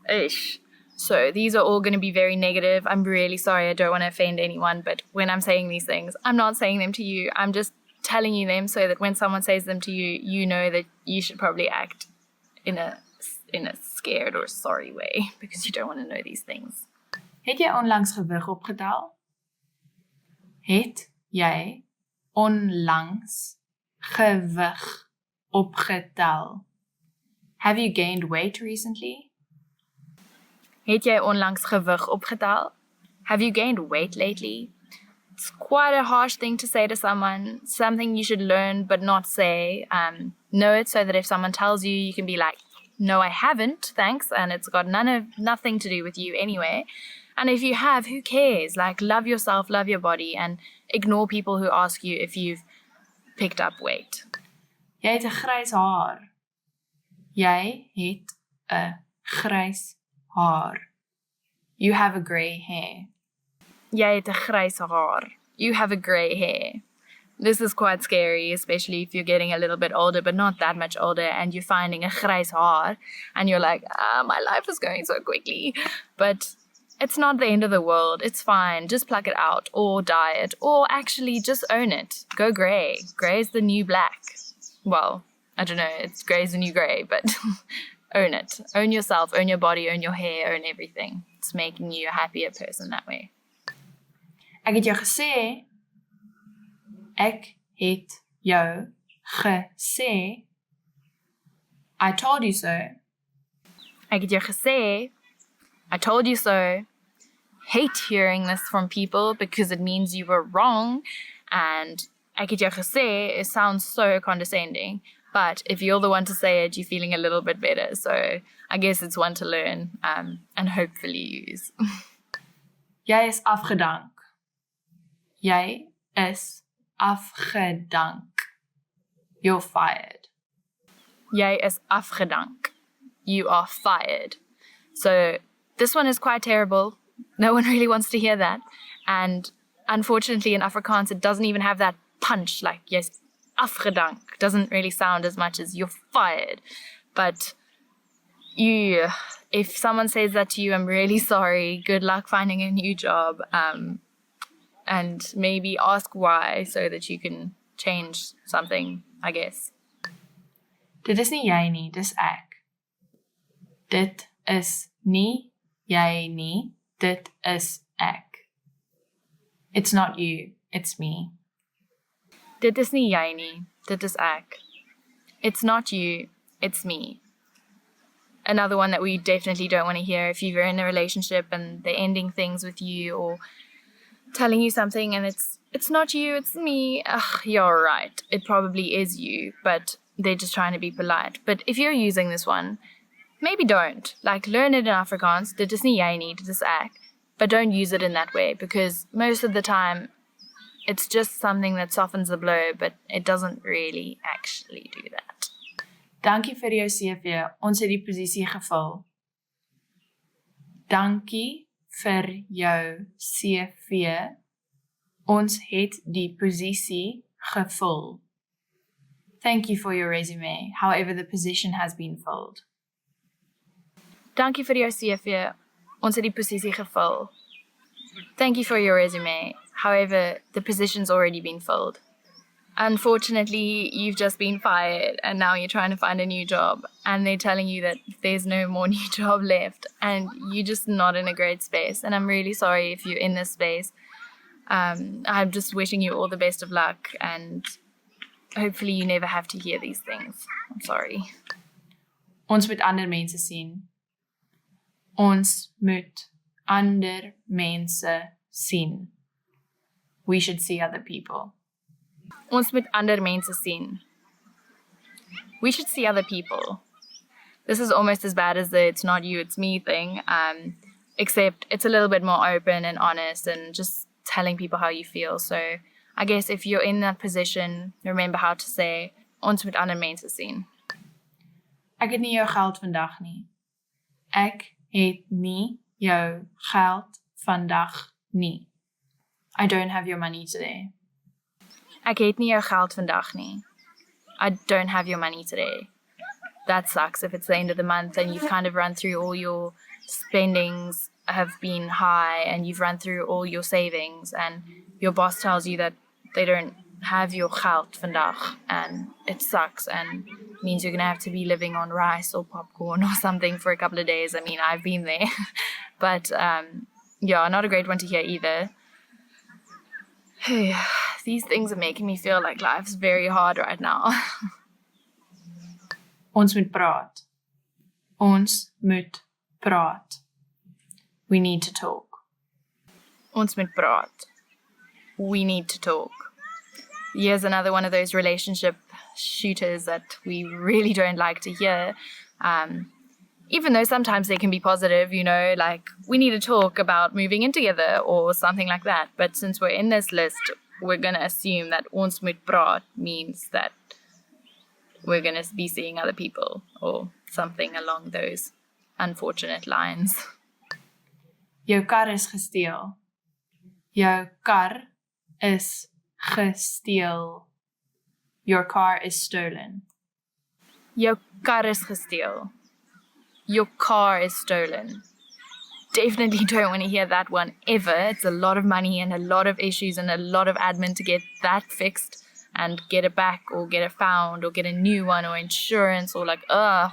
Ish. So these are all going to be very negative. I'm really sorry, I don't want to offend anyone, but when I'm saying these things, I'm not saying them to you. I'm just telling you them so that when someone says them to you, you know that you should probably act in a scared or sorry way because you don't want to know these things. Het jy onlangs gewig opgetel? Het jy onlangs gewig opgetel? Have you gained weight recently? Het jy onlangs gewig opgetel? Have you gained weight lately? It's quite a harsh thing to say to someone, something you should learn but not say. Know it so that if someone tells you, you can be like, no, I haven't, thanks, and it's got nothing to do with you anyway. And if you have, who cares? Like, love yourself, love your body, and ignore people who ask you if you've picked up weight. Jy het 'n grys haar. Jy het 'n grys haar. You have a grey hair. Jy het 'n grys haar. You have a grey hair. This is quite scary, especially if you're getting a little bit older, but not that much older, and you're finding a grys haar, and you're like, my life is going so quickly. But it's not the end of the world. It's fine. Just pluck it out, or dye it, or actually just own it. Go grey. Grey is the new black. Well, I don't know. It's grey is the new grey, but own it. Own yourself, own your body, own your hair, own everything. It's making you a happier person that way. Ek het jou gesê. Ek het jou gesê. I told you so. Ek het jou gesê. I told you so. Hate hearing this from people because it means you were wrong. And ek het jou gesê, it sounds so condescending. But if you're the one to say it, you're feeling a little bit better. So I guess it's one to learn and hopefully use. Jy is afgedank. Jy is afgedank. You're fired. Jy is afgedank. You are fired. So this one is quite terrible. No one really wants to hear that. And unfortunately in Afrikaans, it doesn't even have that punch. Like, yes, afgedank doesn't really sound as much as you're fired. But if someone says that to you, I'm really sorry. Good luck finding a new job. And maybe ask why so that you can change something, I guess. Dit is nie jy nie, dis ek. Dit is nie jy nie, dit is ek. It's not you, it's me. Dit is nie jy nie, dit is ek. It's not you, it's me. Another one that we definitely don't want to hear if you're in a relationship and they're ending things with you or telling you something and it's not you, it's me. Ugh, you're right. It probably is you, but they're just trying to be polite. But if you're using this one, maybe don't. Like, learn it in Afrikaans. Dit is nie jy nie, dit is ek. But don't use it in that way because most of the time it's just something that softens the blow, but it doesn't really actually do that. Dankie vir jou CV. Ons het die posisie gevul. Dankie vir jou CV. Ons het die posisie gevul. Thank you for your resume. However, the position has been filled. Dankie vir jou CV. Ons het die posisie gevul. Thank you for your resume. However, the position's already been filled. Unfortunately, you've just been fired and now you're trying to find a new job and they're telling you that there's no more new job left and you're just not in a great space. And I'm really sorry if you're in this space. I'm just wishing you all the best of luck and hopefully you never have to hear these things. I'm sorry. Ons moet ander mense sien. Ons moet ander mense sien. We should see other people. Ons moet ander mense sien. We should see other people. This is almost as bad as the it's not you, it's me thing, except it's a little bit more open and honest and just telling people how you feel. So I guess if you're in that position, remember how to say, ons moet ander mense sien. Ek het nie jou geld vandag nie. Ek het nie jou geld vandag nie. I don't have your money today. Ek het nie jou geld vandag nie. I don't have your money today. That sucks if it's the end of the month and you've kind of run through all your spendings have been high and you've run through all your savings and your boss tells you that they don't have your geld vandag and it sucks and means you're going to have to be living on rice or popcorn or something for a couple of days. I mean, I've been there. But yeah, not a great one to hear either. These things are making me feel like life's very hard right now. Ons moet praat. Ons moet praat. We need to talk. Ons moet praat. We need to talk. Here's another one of those relationship shooters that we really don't like to hear. Even though sometimes they can be positive, you know, like we need to talk about moving in together or something like that. But since we're in this list, we're going to assume that ons moet praat means that we're going to be seeing other people or something along those unfortunate lines. Jou kar is gesteel. Jou kar is gesteel. Your car is stolen. Jou kar is gesteel. Your car is stolen. Definitely don't want to hear that one ever. It's a lot of money and a lot of issues and a lot of admin to get that fixed and get it back or get it found or get a new one or insurance or like,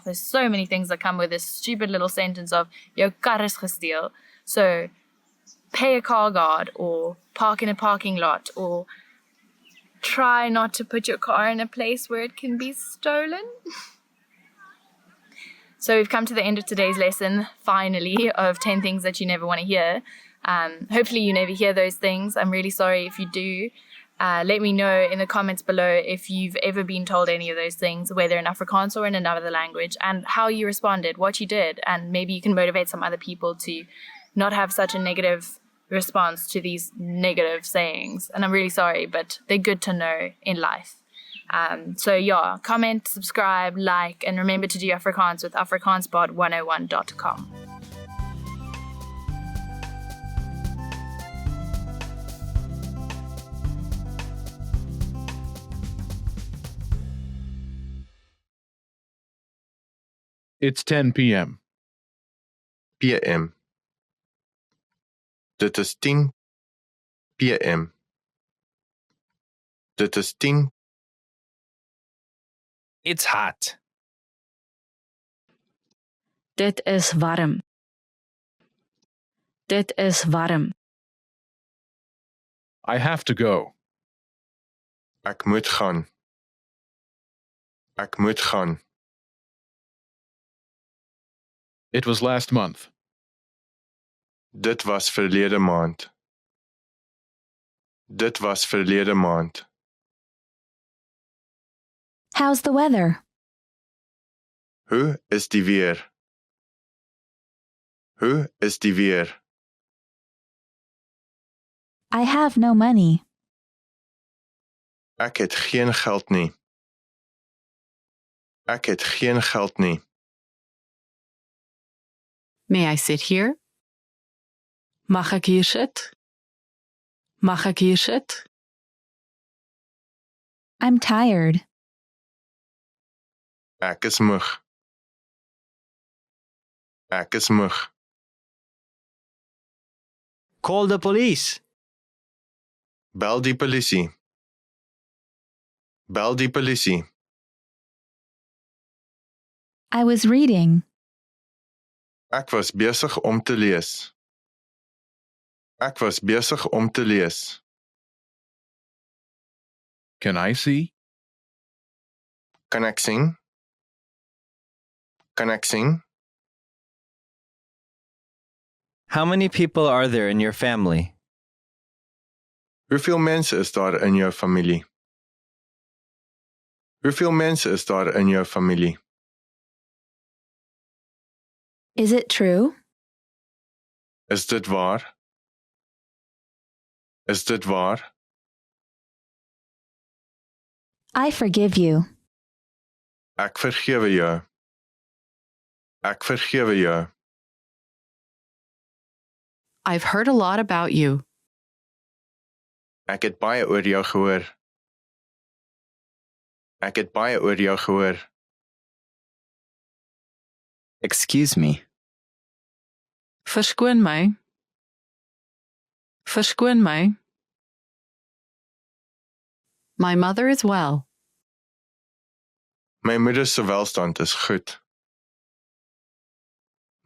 there's so many things that come with this stupid little sentence of jou kar is gesteel. So pay a car guard or park in a parking lot or try not to put your car in a place where it can be stolen. So we've come to the end of today's lesson, finally, of 10 things that you never want to hear. Hopefully you never hear those things. I'm really sorry if you do. Let me know in the comments below if you've ever been told any of those things, whether in Afrikaans or in another language, and how you responded, what you did, and maybe you can motivate some other people to not have such a negative response to these negative sayings. And I'm really sorry, but they're good to know in life. So yeah, comment, subscribe, like, and remember to do Afrikaans with afrikaanspod101.com. It's 10 p.m. PM. Dit is 10 PM. Dit is 10. It's hot. Dit is warm. Dit is warm. I have to go. Ek moet gaan. Ek moet gaan. It was last month. Dit was verlede maand. Dit was verlede maand. How's the weather? Hoe is die weer? Hoe is die weer? I have no money. Ek het geen geld nie. Ek het geen geld nie. May I sit here? Mag ek hier sit? Mag ek hier sit? I'm tired. Ek is moeg. Ek is moeg. Call the police. Bel die polisie. Bel die polisie. I was reading. Ek was besig om te lees. Ek was besig om te lees. Can I see? Kan ek sien? Kan ek sien? How many people are there in your family? Hoeveel mense is daar in jou familie? Hoeveel mense is daar in jou familie? Is it true? Is dit waar? Is dit waar? I forgive you. Ek vergewe jou. Ek vergewe jou. I've heard a lot about you. Ek het baie oor jou gehoor. Ek het baie oor jou gehoor. Excuse me. Verskoon my. Verskoon my. My mother is well. My moeder se welstand is goed.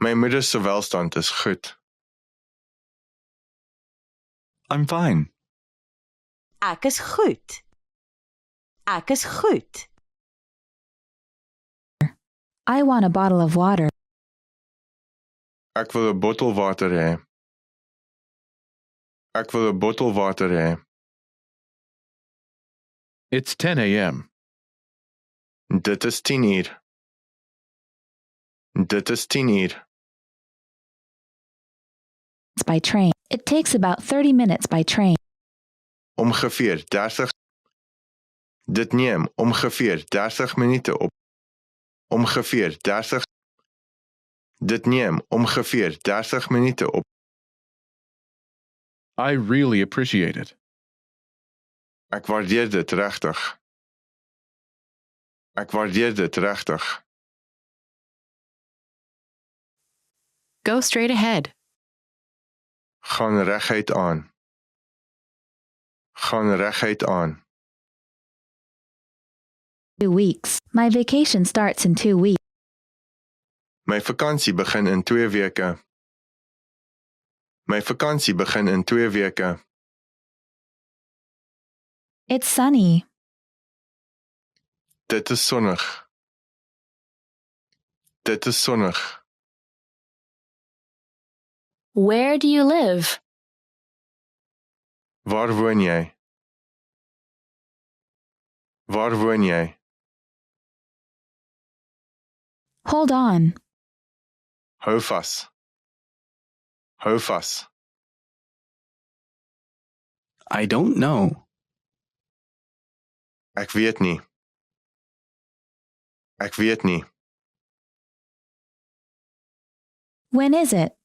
My moeder se welstand is goed. I'm fine. Ek is goed. Ek is goed. I want a bottle of water. Ek wil 'n bottel water hê. Ek wil 'n bottel water hê. It's 10 a.m. Dit is 10 uur. Dit is 10 uur. It's by train. It takes about 30 minutes by train. Ongeveer 30. Dit neem ongeveer 30 minute op. Ongeveer 30. Dit neem ongeveer 30 minute op. I really appreciate it. Ek waardeer dit regtig. Ek waardeer dit regtig. Go straight ahead. Gaan reguit aan. Gaan reguit aan. 2 weeks. My vacation starts in 2 weeks. My vakansie begin in 2 weke. My vakansie begin in 2 weke. It's sunny. Dit is sonnig. Dit is sonnig. Where do you live? Waar woon jy? Waar woon jy? Hold on. Hou vas. Hou vas. I don't know. Ek weet nie. Ek weet nie. When is it?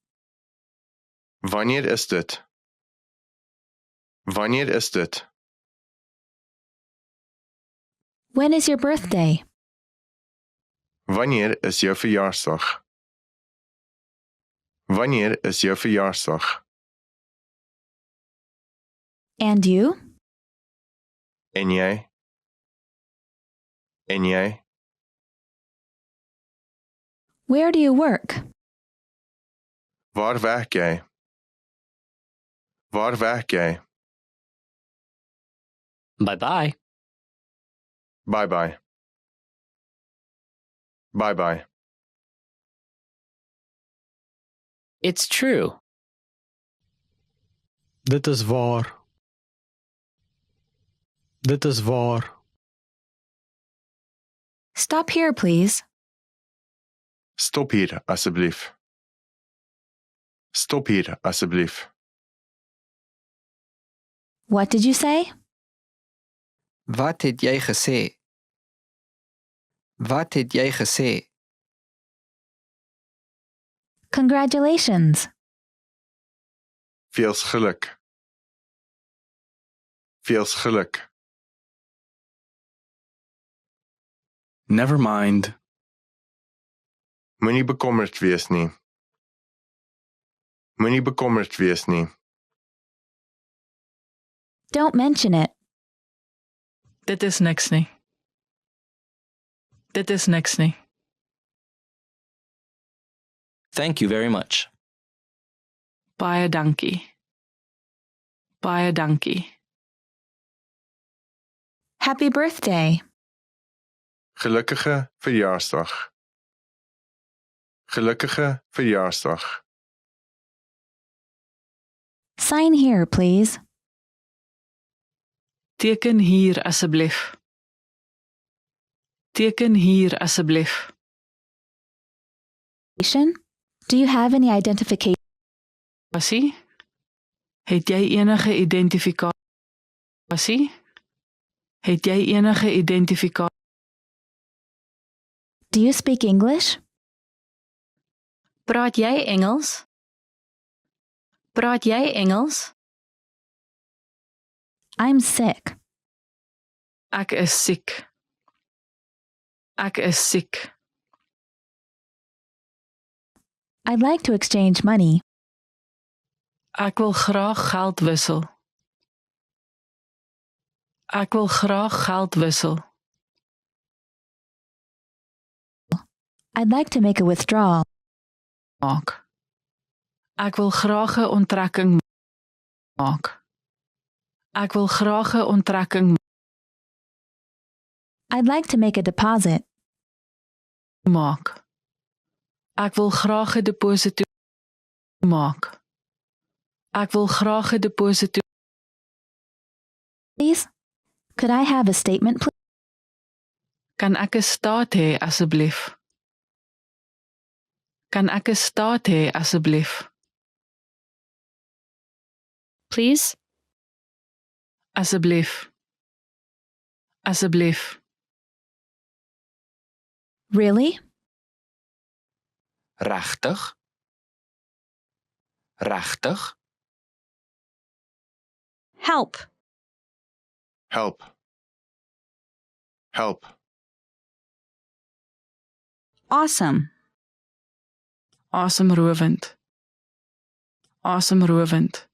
Wanneer is dit? Wanneer is dit? When is your birthday? Wanneer is jou verjaarsdag? Wanneer is jou verjaarsdag? And you? En jy? En jy? Where do you work? Waar werk jy? Waar werk jy? Bye-bye. Bye-bye. Bye-bye. It's true. Dit is waar. Dit is waar. Stop here, please. Stop hier, asseblief. Stop hier, asseblief. What did you say? Wat het jy gesê? Wat het jy gesê? Congratulations. Veels geluk. Veels geluk. Never mind. Moenie bekommerd wees nie. Moenie bekommerd wees nie. Don't mention it. Dit is niks nie. Dit is niks nie. Thank you very much. Baie dankie. Baie dankie. Happy birthday. Gelukkige verjaarsdag. Gelukkige verjaarsdag. Sign here, please. Teken hier asseblief. Teken hier asseblief. Do you have any identification? Het jy enige identifikasie? Het jy enige identifikasie? Do you speak English? Praat jy Engels? Praat jy Engels? I'm sick. Ek is siek. Ek is siek. I'd like to exchange money. Ek wil graag geld wissel. Ek wil graag geld wissel. I'd like to make a withdrawal. Maak. Ek wil graag 'n onttrekking maak. Ek wil graag 'n onttrekking I'd like to make a deposit. maak. Ek wil graag 'n deposito maak. Ek wil graag 'n deposito. Please? Could I have a statement, please? Kan ek 'n staat hê asseblief? Kan ek 'n staat hê asseblief? Please? Asseblief. Asseblief. Really? Regtig? Regtig? Help. Help. Help. Awesome. Asemrowend. Asemrowend.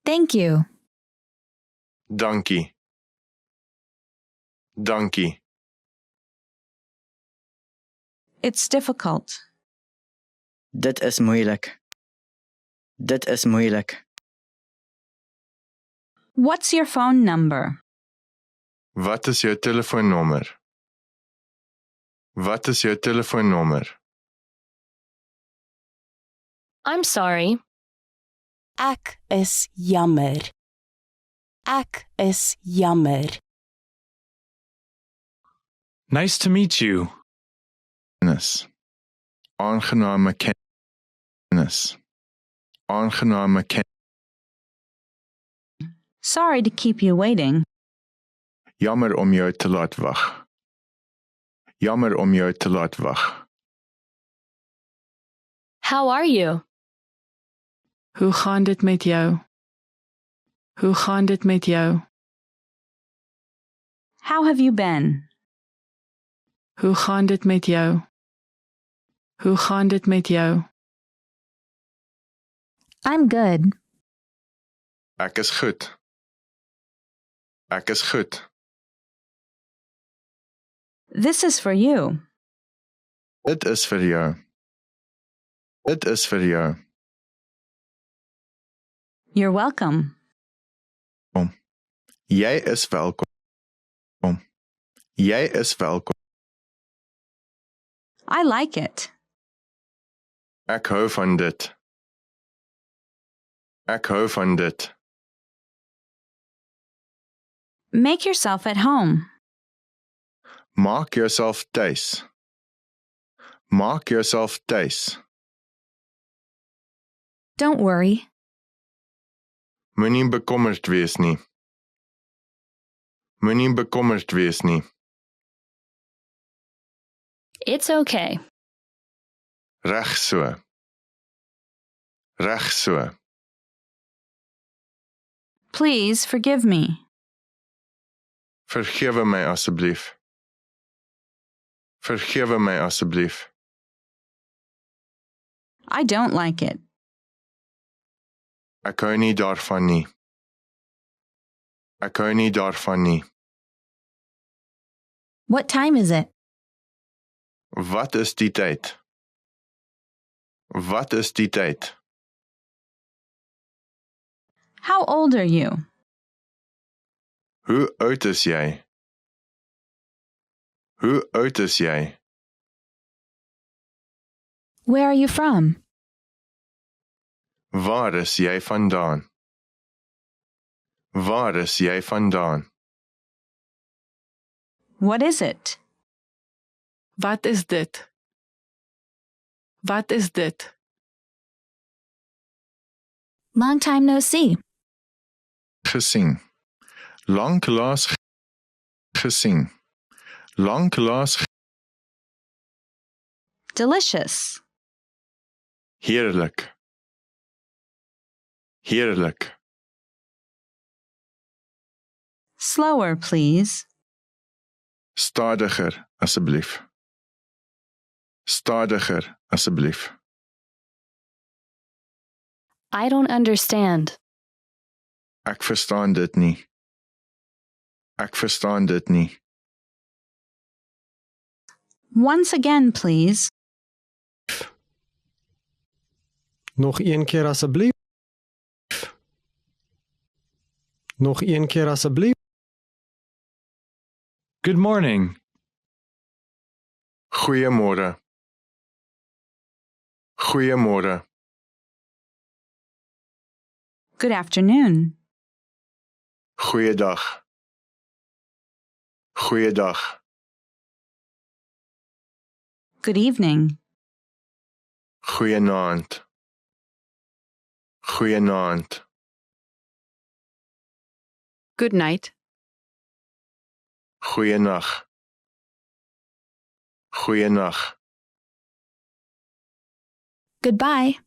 Thank you. Dankie. Dankie. It's difficult. Dit is moeilik. Dit is moeilik. What's your phone number? Wat is jou telefoonnommer? Wat is jou telefoonnommer? I'm sorry. Ek is jammer. Ek is jammer. Nice to meet you. Kennis. Aangename kennis. Aangename kennis. Sorry to keep you waiting. Jammer om jou te laat wag. Jammer om jou te laat wag. How are you? Hoe gaan dit met jou? Hoe gaan dit met jou? How have you been? Hoe gaan dit met jou? Hoe gaan dit met jou? I'm good. Ek is goed. Ek is goed. This is for you. Dit is vir jou. Dit is vir jou. You're welcome. Jy is welkom. Jy is welkom. I like it. Ek hou van dit. Ek hou van dit. Make yourself at home. Maak jouself tuis. Maak jouself tuis. Don't worry. Moenie bekommerd wees nie. Moenie bekommerd wees nie. It's okay. Reg so. Reg so. Please forgive me. Vergewe my asseblief. Vergewe my asseblief. I don't like it. Ek hou nie daarvan nie. Ek hou nie daarvan nie. What time is it? Wat is die tyd? Wat is die tyd? How old are you? Hoe oud is jy? Hoe oud is jy? Where are you from? Waar is jy vandaan? Waar is jy vandaan? What is it? Wat is dit? Wat is dit? Long time no see. Gesien. Lanklaas gesien. Lanklaas Delicious. heerlik. Heerlik. Slower, please. Stadiger, asseblief. Stadiger, asseblief. I don't understand. Ek verstaan dit nie. Ek verstaan dit nie. Once again, please. Nog een keer asseblief. Nog een keer asseblief. Good morning. Goeiemôre. Goeiemôre. Good afternoon. Goeiedag. Goeiedag. Good evening. Goeienaand. Goeienaand. Good night. Goeienag. Goeienag. Goodbye.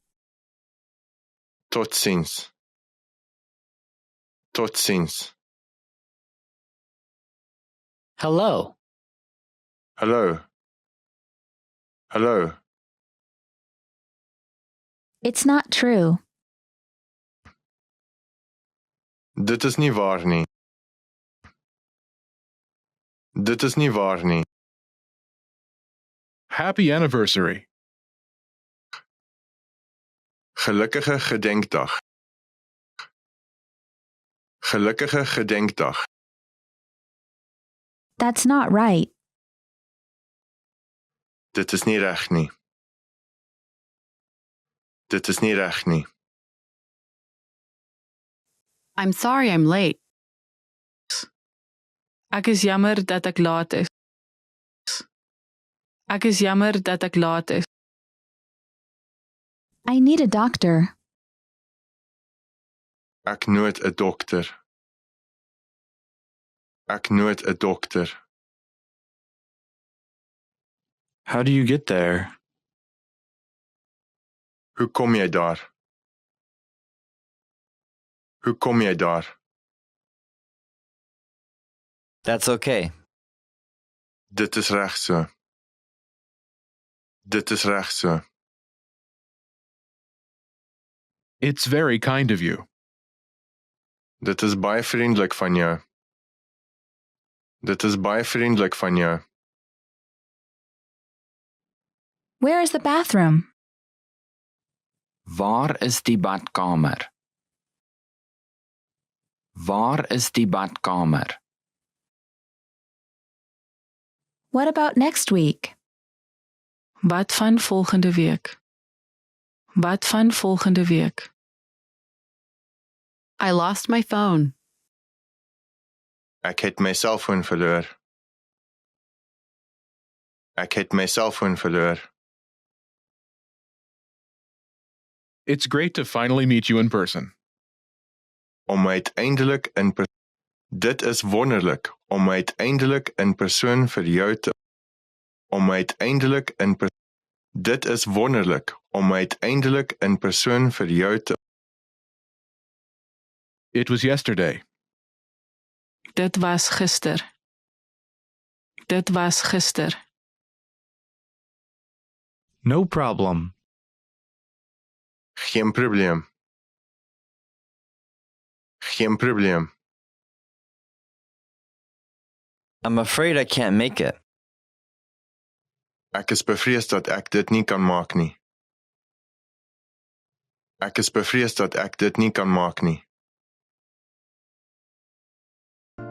Totsiens. Totsiens. Hello. Hallo. Hallo. It's not true. Dit is nie waar nie. Dit is nie waar nie. Happy anniversary. Gelukkige gedenkdag. Gelukkige gedenkdag. That's not right. Dit is nie reg nie. Dit is nie reg nie. I'm sorry I'm late. Ek is jammer dat ek laat is. Ek is jammer dat ek laat is. I need a doctor. Ek nood 'n dokter. Ek nood 'n dokter. How do you get there? Hoe kom jy daar? Hoe kom jy daar? That's okay. Dit is reg so. Dit is reg so. It's very kind of you. Dit is baie vriendelik van jou. Dit is baie vriendelik van jou. Where is the bathroom? Waar is die badkamer? Waar is die badkamer? What about next week? Wat van volgende week? Wat van volgende week? I lost my phone. Ek het my selfoon verloor. Ek het my selfoon verloor. It's great to finally meet you in person. Om uiteindelik in Dit is wonderlik om uiteindelik in persoon vir jou te om uiteindelik in Dit is wonderlik om uiteindelik in persoon vir jou te It was yesterday. Dit was gister. Dit was gister. No problem. Geen probleem. Geen probleem. I'm afraid I can't make it. Ek is bevrees dat ek dit nie kan maak nie. Ek is bevrees dat ek dit nie kan maak nie.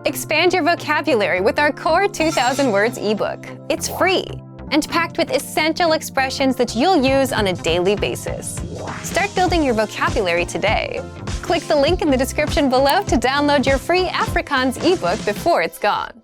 Expand your vocabulary with our Core 2000 Words ebook. It's free and packed with essential expressions that you'll use on a daily basis. Start building your vocabulary today. Click the link in the description below to download your free Afrikaans ebook before it's gone.